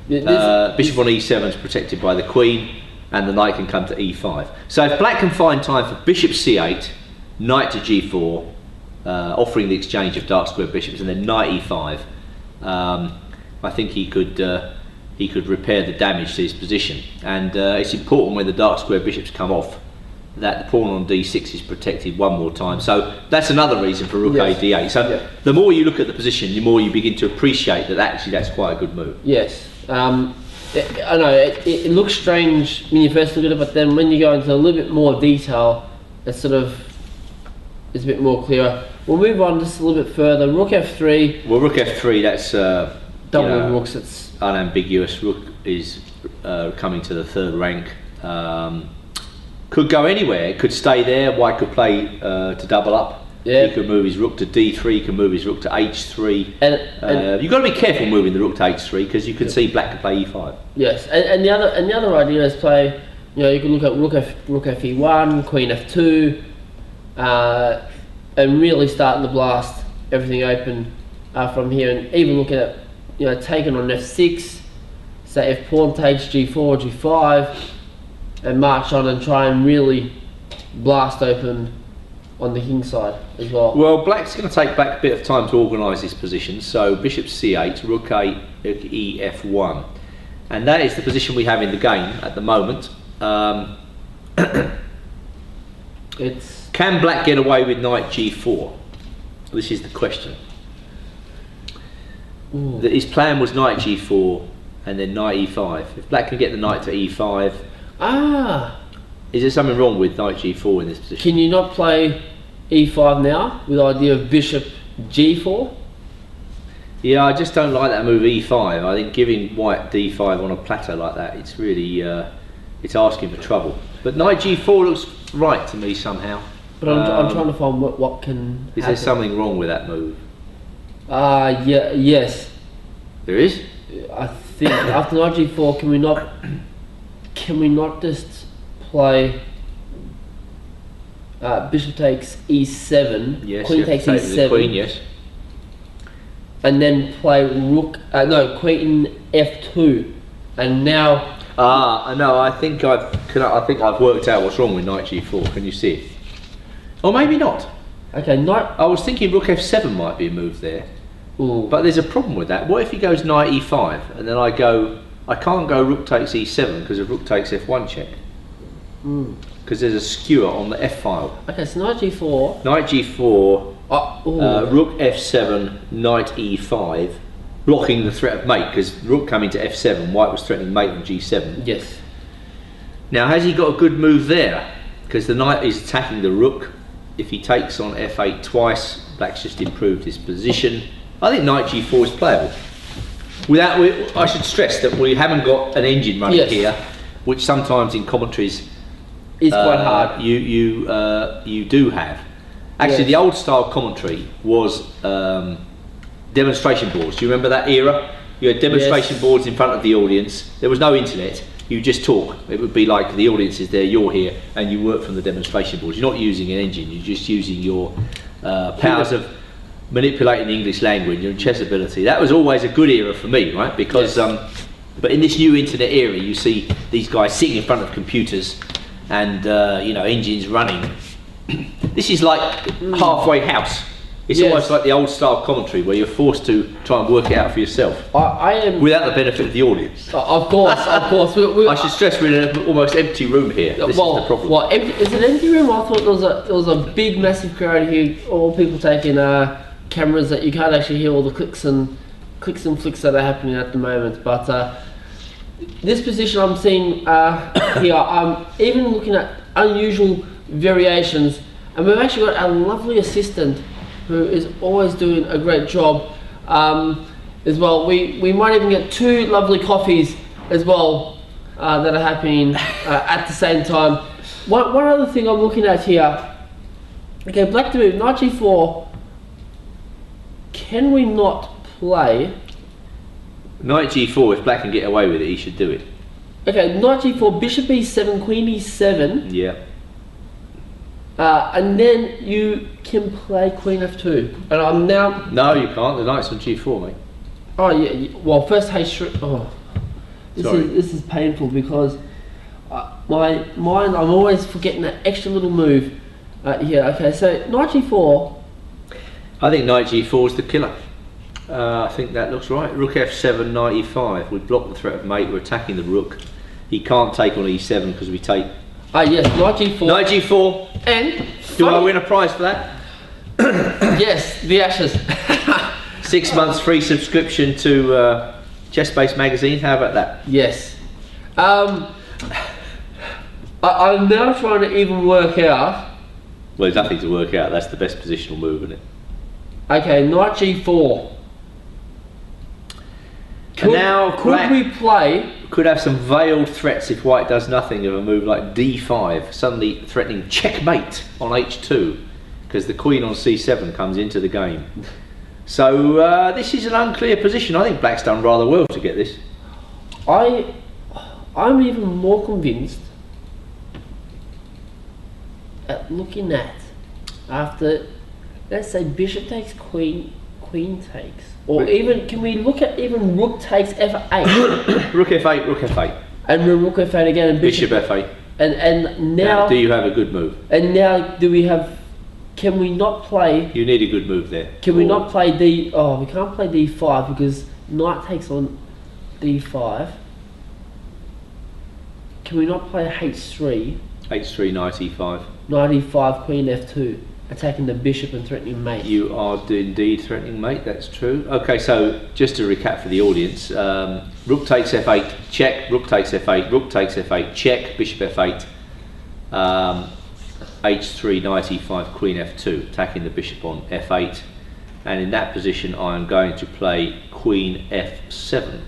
Bishop on e7 is protected by the queen, and the knight can come to e5. So if Black can find time for bishop c8, knight to g4, offering the exchange of dark square bishops, and then knight e5, I think he could repair the damage to his position. And it's important when the dark square bishops come off that the pawn on d6 is protected one more time. So that's another reason for rook a d8. So the more you look at the position, the more you begin to appreciate that actually that's quite a good move. Yes. I know it looks strange when you first look at it, but then when you go into a little bit more detail, it's a bit more clearer. We'll move on just a little bit further. Rook f3. Well, rook f3, that's double rooks. It's unambiguous. Rook is coming to the third rank. Could go anywhere. It could stay there. White could play to double up. Yeah. He could move his rook to d3. He can move his rook to h3. And you've got to be careful moving the rook to h3 because you can see Black can play e5. Yes, and the other idea is play. You know, you can look at rook fe1, queen f2, and really start to blast everything open from here, and even look at taking on f6. Say if pawn takes g4, g5, and march on and try and really blast open on the king side as well. Well, Black's going to take Black a bit of time to organise his position. So bishop c8, rook e f1, and that is the position we have in the game at the moment. Can Black get away with knight g4? This is the question. His plan was knight g4 and then knight e5. If Black can get the knight to e5, is there something wrong with knight g4 in this position? Can you not play e5 now with the idea of bishop g4? Yeah, I just don't like that move e5. I think giving white d5 on a platter like that, it's really it's asking for trouble. But knight g4 looks right to me somehow. But I'm trying to find what can Is there something wrong with that move? Yes. There is? I think after knight g4, can we not just play bishop takes e7, yes, queen takes e7, queen, yes, and then play rook, queen f2, and now no, I think I've worked out what's wrong with knight g4. Can you see it? Or maybe not. Okay, I was thinking rook f7 might be a move there. Ooh. But there's a problem with that. What if he goes knight e5 and then I can't go rook takes e7 because of rook takes f1 check. Because there's a skewer on the f file. Okay, so knight g4. Knight g4, rook f7, knight e5, blocking the threat of mate because rook coming to f7, white was threatening mate on g7. Yes. Now has he got a good move there? Because the knight is attacking the rook. If he takes on f8 twice, Black's just improved his position. I think knight g4 is playable. I should stress that we haven't got an engine running here, which sometimes in commentaries is quite hard. You do have. Actually, Yes. the old style commentary was demonstration boards. Do you remember that era? You had demonstration Yes. boards in front of the audience. There was no internet. You just talk. It would be like the audience is there, you're here, and you work from the demonstration boards. You're not using an engine. You're just using your powers of manipulating the English language and chess ability. That was always a good era for me, right? Because but in this new internet era, you see these guys sitting in front of computers and you know, engines running. This is like halfway house. It's Yes. almost like the old style commentary where you're forced to try and work it out for yourself I am. without the benefit of the audience. Of course, of course. I should stress we're in an almost empty room here. This is the problem. Well, is it empty room? I thought there was a big, massive crowd here. All people taking cameras that you can't actually hear all the clicks and flicks that are happening at the moment. But this position I'm seeing here, I'm even looking at unusual variations, and we've actually got a lovely assistant who is always doing a great job as well. We might even get two lovely coffees as well that are happening at the same time. One other thing I'm looking at here, okay, black to move, knight g4, can we not play? Knight g4, if black can get away with it, he should do it. Okay, knight g4, bishop e7, queen e7, Yeah. and then you can play queen f2. And I'm now, No, you can't. The knight's on g4, mate. oh yeah, well first h3, oh, Sorry. this is painful because my mind, I'm always forgetting that extra little move here. Okay, so knight g4, I think knight g4 is the killer. I think that looks right. Rook f7, knight e5. We block the threat of mate. We're attacking the rook. He can't take on e7 because we take. yes, knight g4, Knight g4. and Do I win a prize for that? yes, the ashes. 6 months free subscription to Chess Base magazine. How about that? Yes. I'm now trying to even work out. Well, there's nothing to work out. That's the best positional move, isn't it? Okay, knight g4. And now Could black we play? could have some veiled threats if white does nothing of a move like d5, suddenly threatening checkmate on h2, because the queen on c7 comes into the game. So this is an unclear position. I think black's done rather well to get this. I'm even more convinced at looking at after, let's say bishop takes queen, queen takes, or even can we look at even rook takes f8 Rook f8, rook f8, and rook f8 again and bishop f8. and now Do you have a good move? and now do we have? Can we not play? You need a good move there. Can we not play d? Oh, we can't play d5 because knight takes on d5. Can we not play h3? h3, knight e5. Knight e5, queen f2, attacking the bishop and threatening mate. You are indeed threatening mate, that's true. Okay, so just to recap for the audience, rook takes f8, check, rook takes f8, rook takes f8, check, bishop f8, h3, knight e5, queen f2, attacking the bishop on f8, and in that position I am going to play queen f7.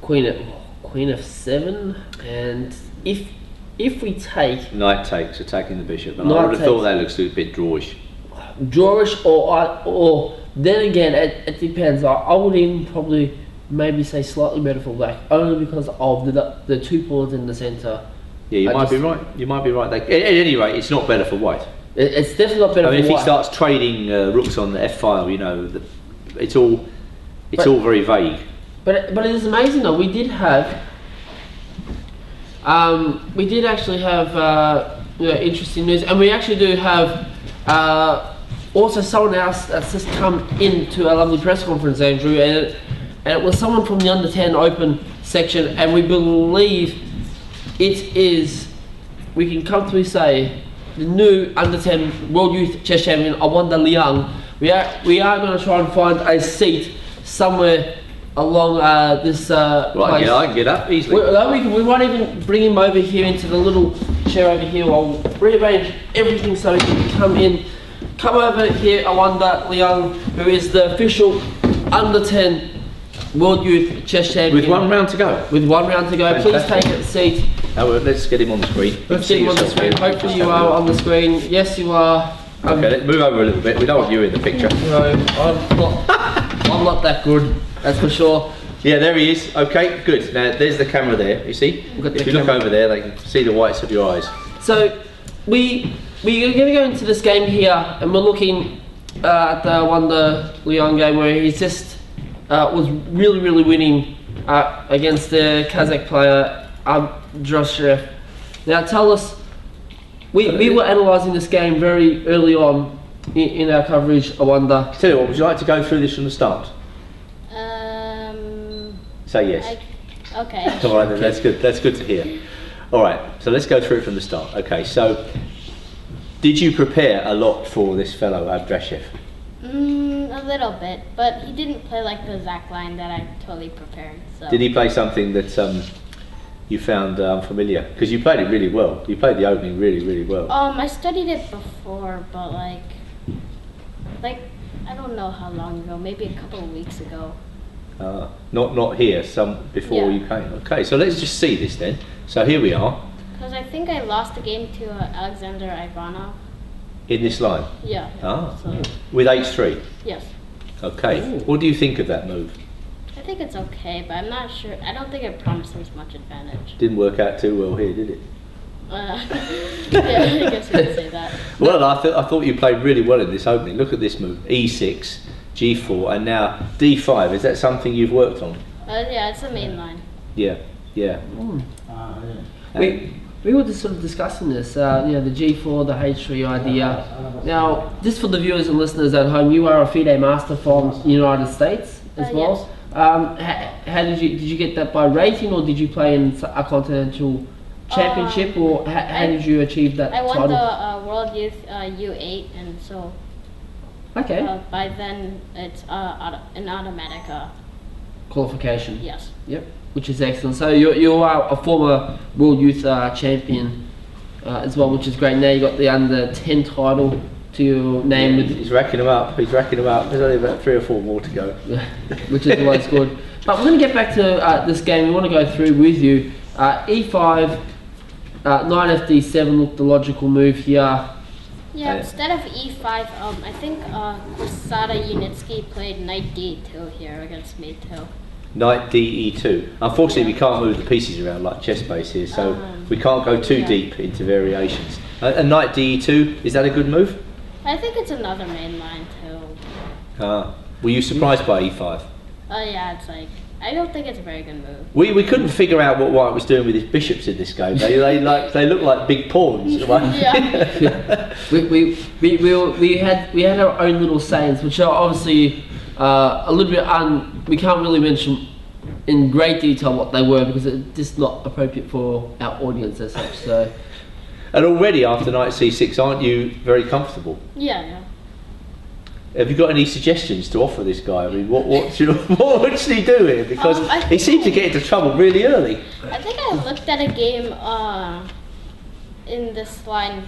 Queen f7, and if we take Knight takes, attacking the bishop, and I Knight would have thought takes. that looks a bit drawish. drawish, or then again it depends. I would even probably maybe say slightly better for black, only because of the 2 pawns in the centre. Yeah, you might be right. You might be right. At any rate, it's not better for white. It's definitely not better. I mean, for if he white. starts trading rooks on the f-file, you know, it's all very vague. But it is amazing though. We did actually have interesting news, and we actually do have also someone else that's just come into a lovely press conference, Andrew, and it was someone from the under 10 open section, and we believe it is, we can comfortably say, the new under 10 World Youth Chess Champion, Awanda Liang. We are going to try and find a seat somewhere along this Right, place. yeah, I can get up easily. We might even bring him over here into the little chair over here. I'll rearrange everything so he can come in. Come over here, Awanda Liang, who is the official under 10 World Youth Chess Champion. With 1 round to go. With 1 round to go. Please Fantastic. take a seat. Let's get him on the screen. Let's get him on the screen. Hopefully you are on the screen. Yes, you are. Okay, let's move over a little bit. We don't want you in the picture. No, I'm not that good, that's for sure. Yeah, there he is. Okay, good. Now there's the camera there. You see? If you look over there, they can see the whites of your eyes. So we're going to go into this game here, and we're looking at the Wonder Leon game where he just was really winning against the Kazakh player Droshev. Now tell us, we were analysing this game very early on in our coverage. I wonder. Tell you what, would you like to go through this from the start? Say yes. Okay. All right, then, that's good. That's good to hear. All right, so let's go through it from the start. Okay, so did you prepare a lot for this fellow Abdrashev? A little bit, but he didn't play like the Zach line that I totally prepared. So. Did he play something that you found unfamiliar? Because you played it really well. You played the opening really well. I studied it before, but like I don't know how long ago. Maybe a couple of weeks ago. Not here. Some before you came. Okay, so let's just see this then. So here we are. Because I think I lost the game to Alexander Ivanov. In this line. Yeah. So. With H3. Yes. Okay. Ooh. What do you think of that move? I think it's okay, but I'm not sure. I don't think it promises much advantage. Didn't work out too well here, did it? Yeah, I guess you could say that. Well, I thought you played really well in this opening. Look at this move: E6, G4, and now D5. Is that something you've worked on? Yeah, it's the main line. Yeah. We were just sort of discussing this, the G4, the H3 idea. Now, just for the viewers and listeners at home, you are a FIDE master from the United States as well. Yes. How did you get that by rating, or did you play in a continental championship, or how did you achieve that I won title? the World Youth U8, and so Okay. by then it's an automatic. Qualification. Yes. Yep. Which is excellent. So you are a former World Youth champion as well, which is great. Now you got the under 10 title to your name. Yeah, he's racking them up. There's only about 3 or 4 more to go. Which is always good. But we're going to get back to this game. We want to go through with you. E5, knight FD7 looked the logical move here. Yeah, instead of E5, I think Krasada Unitsky played knight D2 here against me too. Knight DE2. Unfortunately, we can't move the pieces around like chess base here, so we can't go too deep into variations. And Knight DE2, is that a good move? I think it's another main line too. Were you surprised by E5? Yeah, it's like, I don't think it's a very good move. We couldn't figure out what White was doing with his bishops in this game. They look like big pawns. Yeah. we had our own little sayings, which are obviously a little bit we can't really mention in great detail what they were because it's just not appropriate for our audience as such. So. And already after Knight C6, aren't you very comfortable? Yeah. Have you got any suggestions to offer this guy? I mean, what should he do here? Because he seems to get into trouble really early. I think I looked at a game in this line.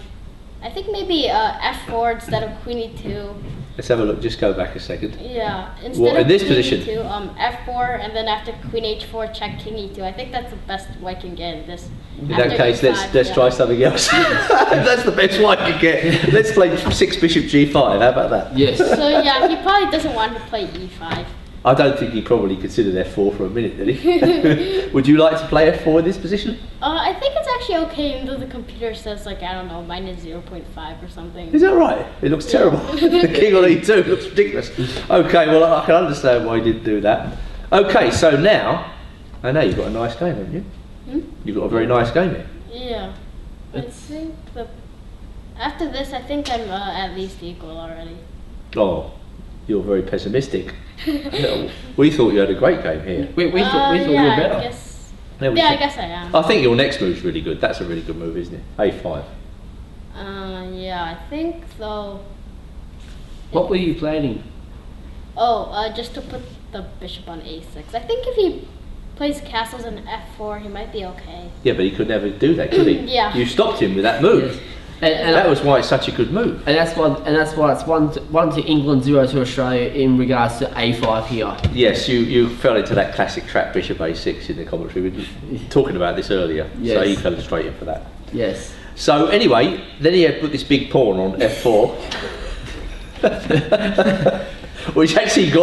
I think maybe F4 instead of Queen E2. Let's have a look. Just go back a second. Yeah. What, in this Queen position? E2, F4, and then after Queen H4, check King E2. I think that's the best White can get in this. In that case, let's try something else. That's the best White can get. Let's play 6 Bishop G5. How about that? Yes. So yeah, he probably doesn't want to play E5. I don't think he probably considered F4 for a minute, did he? Would you like to play F4 in this position? I think it's actually okay, even though the computer says like, I don't know, minus 0.5 or something. Is that right? It looks terrible. The king on E2 looks ridiculous. Okay, well I can understand why he didn't do that. Okay, so now, I know you've got a nice game, haven't you? You've got a very nice game here. Yeah. I think after this, I think I'm at least equal already. Oh, you're very pessimistic. We thought you had a great game here. We thought you were better. I guess I am. I think your next move's really good. That's a really good move, isn't it? A5. Yeah, I think so. What were you planning? Just to put the bishop on A6. I think if he plays castles in F4, he might be okay. Yeah, but he could never do that, could he? Yeah. You stopped him with that move. Yes. And that was why it's such a good move. And that's why it's one to England, 0 to Australia in regards to A5 here. Yes, you fell into that classic trap Bishop A6 in the commentary. We were talking about this earlier, yes. So he fell straight in for that. Yes. So anyway, then he had put this big pawn on f4, which actually it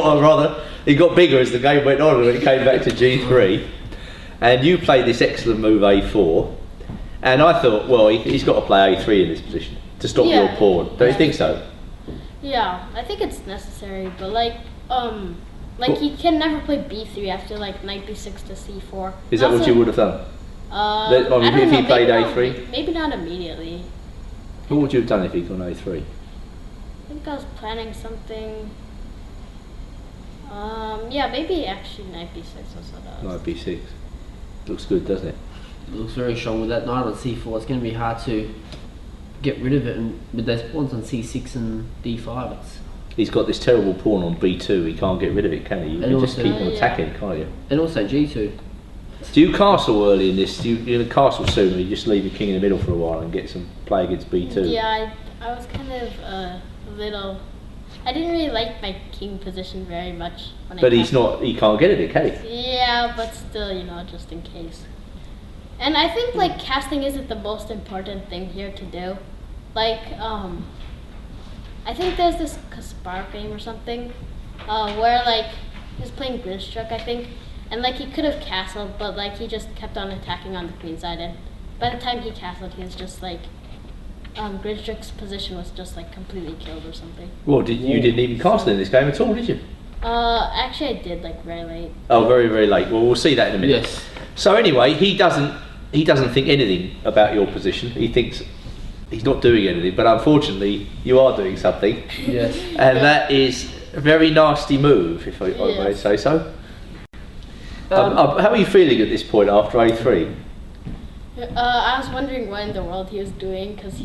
got bigger as the game went on, and it came back to g3. And you played this excellent move a4, and I thought, well, he's got to play a3 in this position to stop your pawn. Don't you think so? Yeah, I think it's necessary, but he can never play b3 after like knight b6 to c4. Is that what you would have done? I don't if he know, played maybe a3? Maybe not immediately. What would you have done if he'd gone a3? I think I was planning something. Yeah, maybe actually knight b6 was what I was. Knight b6. Looks good, doesn't it? It looks very strong with that knight on c4. It's going to be hard to get rid of it, and with those pawns on c6 and d5, he's got this terrible pawn on b2. He can't get rid of it, can he? You can just keep on attacking, can't you? And also g2. Do you castle early in this? You're going to castle soon, or you just leave your king in the middle for a while and get some play against b2? Yeah, I was kind of a little. I didn't really like my king position very much. But he can't get it, can he? Yeah, but still, just in case. And I think casting isn't the most important thing here to do. I think there's this Kasparov game or something, where he was playing Gridstruck, I think, and he could have castled, but he just kept on attacking on the queen side, and by the time he castled, he was just Gridstruck's position was just completely killed or something. Well, you didn't even castle in this game at all, did you? Actually I did very late. Oh, very, very late. Well, we'll see that in a minute. Yes. So anyway, he doesn't think anything about your position. He thinks he's not doing anything, but unfortunately you are doing something. Yes. And that is a very nasty move, if I may say so. How are you feeling at this point after a3? I was wondering what in the world he was doing, because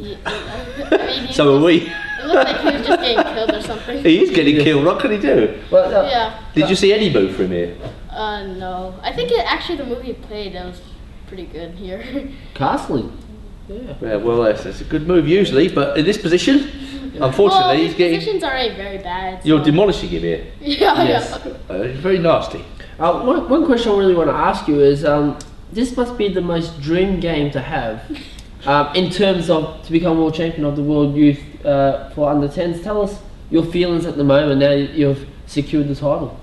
So are we. It looked like he was just getting killed or something. He is getting killed. What can he do? Well, Yeah. Did you see any move from here? No. I think actually the move he played, that was pretty good here. Castling. Yeah. Well, that's a good move usually, but in this position, unfortunately, he's getting. His position's already very bad. So. You're demolishing him here. Yeah. Very nasty. One question I really want to ask you is, this must be the most dream game to have, in terms of to become world champion of the world youth for under 10s. Tell us your feelings at the moment now you've secured the title.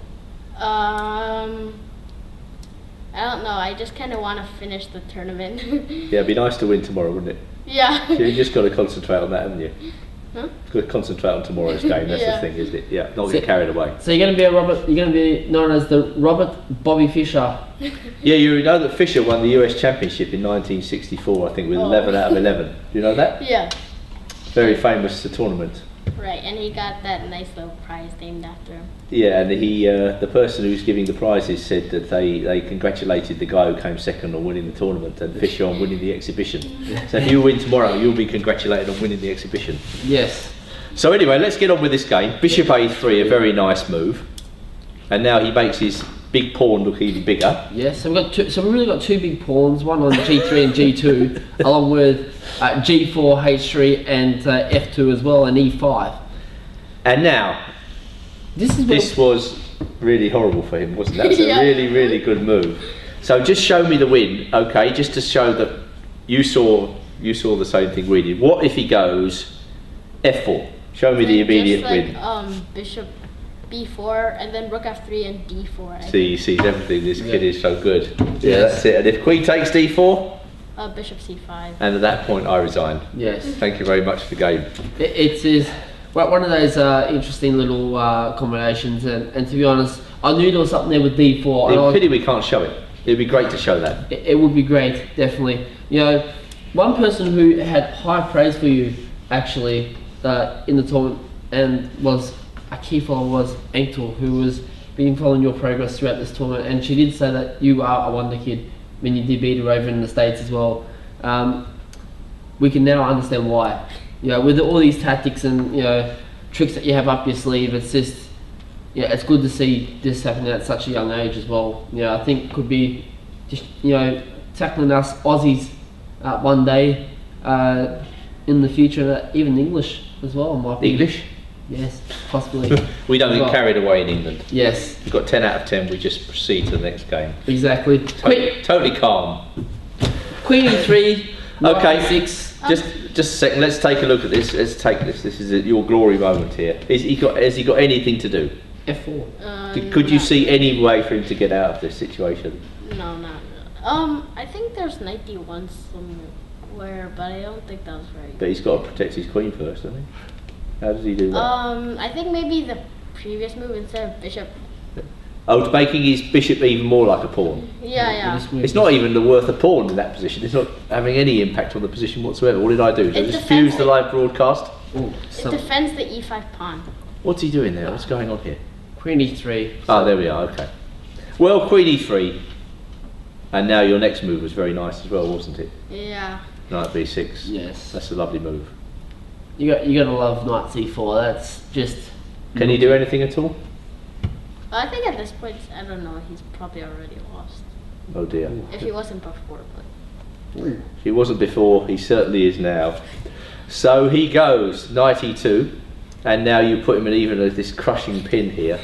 I don't know. I just kind of want to finish the tournament. Yeah, it'd be nice to win tomorrow, wouldn't it? Yeah. So you just got to concentrate on that, haven't you? Huh? You've got to concentrate on tomorrow's game. That's the thing, isn't it? Yeah, not get carried away. So you're going to be You're going to be known as the Robert Bobby Fischer. Yeah, you know that Fischer won the US Championship in 1964, I think, with 11 out of 11. Do you know that? Yeah. Very famous tournament. Right, and he got that nice little prize named after him. Yeah, and the person who's giving the prizes said that they congratulated the guy who came second on winning the tournament and Fischer on winning the exhibition. So if you win tomorrow, you'll be congratulated on winning the exhibition. Yes. So anyway, let's get on with this game. Bishop a3, a very nice move, and now he makes his big pawn look even bigger. Yes, so we've really got two big pawns, one on g3 and g2, along with g4, h3, and f2 as well, and e5. And now, this was really horrible for him, wasn't it? That was a really, really good move. So just show me the win, okay? Just to show that you saw the same thing we did. What if he goes f4? Show me the immediate win. Bishop b4 and then rook f3 and d4. See, he sees everything. This kid is so good. Yeah, that's it. And if queen takes d4? Bishop c5. And at that point, I resign. Yes. Thank you very much for the game. It is one of those interesting little combinations, and to be honest, I knew there was something there with d4. It's a pity we can't show it. It'd be great to show that. It would be great, definitely. You know, one person who had high praise for you, actually, in the tournament, and was a key follower, was Angel, who was been following your progress throughout this tournament, and she did say that you are a wonder kid when you did beat her over in the States as well. We can now understand why. You know, with all these tactics and tricks that you have up your sleeve, it's just it's good to see this happening at such a young age as well. I think could be just tackling us Aussies one day in the future, even English as well might be. English? Yes, possibly. We don't get carried away in England. Yes. We've got 10 out of 10, we just proceed to the next game. Exactly. Totally calm. Queen e3. Okay, six. just a second. Let's take a look at this. Let's take this. This is your glory moment here. Has he got anything to do? F4. Could you no. see any way for him to get out of this situation? No, not. I think there's 91 somewhere, but I don't think that was right. But he's got to protect his queen first, doesn't he? How does he do that? I think maybe the previous move instead of bishop. Oh, making his bishop even more like a pawn. Yeah. It's not even worth a pawn in that position. It's not having any impact on the position whatsoever. What did I do? Did I just fuse the live broadcast? Ooh, It defends the e5 pawn. What's he doing there? What's going on here? Queen e3. Oh, there we are. Okay. Well, queen e3, and now your next move was very nice as well, wasn't it? Yeah. Knight b6. Yes. That's a lovely move. You gotta love knight c4. That's just. Can he do anything at all? I think at this point, I don't know. He's probably already lost. Oh dear. If he wasn't before, but. If he wasn't before, he certainly is now. So he goes knight e2, and now you put him in even this crushing pin here.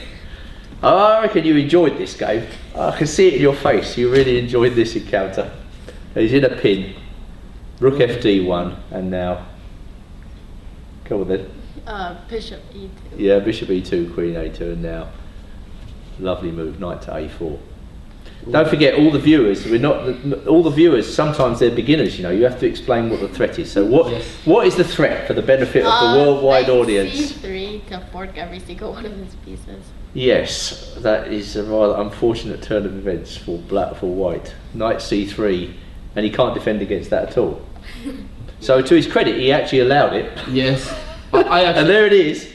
I reckon you enjoyed this game. I can see it in your face. You really enjoyed this encounter. He's in a pin. Rook fd1, and now. Go on then. Bishop e2. Yeah, bishop e2, queen a2, and now. Lovely move, knight to a4. Don't forget, all the viewers. All the viewers. Sometimes they're beginners. You know, you have to explain what the threat is. So what is the threat for the benefit of the worldwide audience? c3 to fork every single one of his pieces. Yes, that is a rather unfortunate turn of events for white. Knight c3, and he can't defend against that at all. So to his credit, he actually allowed it. Yes. I actually, And there it is.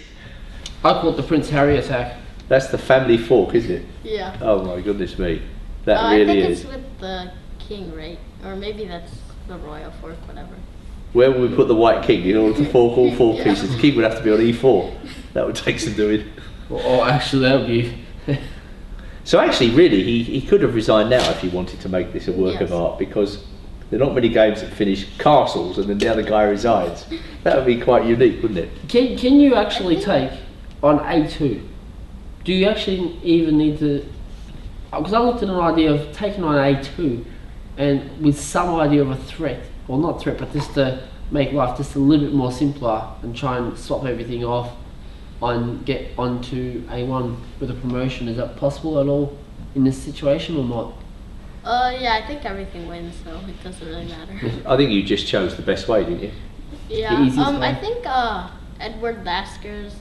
I caught the Prince Harry attack. That's the family fork, isn't it? Yeah. Oh my goodness me. That I really think is. it's with the king, right? Or maybe that's the royal fork, whatever. Where would we put the white king in order to fork all four Yeah. pieces? The king would have to be on e4. That would take some doing. Oh, actually, that would be. So actually, really, he could have resigned now if he wanted to make this a work of Yes. art, because there are not many games that finish castles and then the other guy resigns. That would be quite unique, wouldn't it? Can you actually take on a2? Do you actually even need to? Because I looked at an idea of taking on a2, and with some idea of a threat, well, not threat, but just to make life just a little bit more simpler and try and swap everything off and get onto a1 with a promotion. Is that possible at all in this situation or not? Yeah, I think everything wins, so it doesn't really matter. I think you just chose the best way, didn't you? Yeah. The easiest way. I think Edward Lasker's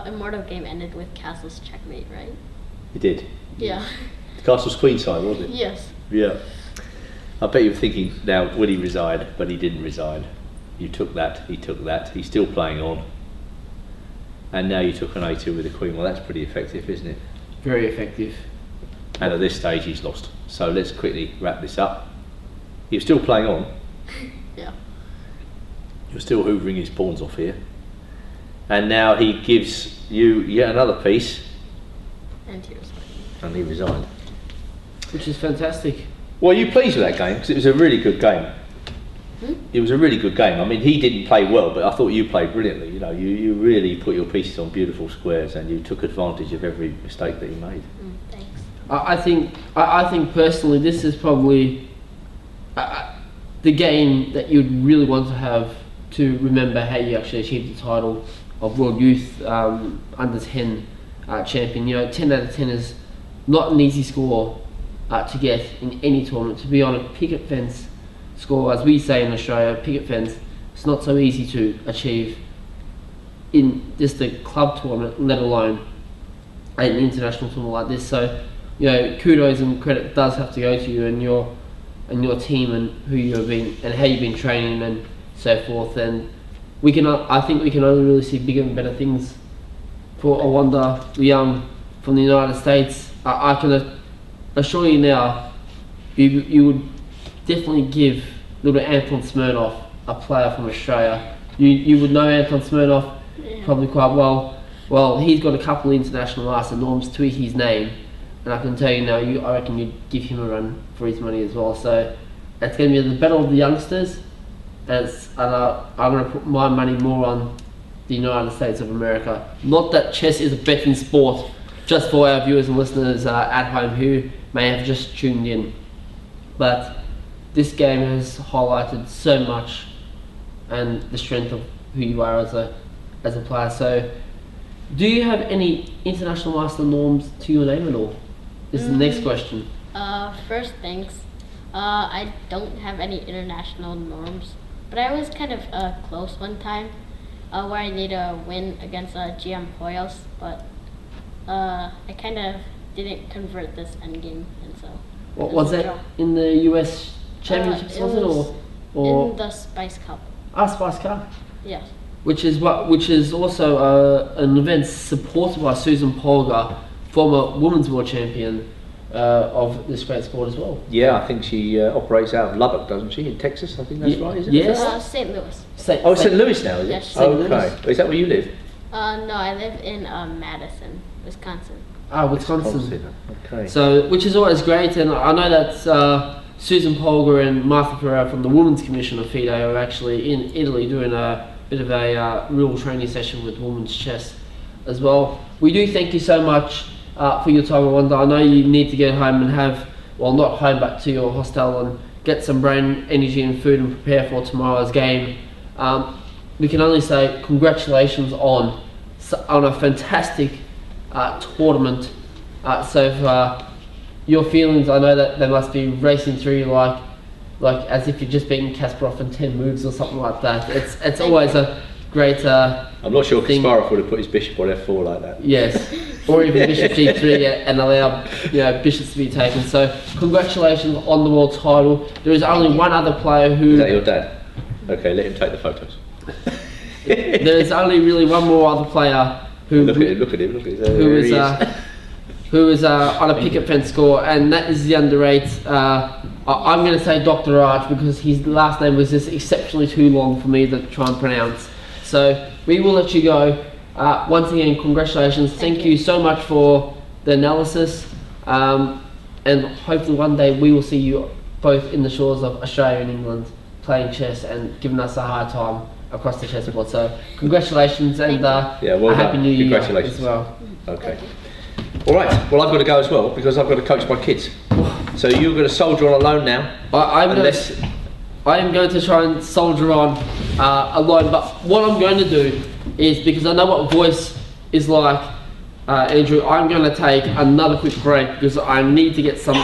immortal game ended with Castle's checkmate, right? You did. Yeah. The castle's queenside, wasn't it? Yes. Yeah. I bet you're thinking now, would he resign? But he didn't resign. You took that, he took that, he's still playing on. And now you took an a2 with the queen. Well, that's pretty effective, isn't it? Very effective. And at this stage, he's lost. So let's quickly wrap this up. You're still playing on. Yeah. You're still hoovering his pawns off here. And now he gives you yet another piece, And here's one. and he resigned. Which is fantastic. Well, are you pleased with that game? Because it was a really good game. It was a really good game. I mean, he didn't play well, but I thought you played brilliantly. You know, you really put your pieces on beautiful squares, and you took advantage of every mistake that he made. Thanks. I think personally this is probably the game that you'd really want to have to remember how you actually achieved the title of World Youth Under 10 champion. You know, 10 out of 10 is not an easy score to get in any tournament. To be on a picket fence score, as we say in Australia, picket fence, it's not so easy to achieve in just a club tournament, let alone an international tournament like this. So, you know, kudos and credit does have to go to you and your team and who you have been and how you've been training and so forth. And we can, I think we can only really see bigger and better things for Awanda Young from the United States. I can assure you now, you would definitely give little Anton Smirnov, a player from Australia. You would know Anton Smirnov probably quite well. Well, he's got a couple of international arts and norms to his name, and I can tell you now, I reckon you'd give him a run for his money as well. So it's going to be the battle of the youngsters, and I'm going to put my money more on the United States of America. Not that chess is a betting sport, just for our viewers and listeners at home who may have just tuned in, but this game has highlighted so much and the strength of who you are as a player. So, do you have any international master norms to your name at all? This is the next question. First things, I don't have any international norms, but I was kind of close one time where I need a win against GM Hoyos, but I kind of didn't convert this endgame, and so. What was it in the US Championships? Was it or in the Spice Cup? Spice Cup? Yes. Which is also an event supported by Susan Polgar, former women's world champion of this great sport as well. Yeah, I think she operates out of Lubbock, doesn't she, in Texas? I think that's right, isn't it? Yes. St. Louis. St. Louis now, is it? Yes, St. Louis. Okay. Is that where you live? No, I live in Madison, Wisconsin. Wisconsin. Okay. So, which is always great, and I know that Susan Polgar and Martha Pereira from the Women's Commission of FIDE are actually in Italy doing a bit of a real training session with women's chess as well. We do thank you so much for your time, Wanda. I know you need to get home and not home, but to your hostel and get some brain energy and food and prepare for tomorrow's game. We can only say congratulations on a fantastic tournament so far. Your feelings, I know that they must be racing through you like as if you've just beaten Kasparov in 10 moves or something like that. It's always a great I'm not sure Kasparov would have put his bishop on f4 like that. Yes, or even bishop g3 and allow bishops to be taken. So congratulations on the world title. There is only one other player who... Is that your dad? Okay, let him take the photos. There is only really one more other player who... Look at him. Who is on a picket fence score, and that is the underrate. I'm going to say Dr. Raj because his last name was just exceptionally too long for me to try and pronounce. So we will let you go. Once again, congratulations. Thank you so much for the analysis, and hopefully one day we will see you both in the shores of Australia and England playing chess and giving us a hard time across the chessboard. So congratulations and well a happy done. new year Congratulations as well. Okay. All right. Well, I've got to go as well because I've got to coach my kids. So you're going to soldier on alone now. I am going to try and soldier on alone. But what I'm going to do is, because I know what voice is like, Andrew, I'm going to take another quick break because I need to get some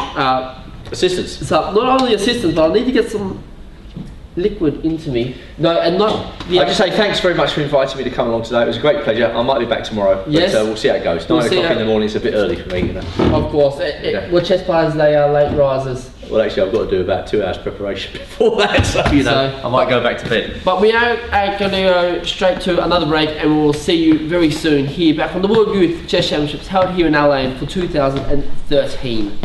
assistance. So not only assistance, but I need to get some liquid into me. No, and not. I just say thanks very much for inviting me to come along today. It was a great pleasure. I might be back tomorrow, but yes. We'll see how it goes. 9 o'clock in the morning is a bit early for me, Of course. Well, chess players, they are late risers. Well, actually, I've got to do about 2 hours preparation before that, so I might go back to bed. But we are going to go straight to another break, and we'll see you very soon here back on the World Youth Chess Championships held here in LA for 2013.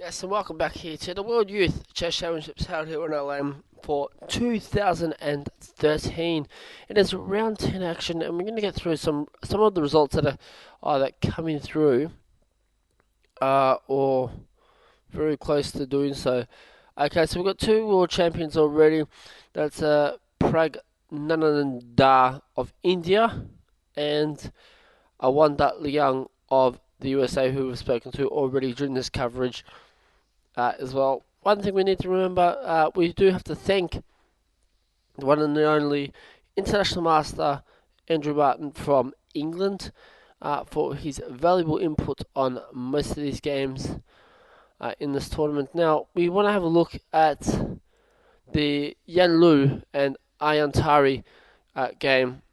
Yes, and welcome back here to the World Youth Chess Championships held here in LM for 2013. It is round 10 action, and we're going to get through some of the results that are either coming through or very close to doing so. Okay, so we've got two world champions already. That's Pragnananda of India and Awanda Liang of the USA, who we've spoken to already during this coverage as well. One thing we need to remember, we do have to thank the one and the only international master Andrew Martin from England for his valuable input on most of these games in this tournament. Now, we want to have a look at the Yan Lu and Ayantari game.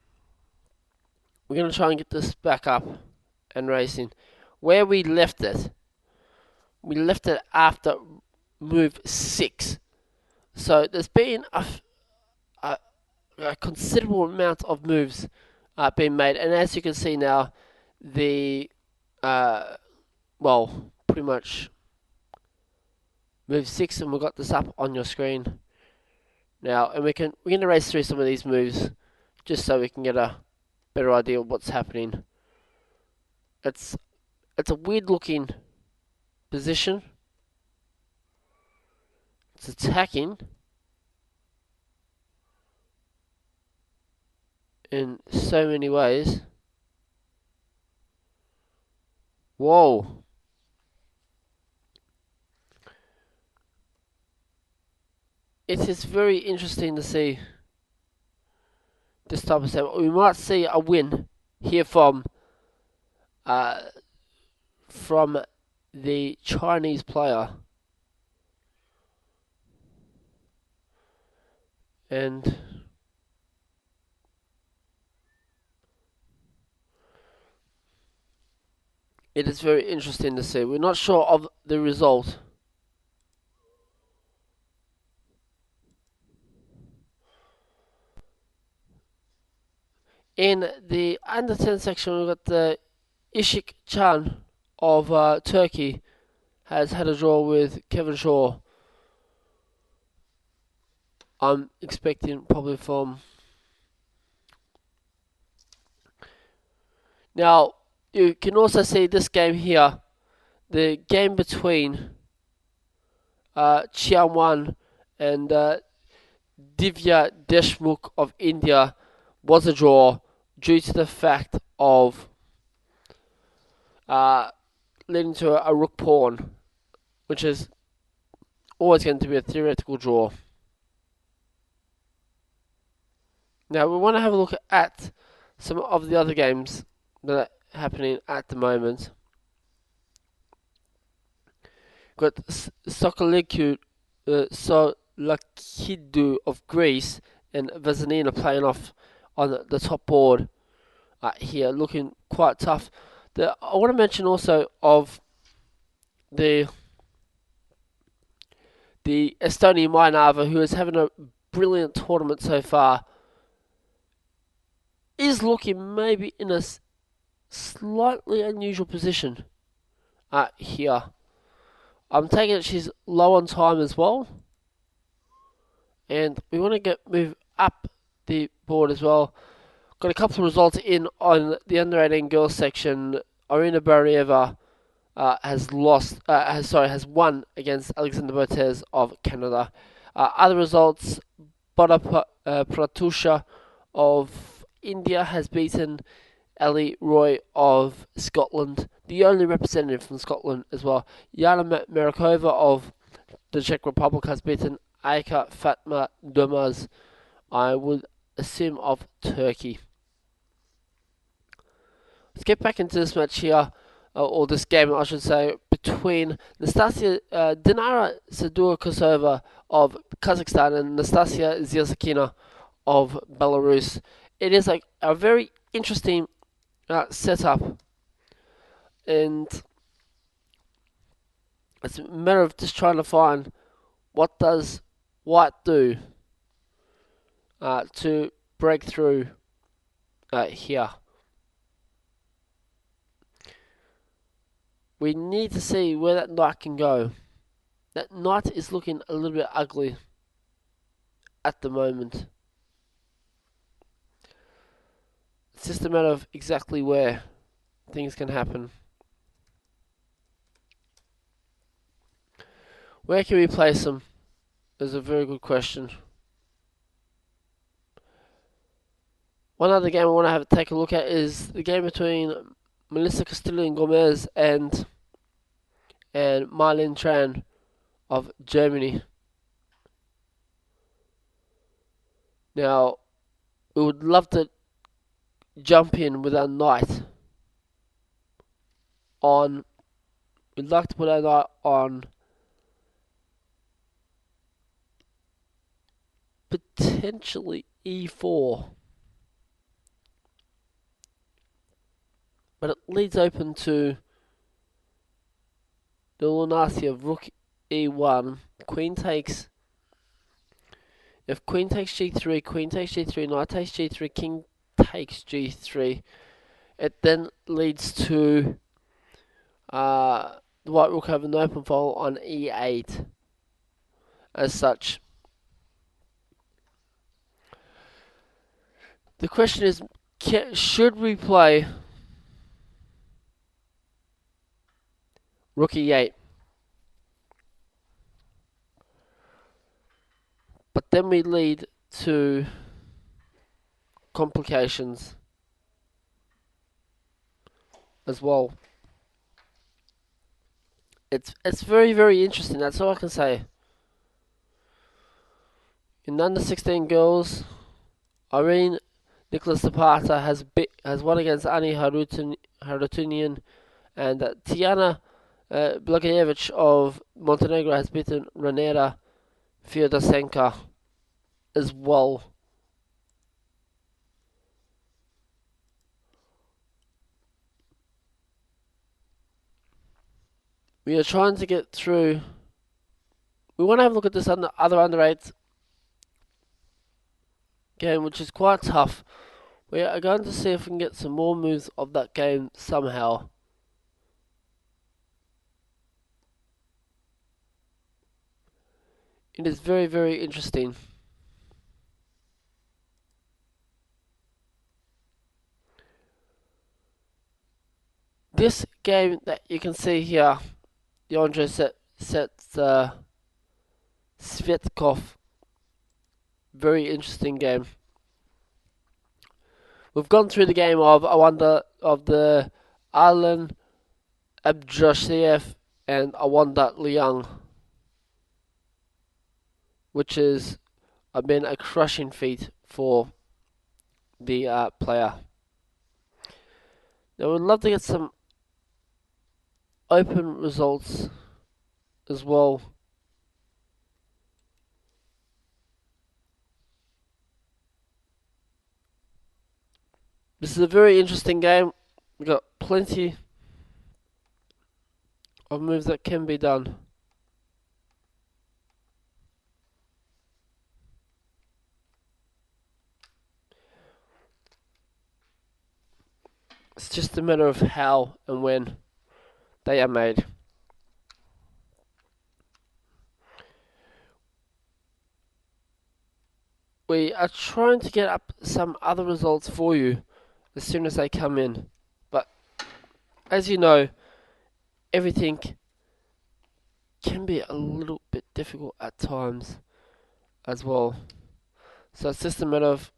We're going to try and get this back up and racing. Where we left it after move 6. So there's been a considerable amount of moves being made, and as you can see now, the pretty much move 6, and we've got this up on your screen now, and we're going to race through some of these moves just so we can get a better idea of what's happening. It's a weird looking position. It's attacking in so many ways. Whoa. It is very interesting to see this type of stuff. We might see a win here from the Chinese player. And it is very interesting to see. We're not sure of the result. In the under 10 section, we've got the Ishik Chan of Turkey has had a draw with Kevin Shaw. I'm expecting probably from... Now, you can also see this game here, the game between Chiang Wan and Divya Deshmukh of India was a draw due to the fact of leading to a rook pawn, which is always going to be a theoretical draw. Now we want to have a look at some of the other games that are happening at the moment. We've got Sokolikidu of Greece and Vezanina playing off on the top board here, looking quite tough. I want to mention also of the Estonian Mainava, who is having a brilliant tournament so far, is looking maybe in a slightly unusual position here. I'm taking it she's low on time as well, and we want to move up the board as well. Got a couple of results in on the under 18 girls section. Arina Barieva has won against Alexander Botez of Canada. Other results: Boda Pratusha of India has beaten Ali Roy of Scotland, the only representative from Scotland as well. Yana Marikova of the Czech Republic has beaten Aika Fatma Durmaz, I would assume, of Turkey. Let's get back into this match here, or this game I should say, between Dinara Sadurkosova of Kazakhstan and Nastasia Ziazakina of Belarus. It is like a very interesting setup, and it's a matter of just trying to find what does White do to break through here. We need to see where that knight can go. that knight is looking a little bit ugly at the moment. It's just a matter of exactly where things can happen. Where can we place them? Is a very good question. One other game I want to take a look at is the game between Melissa Castillo Gomez and Marlene Tran of Germany. Now, we would love to jump in with our knight on. We'd like to put our knight on potentially e4. But it leads open to the little nasty of rook e1. Queen takes. If queen takes g3, queen takes g3, knight takes g3, king takes g3, it then leads to the white rook having an open file on e8 as such. The question is, should we play rook e8? But then we lead to complications as well. It's very, very interesting. That's all I can say. In under 16 girls, Irene Nicholas Zapata has won against Ani Harutunian, and Tiana Blagojevich of Montenegro has beaten Renera Fyodosenka as well. We are trying to get through. We want to have a look at this other under 8 game, which is quite tough. We are going to see if we can get some more moves of that game somehow. It is very, very interesting. This game that you can see here, the Andre Svetkov, very interesting game. We've gone through the game of the Alan Abdrashiev and Awanda Liang, which has been a crushing feat for the player. Now we'd love to get some open results as well. This is a very interesting game. We've got plenty of moves that can be done. It's just a matter of how and when they are made. We are trying to get up some other results for you as soon as they come in. But as you know, everything can be a little bit difficult at times as well. So it's just a matter of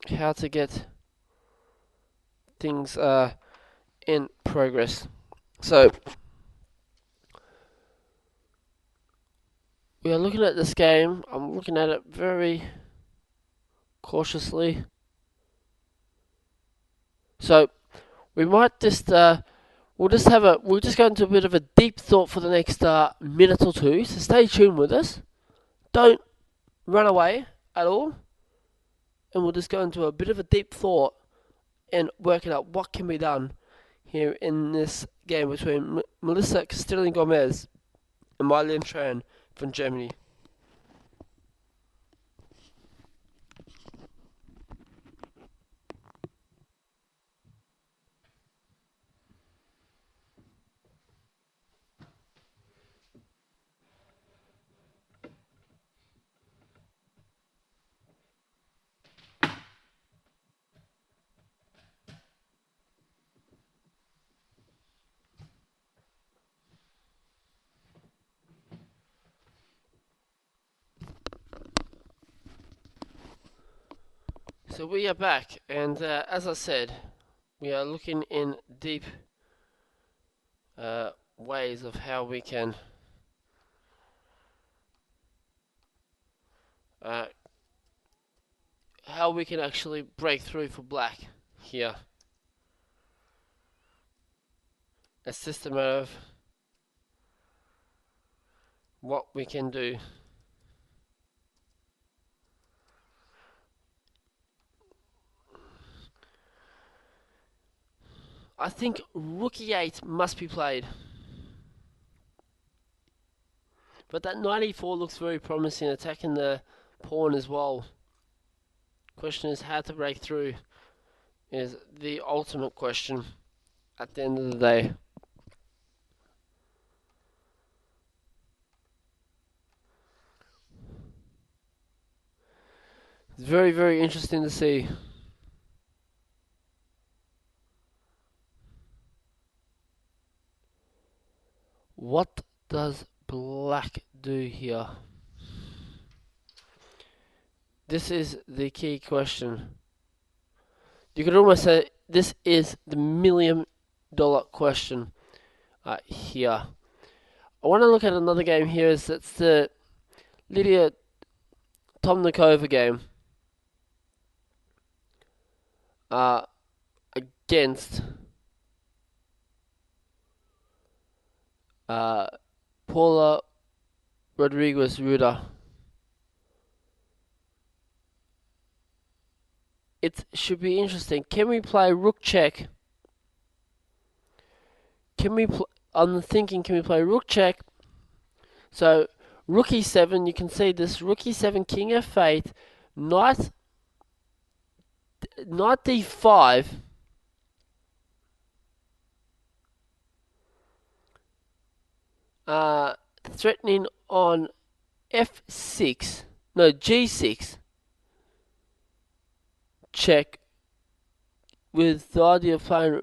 how to get things in progress. So we are looking at this game. I'm looking at it very cautiously. So we might just we'll just go into a bit of a deep thought for the next minute or two. So stay tuned with us. Don't run away at all. And we'll just go into a bit of a deep thought and working out what can be done here in this game between Melissa Castillo Gomez and Marlene Tran from Germany. So we are back, and as I said, we are looking in deep ways of uh, how we can actually break through for black here. A system of what we can do. I think rook e8 must be played. But that knight e4 looks very promising, attacking the pawn as well. Question is how to break through is the ultimate question at the end of the day. It's very, very interesting to see. What does black do here? This is the key question. You could almost say this is the $1,000,000 question here. I want to look at another game here. That's the Lydia Tomnikova game against Paula Rodriguez-Ruda. It should be interesting. Can we play rook check? I'm thinking, can we play rook check? So rook e7, you can see this rook e7, king f8, knight d5. Threatening on f6. No, g6. Check with the idea of playing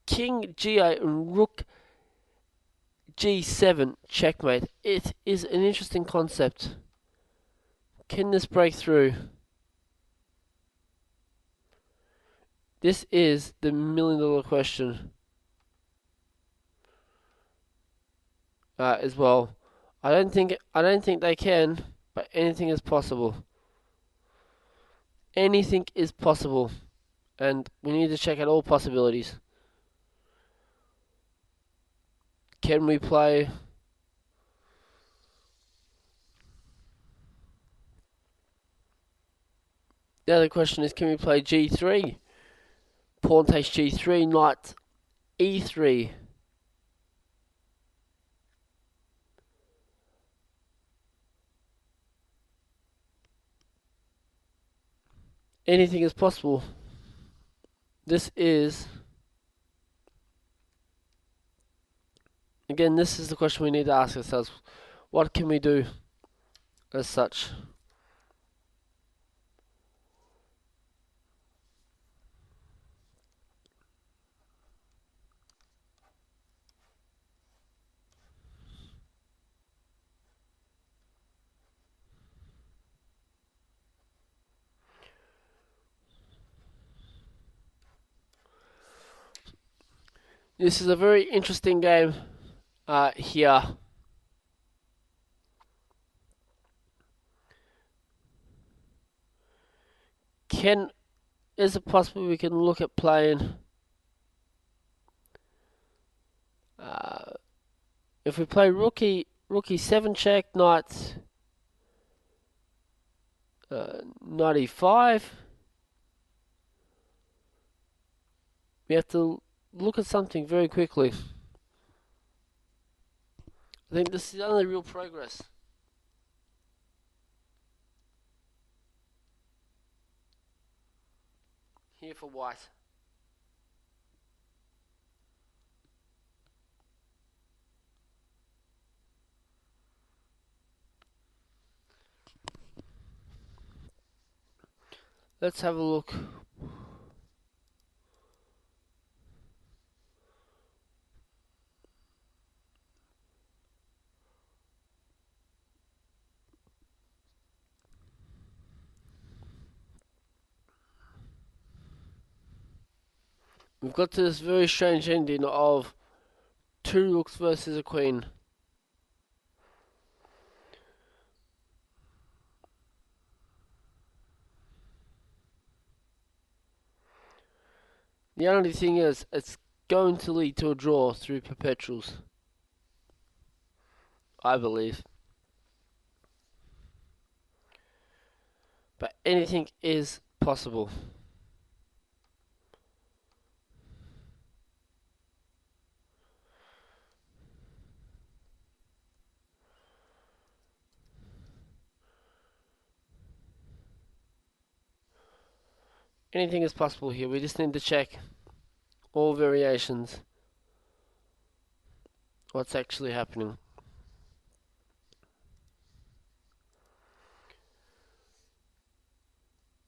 king g8 and rook g7 checkmate. It is an interesting concept. Can this break through? This is the $1,000,000 question as well. I don't think they can, but anything is possible. Anything is possible, and we need to check out all possibilities. Can we play? The other question is, can we play g3? Pawn takes g3, knight e3. Anything is possible. This is, again, this is the question we need to ask ourselves. What can we do as such? This is a very interesting game here. Is it possible we can look at playing? If we play rook e7 check, knight e5, we have to look at something very quickly. I think this is the only real progress. Here for white. Let's have a look. we've got to this very strange ending of two rooks versus a queen. The only thing is, it's going to lead to a draw through perpetuals, I believe. But anything is possible. Anything is possible here. We just need to check all variations. What's actually happening.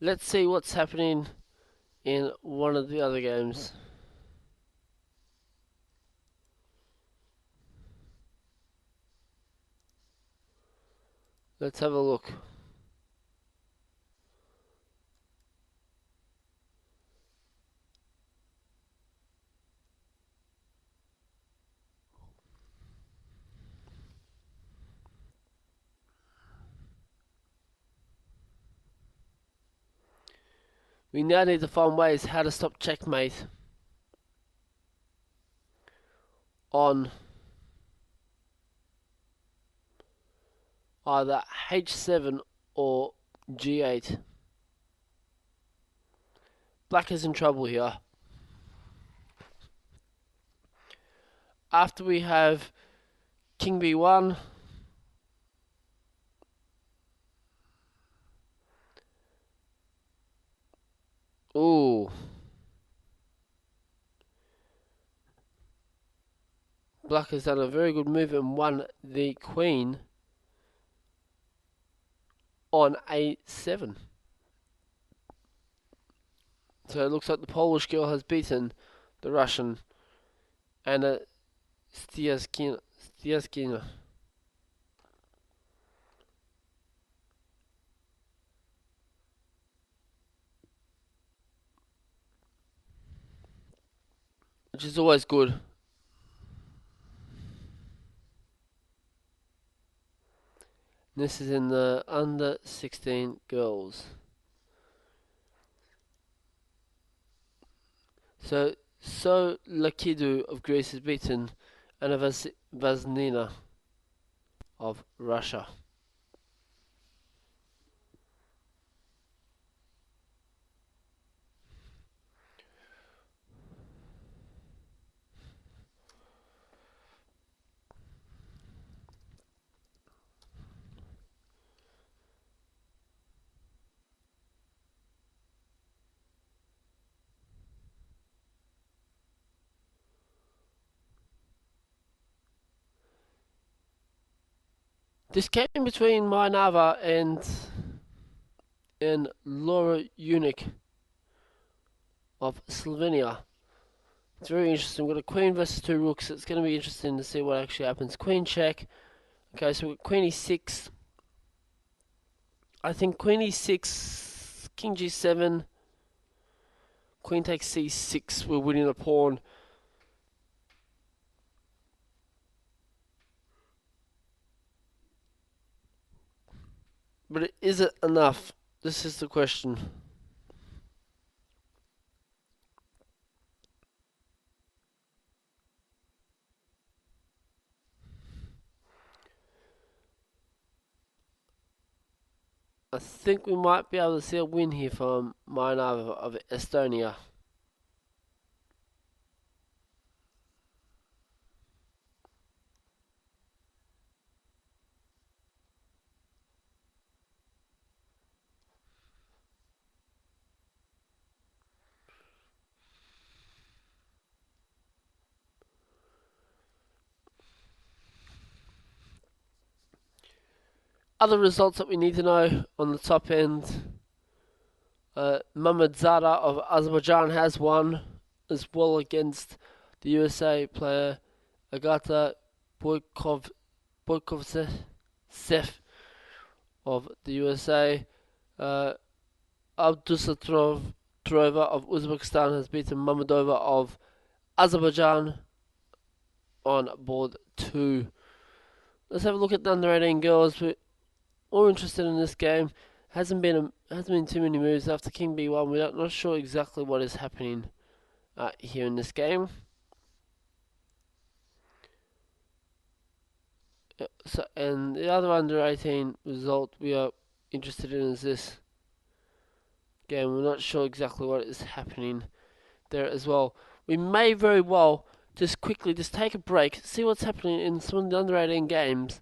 Let's see what's happening in one of the other games. Let's have a look. We now need to find ways how to stop checkmate on either h7 or g8. Black is in trouble here. After we have king b1, ooh, Black has done a very good move and won the queen on a7. So it looks like the Polish girl has beaten the Russian Anna Stiaskina. Which is always good. This is in the under 16 girls. So Lakidu of Greece has beaten Anna Vaznina of Russia. This game between Mainava and Laura Unic of Slovenia. It's very interesting. We've got a queen versus two rooks. It's going to be interesting to see what actually happens. Queen check. Okay, so we've got queen e6. I think queen e6, king g7, queen takes c6. We're winning a pawn. But is it enough? This is the question. I think we might be able to see a win here from Mainava of Estonia. Other results that we need to know on the top end. Mamadzada of Azerbaijan has won as well against the USA player Agata Boykovsev of the USA. Abdusatrov Turova of Uzbekistan has beaten Mammadova of Azerbaijan on board 2. Let's have a look at the under 18 girls. We're all interested in this game. Hasn't been too many moves after King B1. We're not sure exactly what is happening here in this game. So, and the other under 18 result we are interested in is this game. We're not sure exactly what is happening there as well. We may very well just quickly take a break, see what's happening in some of the under 18 games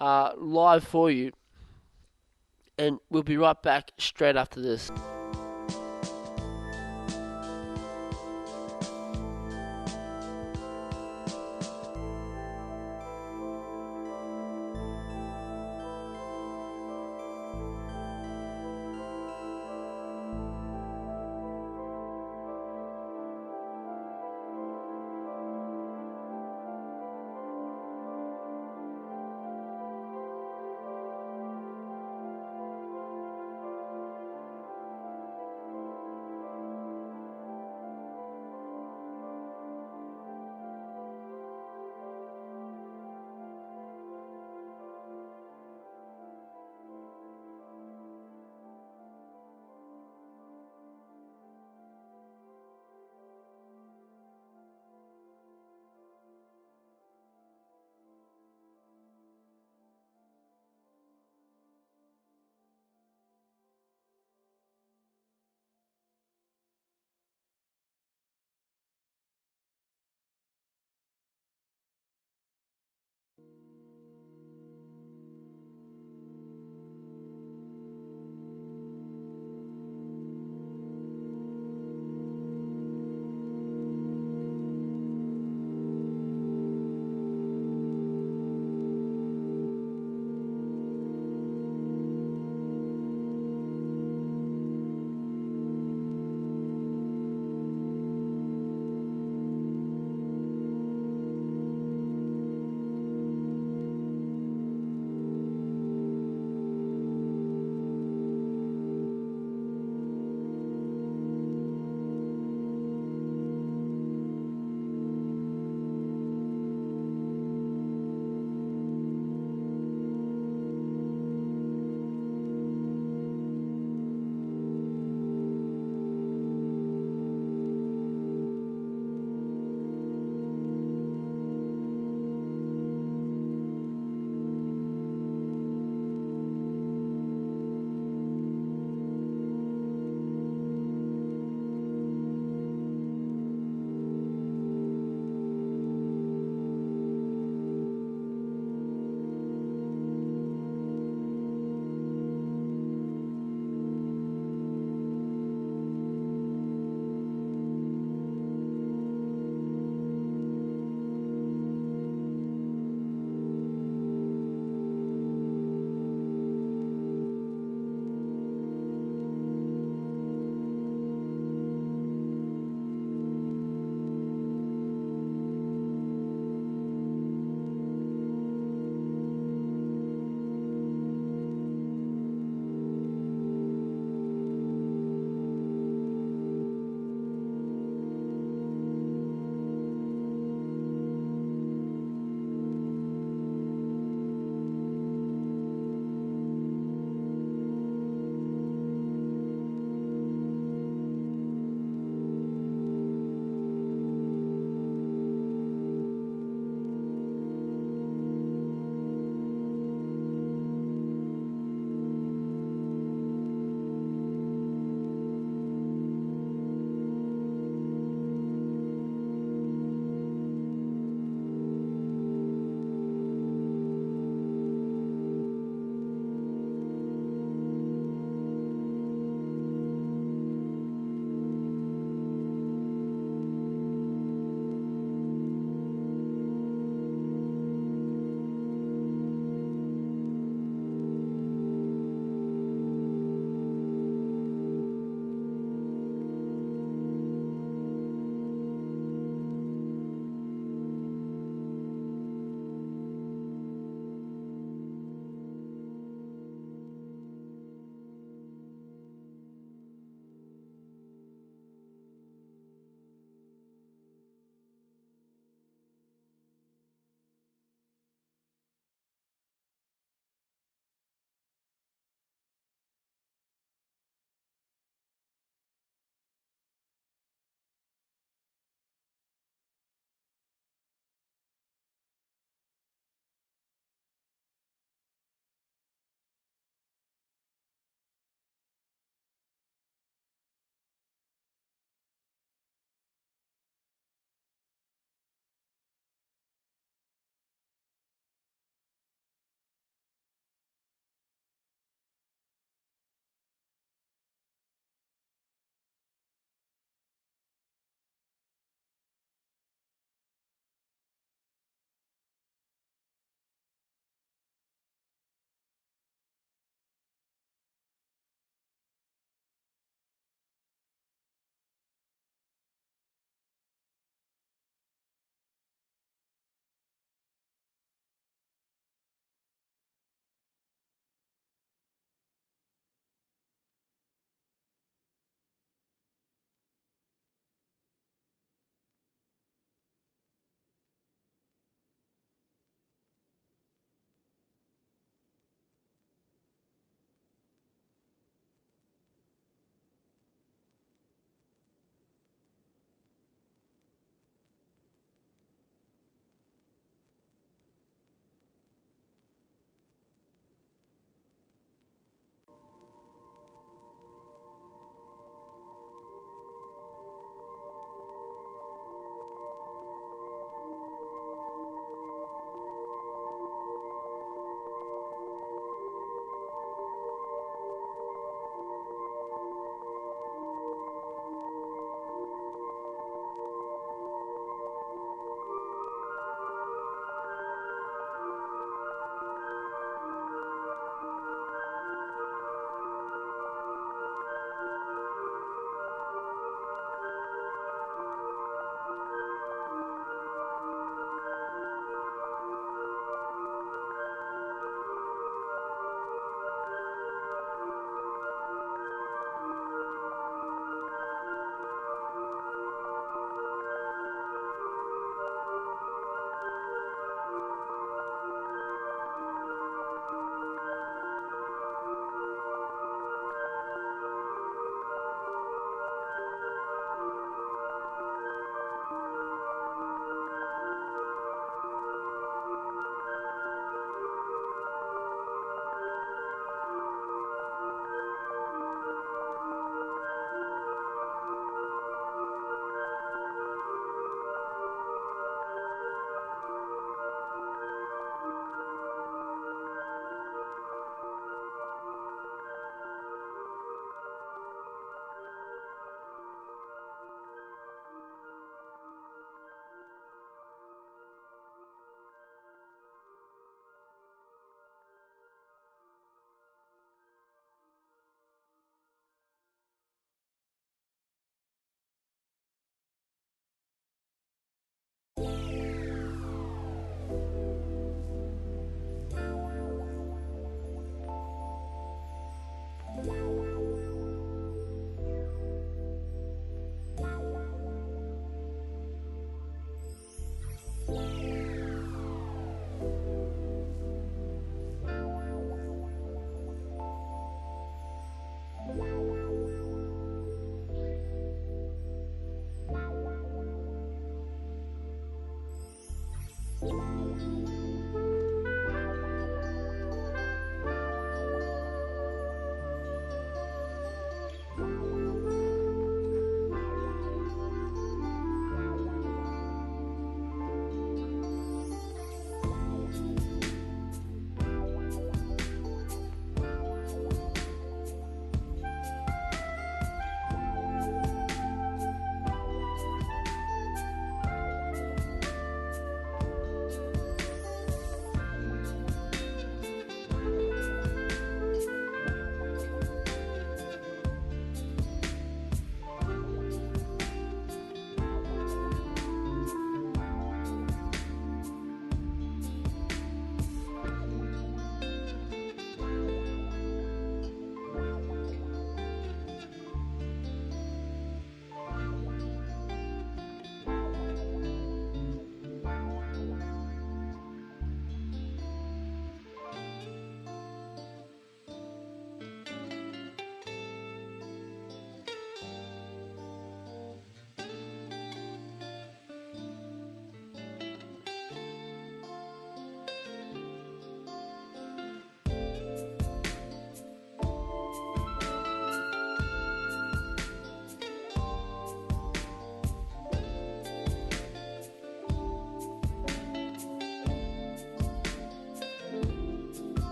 live for you, and we'll be right back straight after this.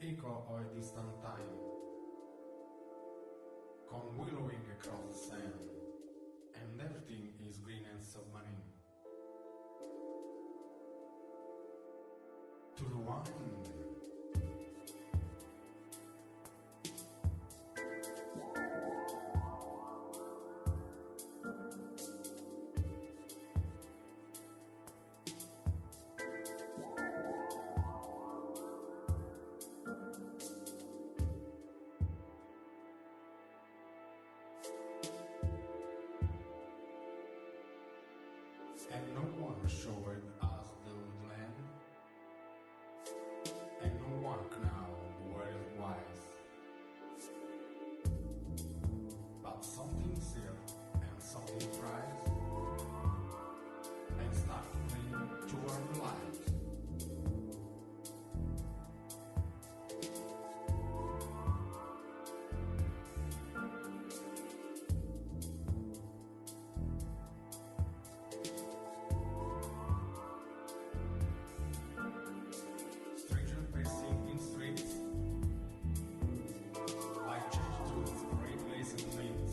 echo of a distant time, come willowing across the sand, and everything is green and submarine. To rewind, and no one showed us the land, and no one now were wise. But something said, and something tries, and startling toward light. Stranger pacing in streets, I change to great lazy limbs.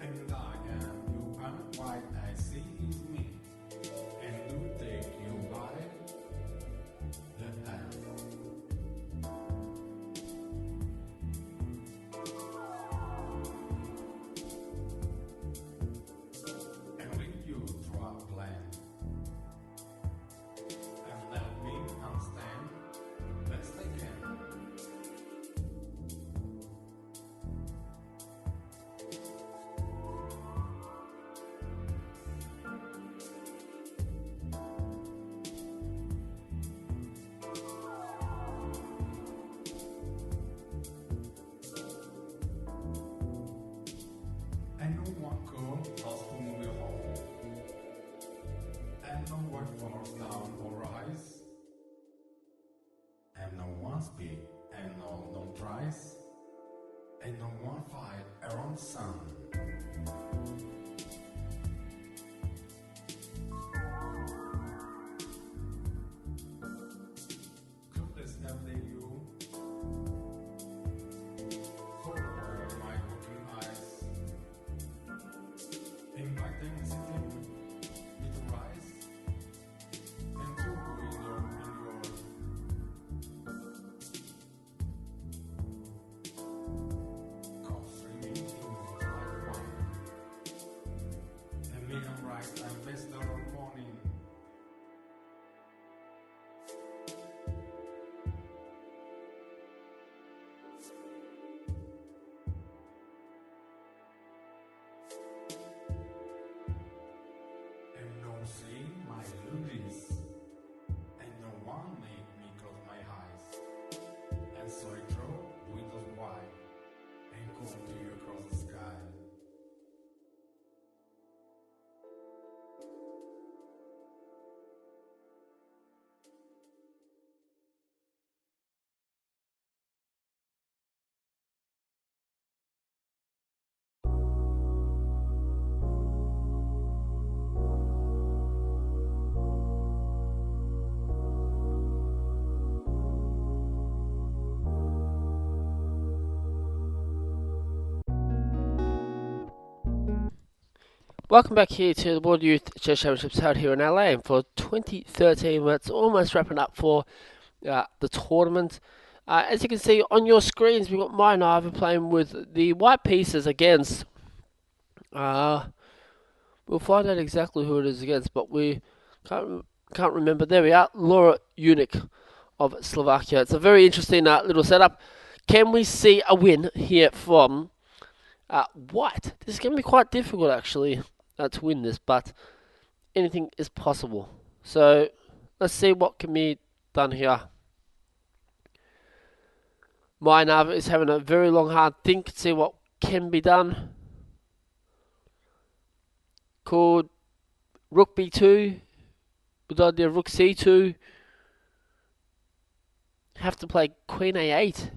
And I am you and what I see is me. And do take you by the hand. And lead you through a plan. And let me understand best I can. And no one call us to move home. And no one falls down or rise. And no one speak, and no one tries. And no one fight around the sun. Clueless everyday you. Follow my looking eyes. Inviting city with rise. And to window in your come streaming in like wine. And me and bright ambassador of morning. And no see my ladies, and no one made me close my eyes. And so I throw windows wide and call to you across the sky. Welcome back here to the World Youth Chess Championships held here in LA, and for 2013, it's almost wrapping up for the tournament. As you can see on your screens, we've got Maya and Ivan playing with the white pieces against. We'll find out exactly who it is against, but we can't remember. There we are, Laura Unic of Slovakia. It's a very interesting little setup. Can we see a win here from white? This is going to be quite difficult actually to win this, but anything is possible. So let's see what can be done here. Maya is having a very long hard think, see what can be done. Called Rook B2 with the idea of Rook C2. Have to play Queen A8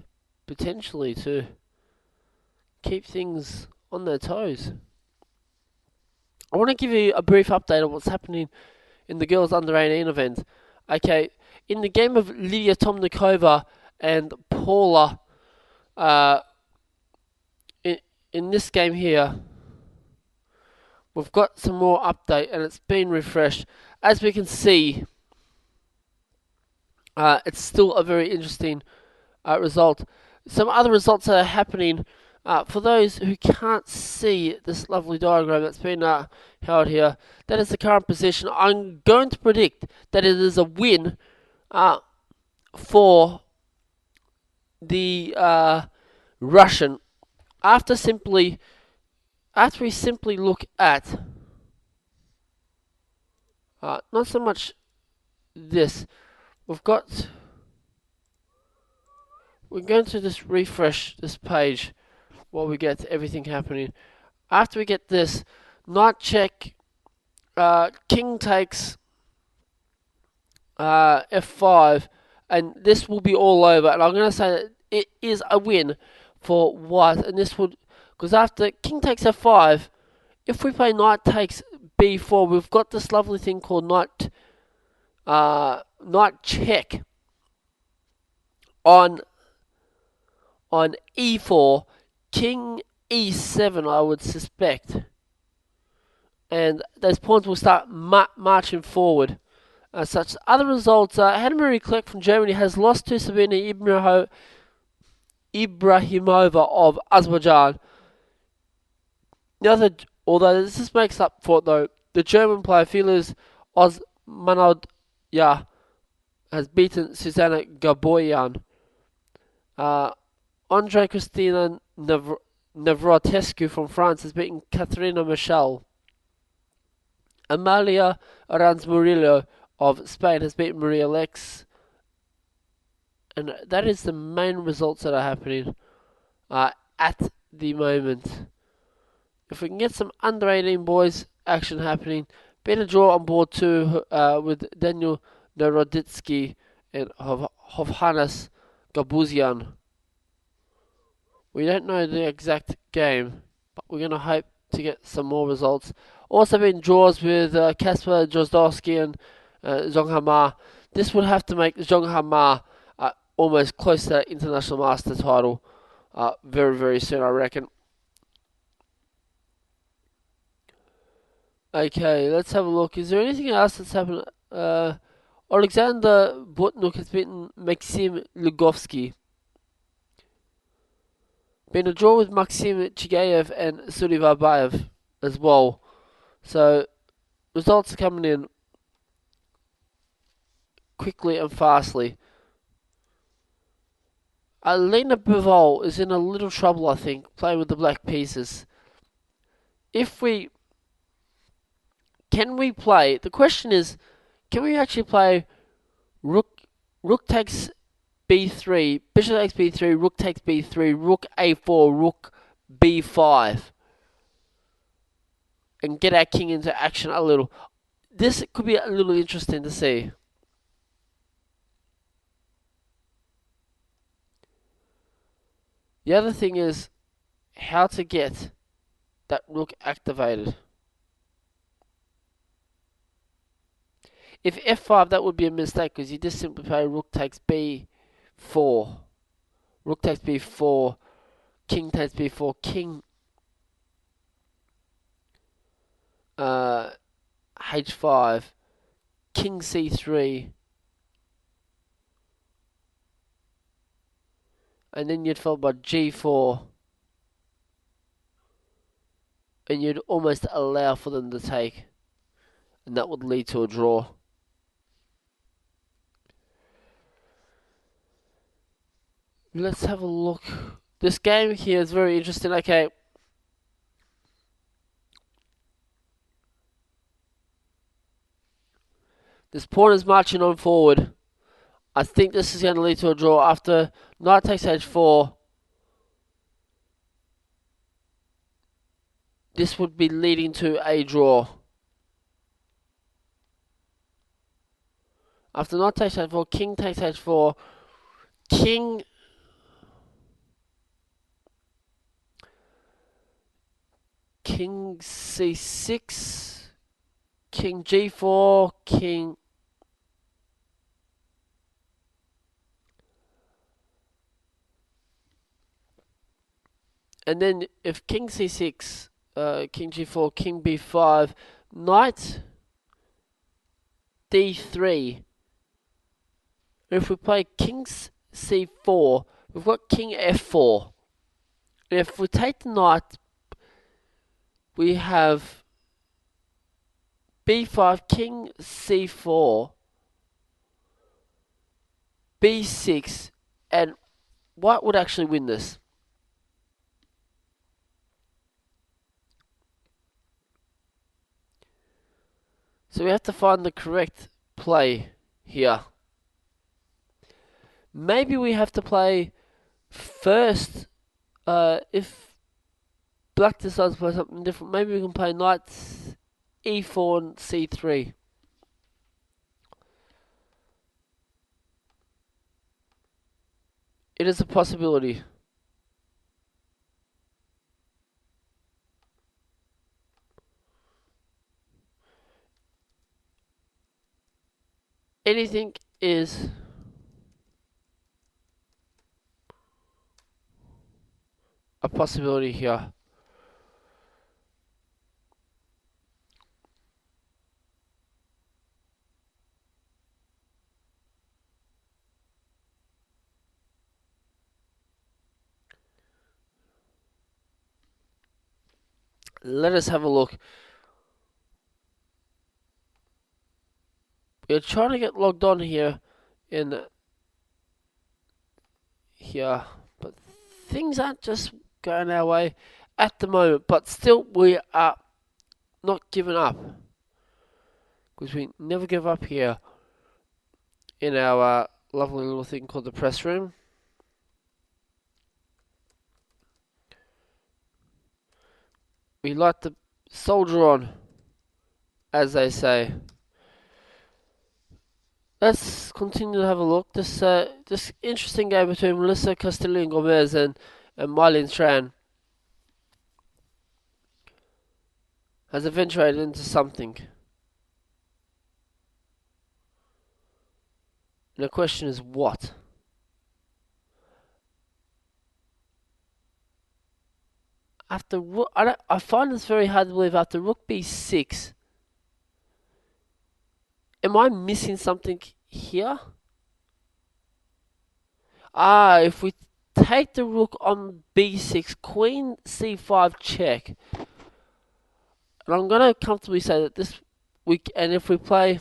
potentially to keep things on their toes. I want to give you a brief update on what's happening in the girls under 18 event. Okay, in the game of Lydia Tomnikova and Paula, in this game here, we've got some more update and it's been refreshed. As we can see, it's still a very interesting result. Some other results that are happening, for those who can't see this lovely diagram that's been held here, that is the current position. I'm going to predict that it is a win for the Russian after we simply look at not so much this. We're going to just refresh this page while we get everything happening. After we get this, knight check, king takes f5, and this will be all over. And I'm going to say that it is a win for white, and this would, because after king takes f5, if we play knight takes b4, we've got this lovely thing called knight check on e4, king e7, I would suspect, and those pawns will start marching forward. Such other results: Hanna Marie Kleck from Germany has lost to Sabina Ibrahimova of Azerbaijan. Although this makes up for it though, the German player Feliz Osmanov has beaten Susanna Gaboyan. Andre Cristina Navrotescu from France has beaten Katerina Michel. Amalia Aranz Murillo of Spain has beaten Maria Lex. And that is the main results that are happening at the moment. If we can get some under 18 boys action happening, been a draw on board too with Daniel Naroditsky and Hovhannes Gabuzian. We don't know the exact game, but we're going to hope to get some more results. Also been draws with Kasper Drozdowski and Zhong Hama. This would have to make Zhong Hama almost close to that international master title very, very soon, I reckon. Okay, let's have a look. Is there anything else that's happened? Alexander Botnuk has beaten Maxim Lugovsky. Been a draw with Maxim Chigayev and Surivabayev as well. So, results are coming in quickly and fastly. Lena Bivol is in a little trouble, I think, playing with the black pieces. Can we play? The question is, can we actually play rook takes b3, bishop takes b3, rook takes b3, rook a4, rook b5, and get our king into action a little? This could be a little interesting to see. The other thing is how to get that rook activated. If f5, that would be a mistake because you just simply play rook takes b4. Rook takes b4. King takes b4. King h5. King c3. And then you'd follow by g4. And you'd almost allow for them to take. And that would lead to a draw. Let's have a look. This game here is very interesting. Okay. This pawn is marching on forward. I think this is going to lead to a draw after knight takes h4. This would be leading to a draw. After knight takes h4, king takes h4. King c6, king g4, king And then if king c6, king g4, king b5, knight d3. If we play king c4, we've got king f4. And if we take the knight, we have b5, king c4, b6, and white would actually win this. So we have to find the correct play here. Maybe we have to play first, if black decides to play something different, maybe we can play knight e4 and c3. It is a possibility. Anything is a possibility here. Let us have a look. We're trying to get logged on here in here, but things aren't just going our way at the moment. But still, we are not giving up, because we never give up here in our lovely little thing called the press room. We like to soldier on, as they say. Let's continue to have a look. This interesting game between Melissa Castillo Gomez and Mylene Tran has eventuated into something. And the question is what? After rook, I find this very hard to believe. After rook b6, am I missing something here? If we take the rook on b6, queen c5 check, and I'm gonna comfortably say that this week, and if we play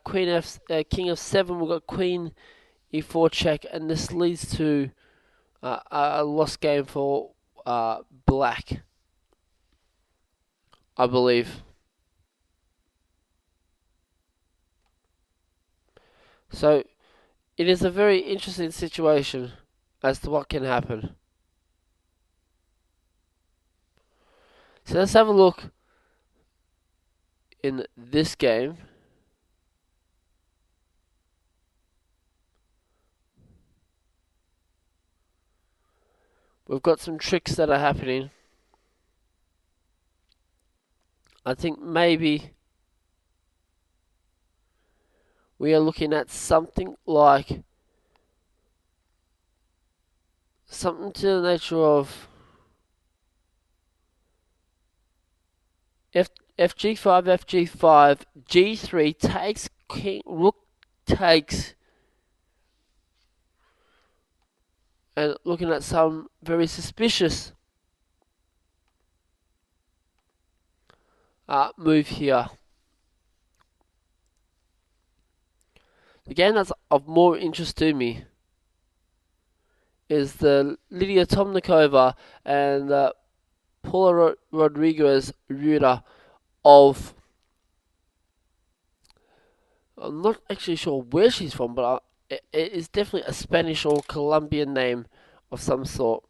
queen king f7, we've got queen e4 check, and this leads to a lost game for black, I believe. So it is a very interesting situation as to what can happen. So let's have a look in this game. We've got some tricks that are happening. I think maybe we are looking at something like something to the nature of fg5, fg5, g3 takes, king, rook takes, and looking at some very suspicious move here. The game that's of more interest to me is the Lydia Tomnikova and Paula Rodriguez Ruda of, I'm not actually sure where she's from, but it is definitely a Spanish or Colombian name of some sort.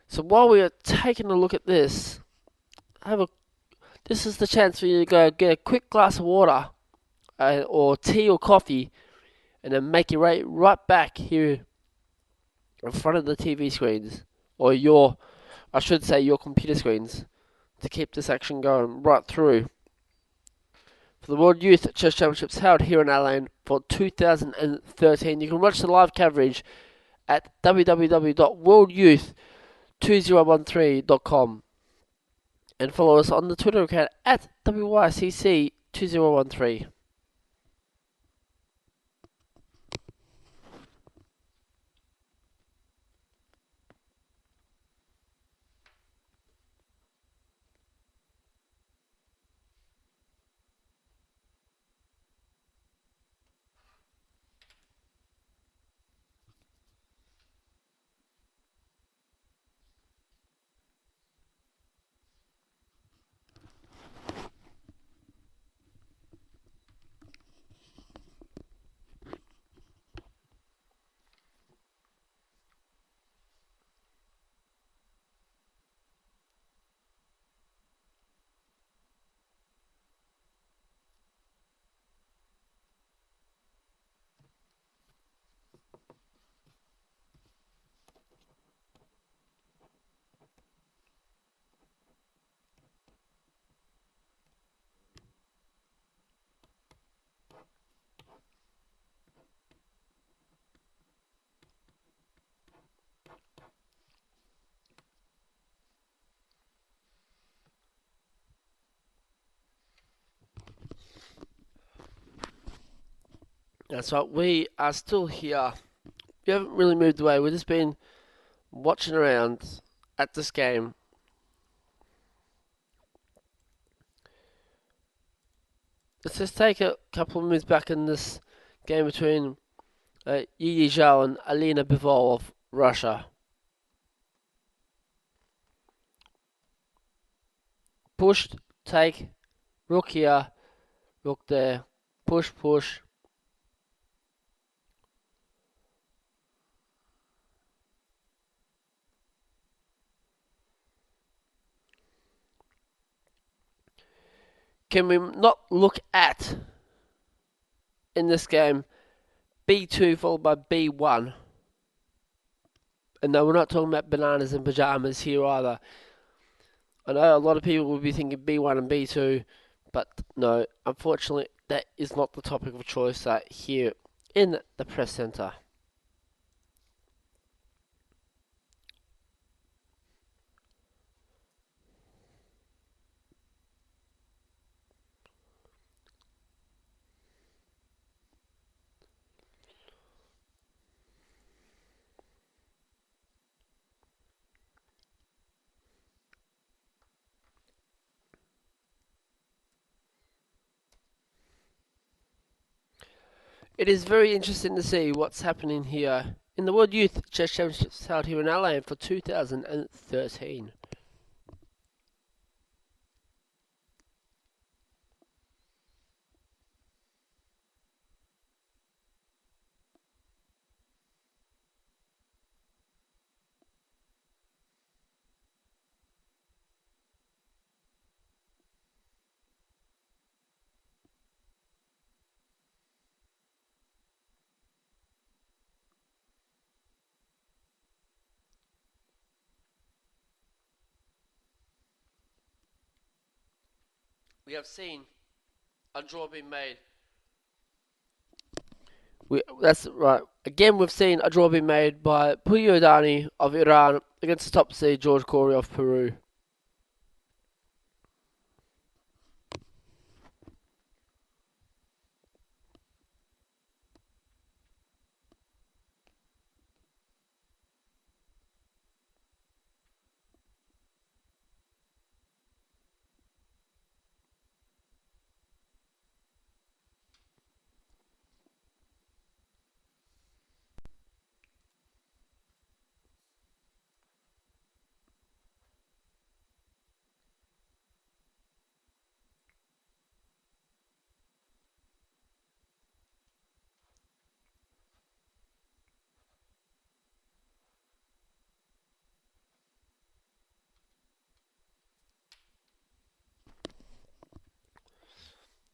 So while we are taking a look at this, this is the chance for you to go get a quick glass of water or tea or coffee, and then make your way right back here in front of the TV screens or your I should say your computer screens, to keep this action going right through. For the World Youth Chess Championships held here in Adelaide for 2013. You can watch the live coverage at www.worldyouth2013.com and follow us on the Twitter account at WYCC2013. That's right, we are still here. We haven't really moved away, we've just been watching around at this game. Let's just take a couple of moves back in this game between Yi Zhao and Alina Bivol of Russia. Pushed, take, rook here, rook there, push, push. Can we not look at, in this game, b2 followed by b1? And no, we're not talking about bananas and pajamas here either. I know a lot of people will be thinking b1 and b2, but no, unfortunately, that is not the topic of choice here in the press centre. It is very interesting to see what's happening here in the World Youth Chess Championships held here in Adelaide for 2013. We have seen a draw being made. That's right. Again, we've seen a draw being made by Puyodani of Iran against the top seed George Corey of Peru.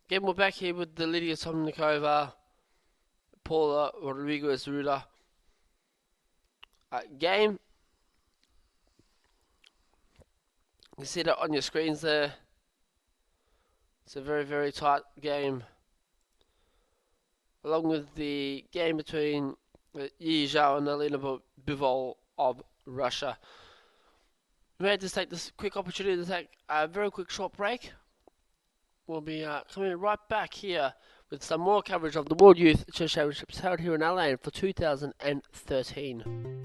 Again, we're back here with the Lydia Somnikova, Paula Rodriguez Ruda game. You see that on your screens there. It's a very, very tight game. Along with the game between Yi Zhao and Alina Bivol of Russia. We had to take this quick opportunity to take a very quick short break. We'll be coming right back here with some more coverage of the World Youth Chess Championships held here in Adelaide for 2013.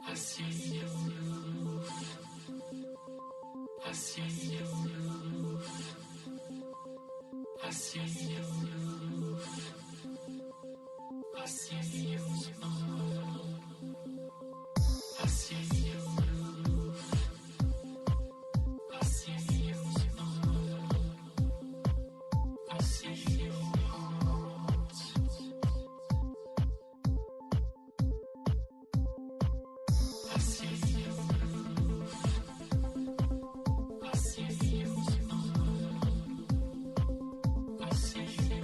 I see you. I see you. I see you. I see you. I see you. I see you. I see you. I see you. I see you. I see you.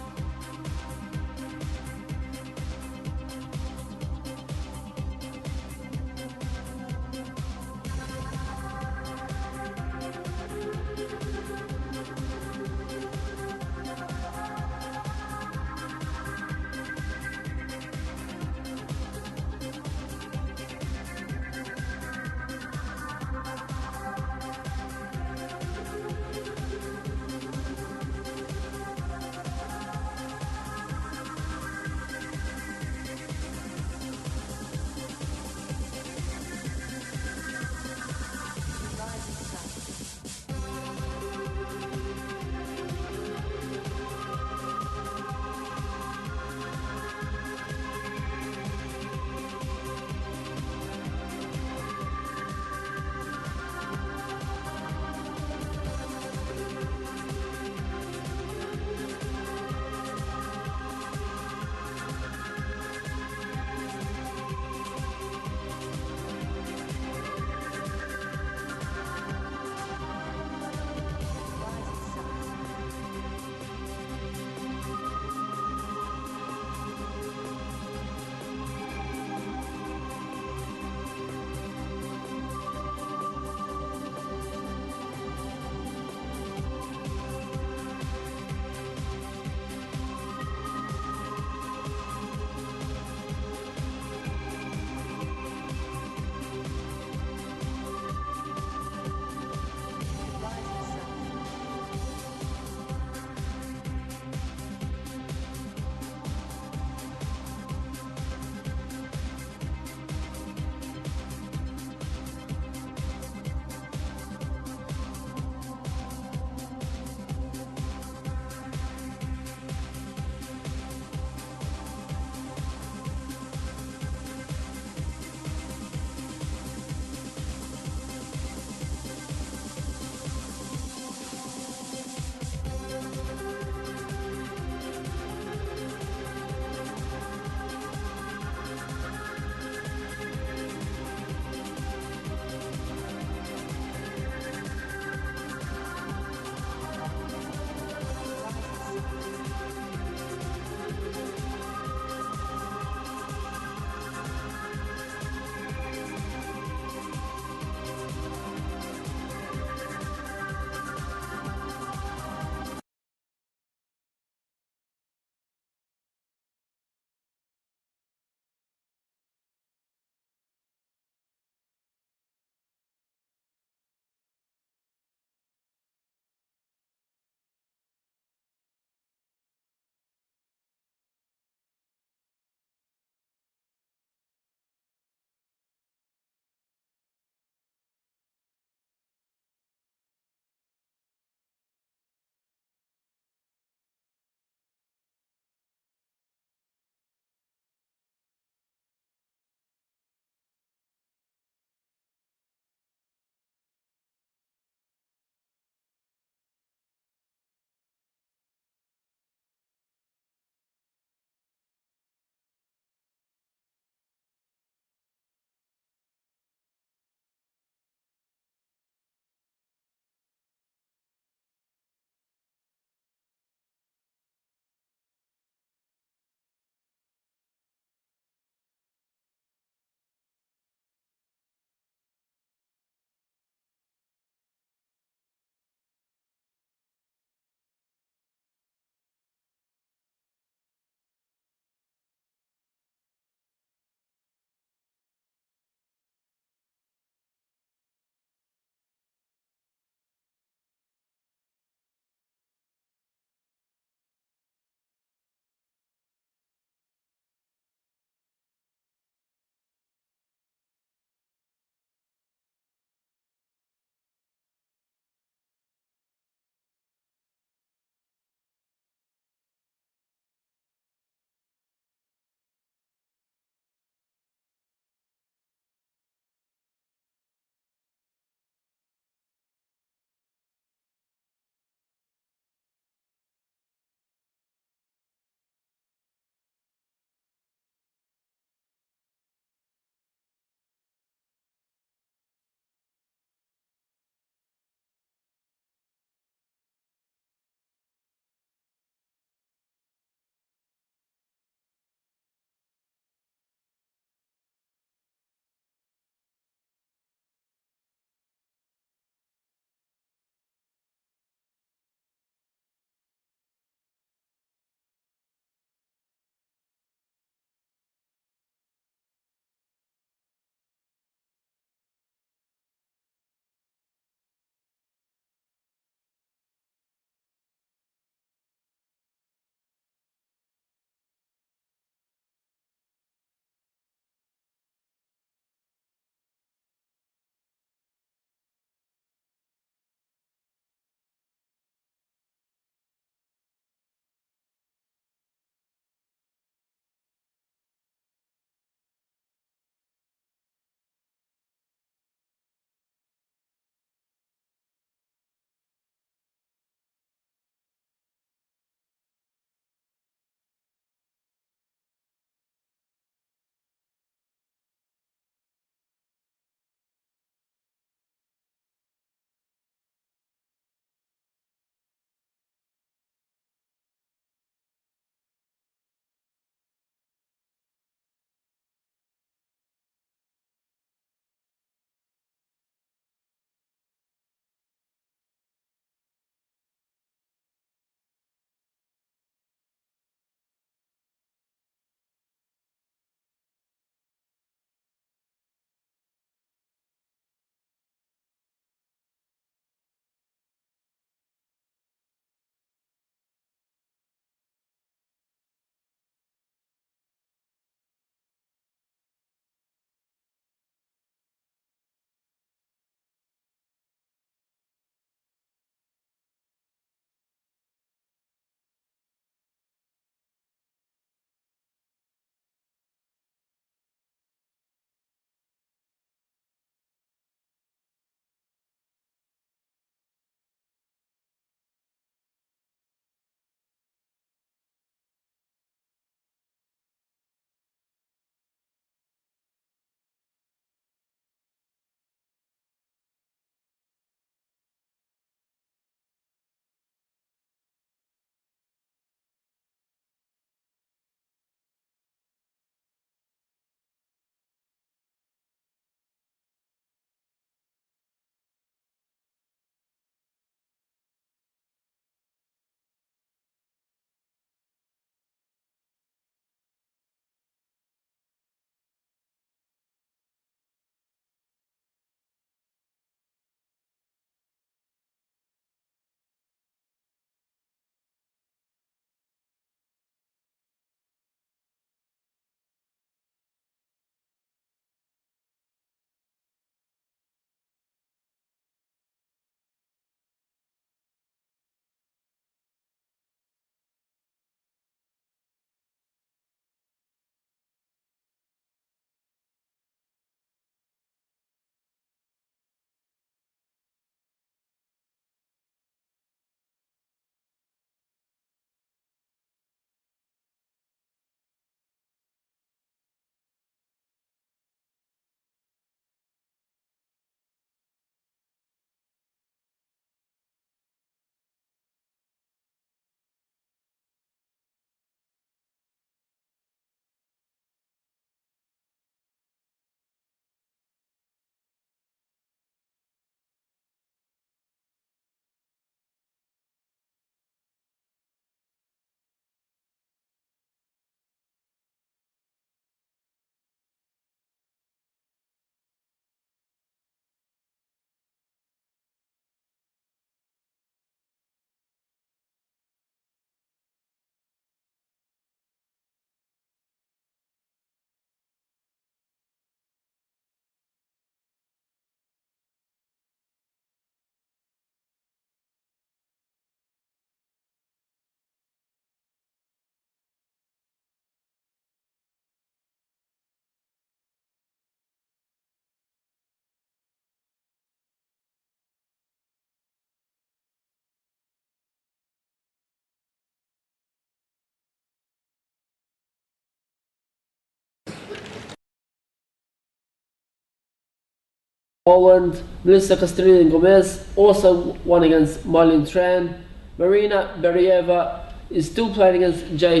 Poland, Melissa Castellin Gomez also won against Marlene Tran. Marina Berieva is still playing against Jay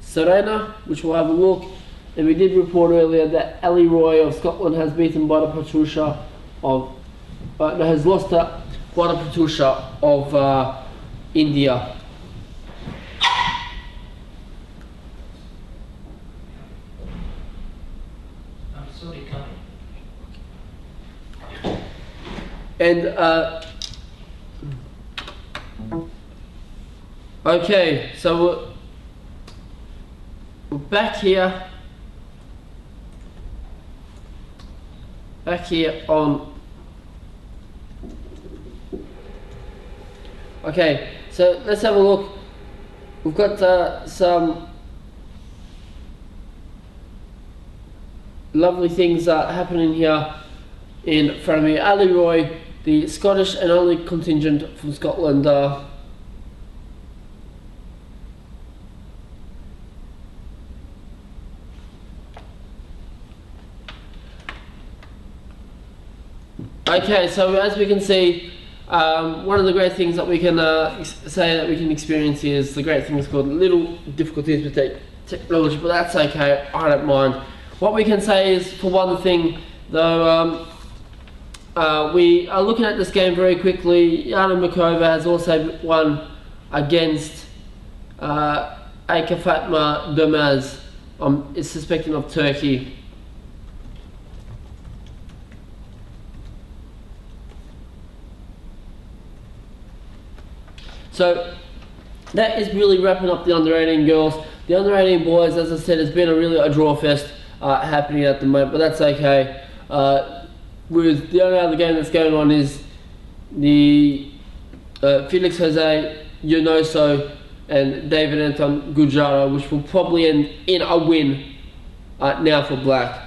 Serena, which we'll have a look. And we did report earlier that Ali Roy of Scotland has beaten Bada Patrusha of has lost to Bada Patrusha of India. I'm sorry, coming. And okay, so we're back here on. Okay, so let's have a look. We've got some lovely things happening here in front of me. Ali Roy, the Scottish and only contingent from Scotland, okay, so as we can see, one of the great things that we can say that we can experience here is the great thing is called little difficulties with technology, but that's okay, I don't mind. What we can say is, for one thing, though, we are looking at this game very quickly. Yana Makova has also won against Aka Fatma Durmaz, is suspected of Turkey. So that is really wrapping up the under 18 girls. The under 18 boys, as I said, has been a draw fest happening at the moment, but that's okay. With the only other game that's going on is the Felix Jose Yonoso and David Anton Gujara, which will probably end in a win now for black.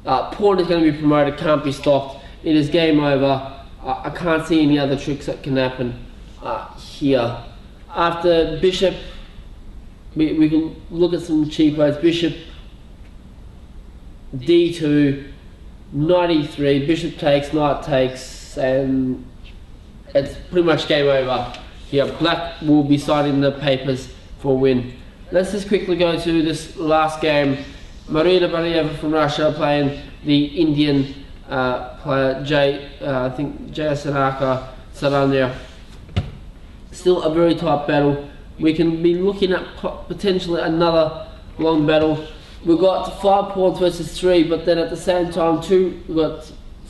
Pawn is going to be promoted, can't be stopped. It is game over. I can't see any other tricks that can happen here. After Bishop, we can look at some cheap votes. Bishop D2, 93, Bishop takes, Knight takes, and it's pretty much game over here. Black will be signing the papers for a win. Let's just quickly go to this last game. Marina Barieva from Russia playing the Indian player I think Jaya Saranya. Still a very tight battle. We can be looking at potentially another long battle. We've got 5 pawns versus 3, but then at the same time so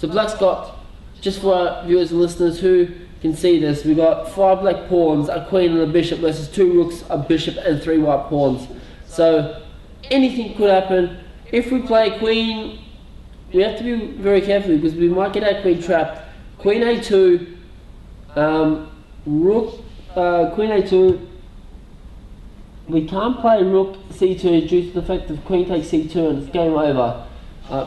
black's got, just for our viewers and listeners who can see this, we've got 5 black pawns, a queen and a bishop versus 2 rooks, a bishop and 3 white pawns. So anything could happen. If we play queen, we have to be very careful because we might get our queen trapped. Queen A2, rook, queen A2. We can't play rook C2 due to the fact that queen takes C2 and it's game over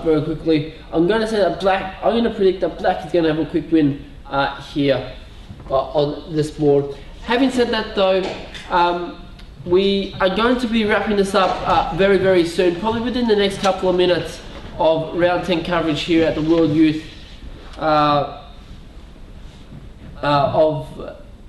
very quickly. I'm going to say that I'm going to predict that black is going to have a quick win here on this board. Having said that though, we are going to be wrapping this up very, very soon, probably within the next couple of minutes of round 10 coverage here at the World Youth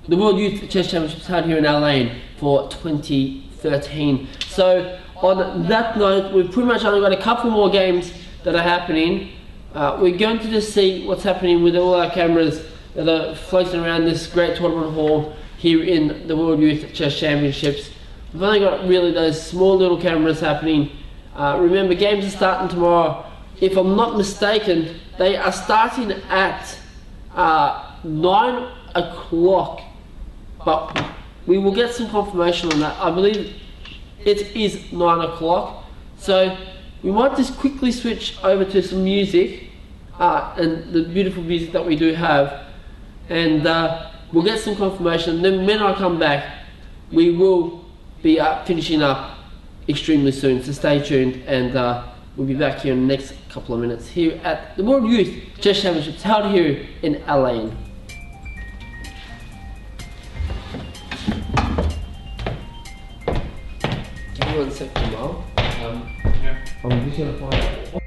the World Youth Chess Championships held here in LA for 2013. So on that note, we've pretty much only got a couple more games that are happening. We're going to just see what's happening with all our cameras that are floating around this great tournament hall here in the World Youth Chess Championships. We've only got really those small little cameras happening. Remember, games are starting tomorrow. If I'm not mistaken, they are starting at 9 o'clock. But we will get some confirmation on that. I believe it is 9 o'clock. So we might just quickly switch over to some music and the beautiful music that we do have. And we'll get some confirmation. Then when I come back, we will be finishing up extremely soon. So stay tuned and we'll be back here in the next couple of minutes here at the World Youth Chess Championships held here in LA. Give me 1 second, Mal. I'm just gonna find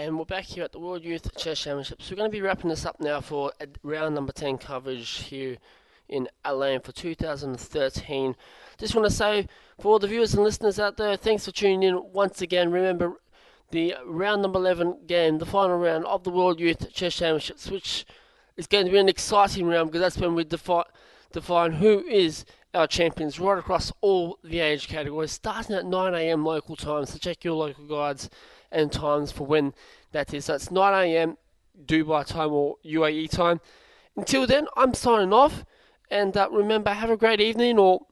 And we're back here at the World Youth Chess Championships. We're going to be wrapping this up now for round number 10 coverage here in Elaine for 2013. Just want to say, for all the viewers and listeners out there, thanks for tuning in once again. Remember, the round number 11 game, the final round of the World Youth Chess Championships, which is going to be an exciting round because that's when we define who is our champions right across all the age categories, starting at 9 a.m. local time. So check your local guides and times for when that is. So it's 9 a.m. Dubai time or UAE time. Until then, I'm signing off. And remember, have a great evening or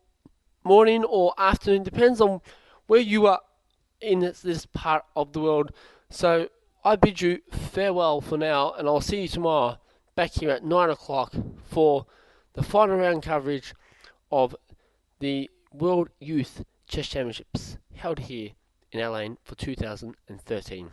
morning or afternoon, depends on where you are in this part of the world. So I bid you farewell for now, and I'll see you tomorrow back here at 9 o'clock for the final round coverage of the World Youth Chess Championships held here in LA for 2013.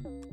Thank